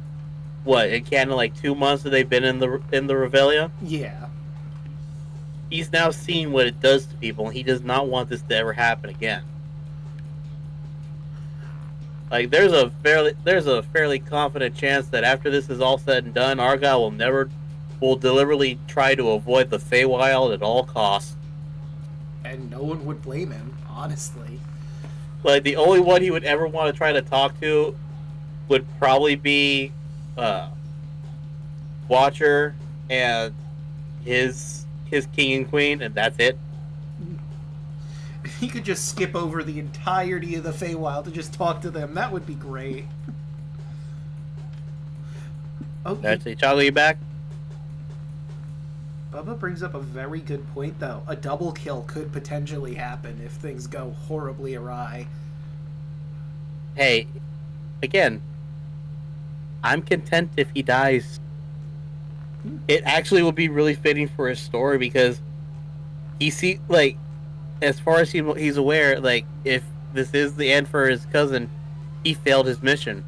in Canada, like 2 months that they've been in the Revelia. Yeah. He's now seen what it does to people, and he does not want this to ever happen again. Like, there's a fairly confident chance that after this is all said and done, Argyle will deliberately try to avoid the Feywild at all costs. And no one would blame him, honestly. Like, the only one he would ever want to try to talk to would probably be Watcher and his king and queen, and that's it. If he could just skip over the entirety of the Feywild to just talk to them, that would be great. Oh, That's it. Chago, you back? Bubba brings up a very good point, though. A double kill could potentially happen if things go horribly awry. Hey, again, I'm content if he dies. It actually will be really fitting for his story because as far as he's aware, like, if this is the end for his cousin, he failed his mission.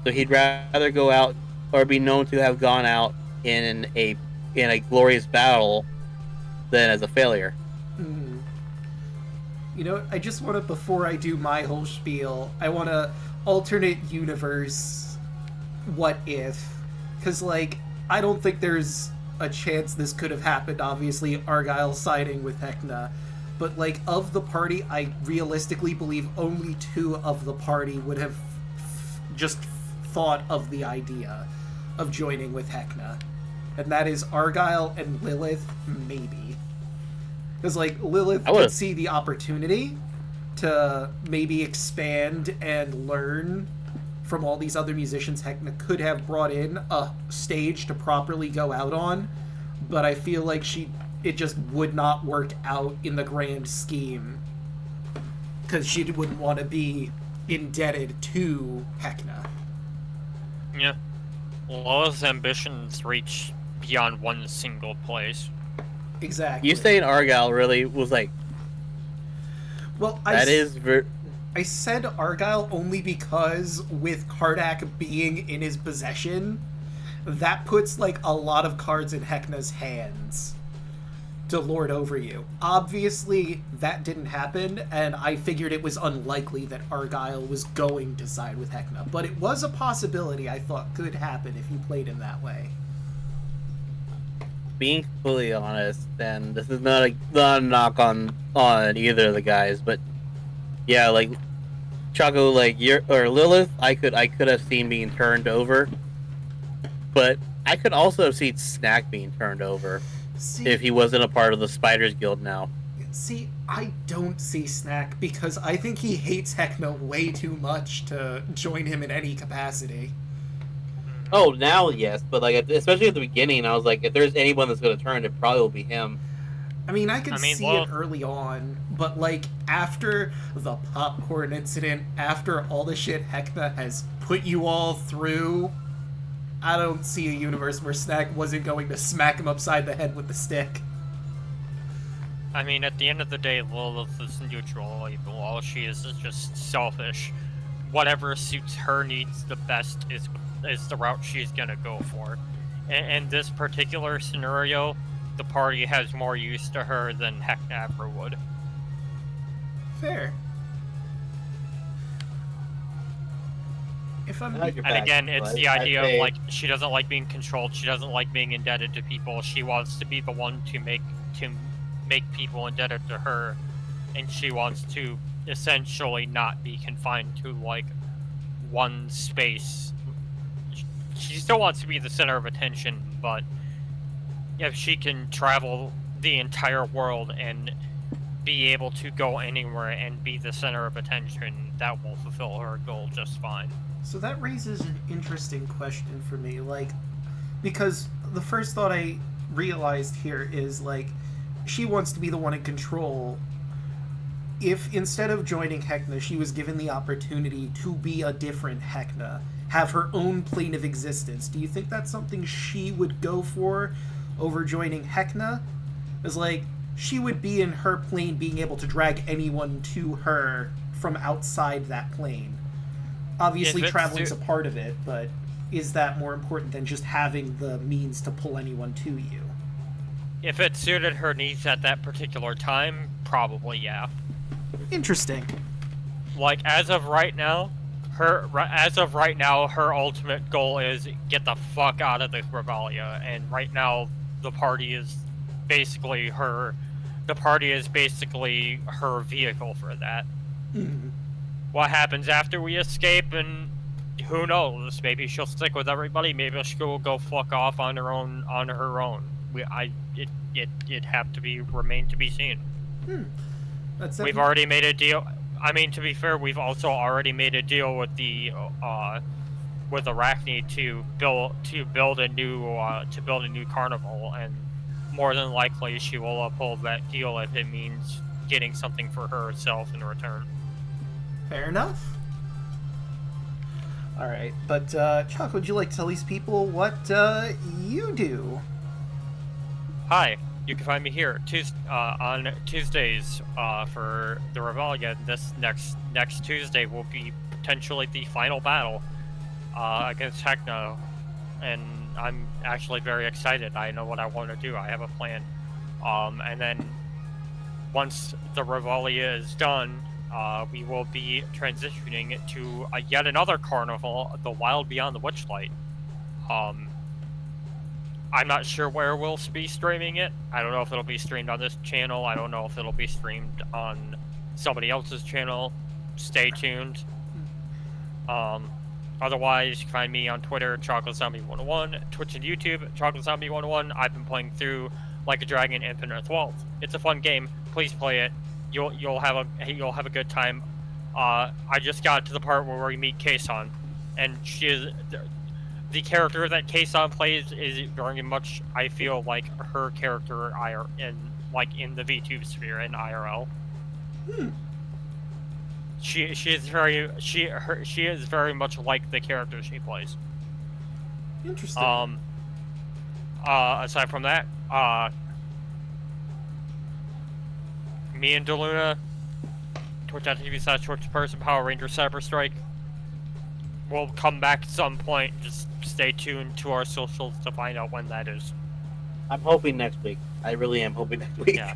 So he'd rather go out or be known to have gone out in a glorious battle than as a failure. Mm. You know, I just want to, before I do my whole spiel, I want to alternate universe what if. Because, like, I don't think there's a chance this could have happened, obviously, Argyle siding with Hecna. But, like, of the party, I realistically believe only 2 of the party would have just thought of the idea of joining with Hecna. And that is Argyle and Lilith, maybe. Because, like, Lilith could see the opportunity to maybe expand and learn from all these other musicians Hecna could have brought in a stage to properly go out on, but I feel like it just would not work out in the grand scheme because she wouldn't want to be indebted to Hecna. Yeah. Law's ambitions reach beyond one single place. Exactly. You saying Argyle really was like... Well, I said Argyle only because with Kardak being in his possession, that puts, like, a lot of cards in Hecna's hands to lord over you. Obviously, that didn't happen, and I figured it was unlikely that Argyle was going to side with Hecna. But it was a possibility I thought could happen if you played him that way. Being completely honest, and this is not a knock on either of the guys, but yeah, like Chaco, like Lilith, I could have seen being turned over, but I could also see Snack being turned over See, if he wasn't a part of the Spiders Guild now. See, I don't see Snack because I think he hates Heckna way too much to join him in any capacity. Oh, now yes, but like especially at the beginning, I was like, if there's anyone that's going to turn, it probably will be him. I mean, I could see well, it early on, but like after the popcorn incident, after all the shit Heckna has put you all through, I don't see a universe where Snack wasn't going to smack him upside the head with the stick. I mean, at the end of the day, Lilith is neutral evil. All she is just selfish. Whatever suits her needs the best is the route she's gonna go for. In this particular scenario, the party has more use to her than Heckna ever would. Fair. If I'm And again, it's the idea of like she doesn't like being controlled. She doesn't like being indebted to people. She wants to be the one to make people indebted to her, and she wants to essentially not be confined to like one space. She still wants to be the center of attention, but if she can travel the entire world and be able to go anywhere and be the center of attention, that will fulfill her goal just fine. So that raises an interesting question for me, like, because the first thought I realized here is, like, she wants to be the one in control. If instead of joining Heckna, she was given the opportunity to be a different Heckna, have her own plane of existence, do you think that's something she would go for over joining Heckna? It's like, she would be in her plane being able to drag anyone to her from outside that plane. Obviously, traveling's a part of it, but is that more important than just having the means to pull anyone to you? If it suited her needs at that particular time, probably, yeah. Interesting. Like, as of right now, her ultimate goal is get the fuck out of the Revalia, and right now, the party is basically her vehicle for that. Mm. What happens after we escape, and who knows? Maybe she'll stick with everybody. Maybe she'll go fuck off on her own. It have to remain to be seen. We've already made a deal. I mean, to be fair, we've also already made a deal with the with Arachne to build a new carnival, and more than likely she will uphold that deal if it means getting something for herself in return. Fair enough. Alright, but Chuck, would you like to tell these people what you do? Hi, you can find me here on Tuesdays for the Revalia. This next Tuesday will be potentially the final battle against Heckna, and I'm actually very excited. I know what I want to do. I have a plan. And then once the Revalia is done, we will be transitioning to yet another carnival, the Wild Beyond the Witchlight. I'm not sure where we'll be streaming it. I don't know if it'll be streamed on this channel. I don't know if it'll be streamed on somebody else's channel. Stay tuned. Otherwise, you can find me on Twitter, ChocolateZombie101, Twitch and YouTube, ChocolateZombie101. I've been playing through Like a Dragon Infinite Wealth. It's a fun game. Please play it. You'll have a good time. I just got to the part where we meet Kaysan, and she is the character that Kaysan plays is very much, I feel, like her character in the VTube sphere in IRL. She is very much like the character she plays. Interesting. Aside from that, me and Daluna, twitch.tv/TwitchPerson, Power Ranger Cyber Strike. We'll come back at some point. Just stay tuned to our socials to find out when that is. I'm hoping next week. I really am hoping next week. Yeah.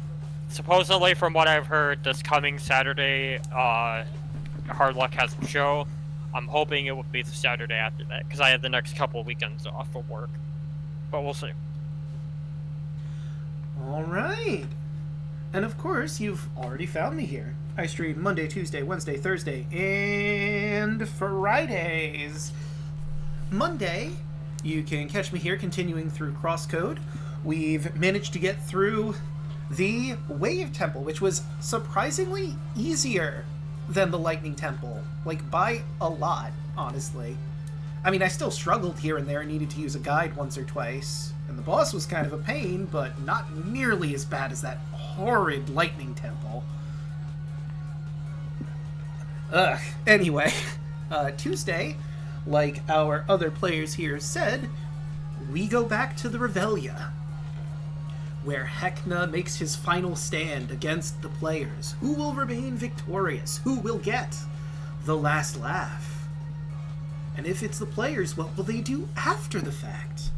Supposedly, from what I've heard, this coming Saturday, Hard Luck has a show. I'm hoping it will be the Saturday after that, because I have the next couple of weekends off for work. But we'll see. Alright. And of course, you've already found me here. I stream Monday, Tuesday, Wednesday, Thursday, and Fridays. Monday, you can catch me here continuing through Crosscode. We've managed to get through the Wave Temple, which was surprisingly easier than the Lightning Temple. Like, by a lot, honestly. I mean, I still struggled here and there and needed to use a guide once or twice. And the boss was kind of a pain, but not nearly as bad as that horrid Lightning Temple. Ugh. Anyway, Tuesday, like our other players here said, we go back to the Revelia, where Hecna makes his final stand against the players. Who will remain victorious? Who will get the last laugh? And if it's the players, what will they do after the fact?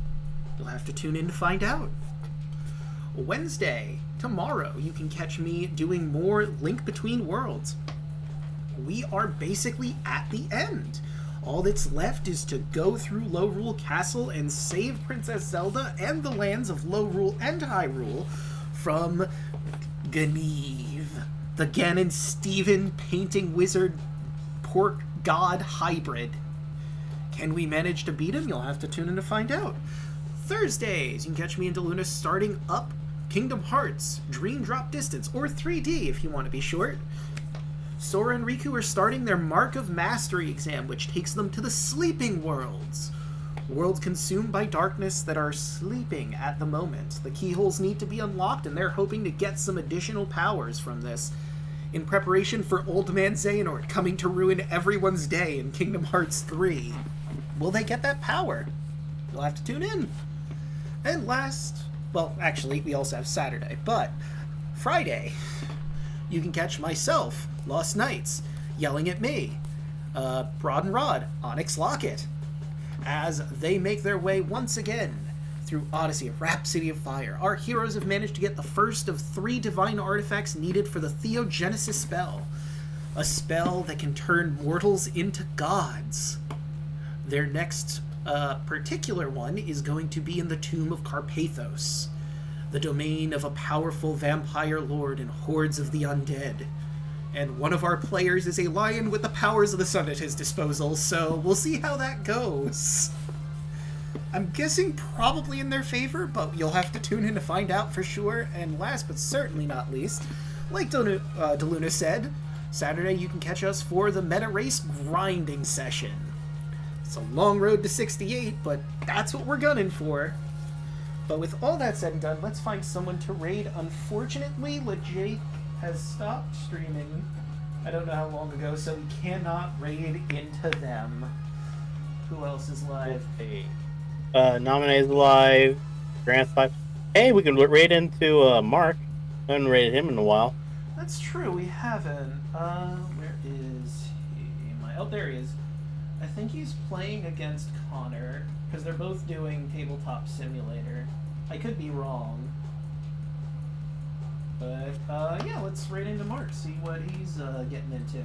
You'll have to tune in to find out. Wednesday, tomorrow, you can catch me doing more Link Between Worlds. We are basically at the end. All that's left is to go through Lorule Castle and save Princess Zelda and the lands of Lorule and Hyrule from Ganeve, the Ganon Steven painting wizard pork god hybrid. Can we manage to beat him? You'll have to tune in to find out. Thursdays, you can catch me and Daluna starting up Kingdom Hearts, Dream Drop Distance, or 3D if you want to be short. Sora and Riku are starting their Mark of Mastery exam, which takes them to the Sleeping Worlds. Worlds consumed by darkness that are sleeping at the moment. The keyholes need to be unlocked, and they're hoping to get some additional powers from this, in preparation for Old Man Xehanort coming to ruin everyone's day in Kingdom Hearts 3. Will they get that power? You'll have to tune in. And last, well, actually, we also have Saturday, but Friday, you can catch myself, Lost Knights, yelling at me, Broad and Rod, Onyx Locket, as they make their way once again through Odyssey of Rhapsody of Fire. Our heroes have managed to get the first of 3 divine artifacts needed for the Theogenesis spell, a spell that can turn mortals into gods. Their next particular one is going to be in the Tomb of Carpathos, the domain of a powerful vampire lord and hordes of the undead. And one of our players is a lion with the powers of the sun at his disposal, so we'll see how that goes. I'm guessing probably in their favor, but you'll have to tune in to find out for sure. And last but certainly not least, like Daluna said, Saturday you can catch us for the Meta Race grinding session. It's a long road to 68, but that's what we're gunning for. But with all that said and done, let's find someone to raid. Unfortunately, Legate has stopped streaming, I don't know how long ago, so we cannot raid into them. Who else is live? Hey. Nominated live, Grant's live. Hey, we can raid into Mark. I haven't raided him in a while. That's true, we haven't. Where is he? Oh, there he is. I think he's playing against Connor, because they're both doing Tabletop Simulator. I could be wrong. But, yeah, let's raid into Mark, see what he's getting into.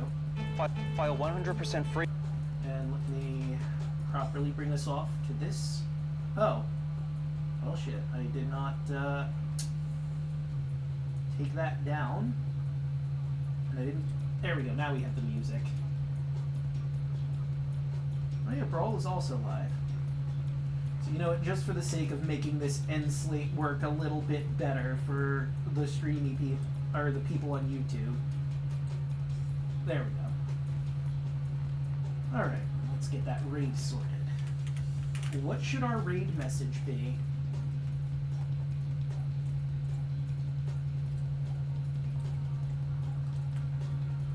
File 100% free. And let me properly bring this off to this. Oh. Well, shit. I did not take that down. And I didn't... There we go. Now we have the music. Oh yeah, Brawl is also live. So you know what, just for the sake of making this end slate work a little bit better for the streamy people, or the people on YouTube. There we go. Alright, let's get that raid sorted. What should our raid message be?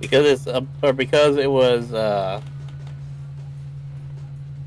Because it's because it was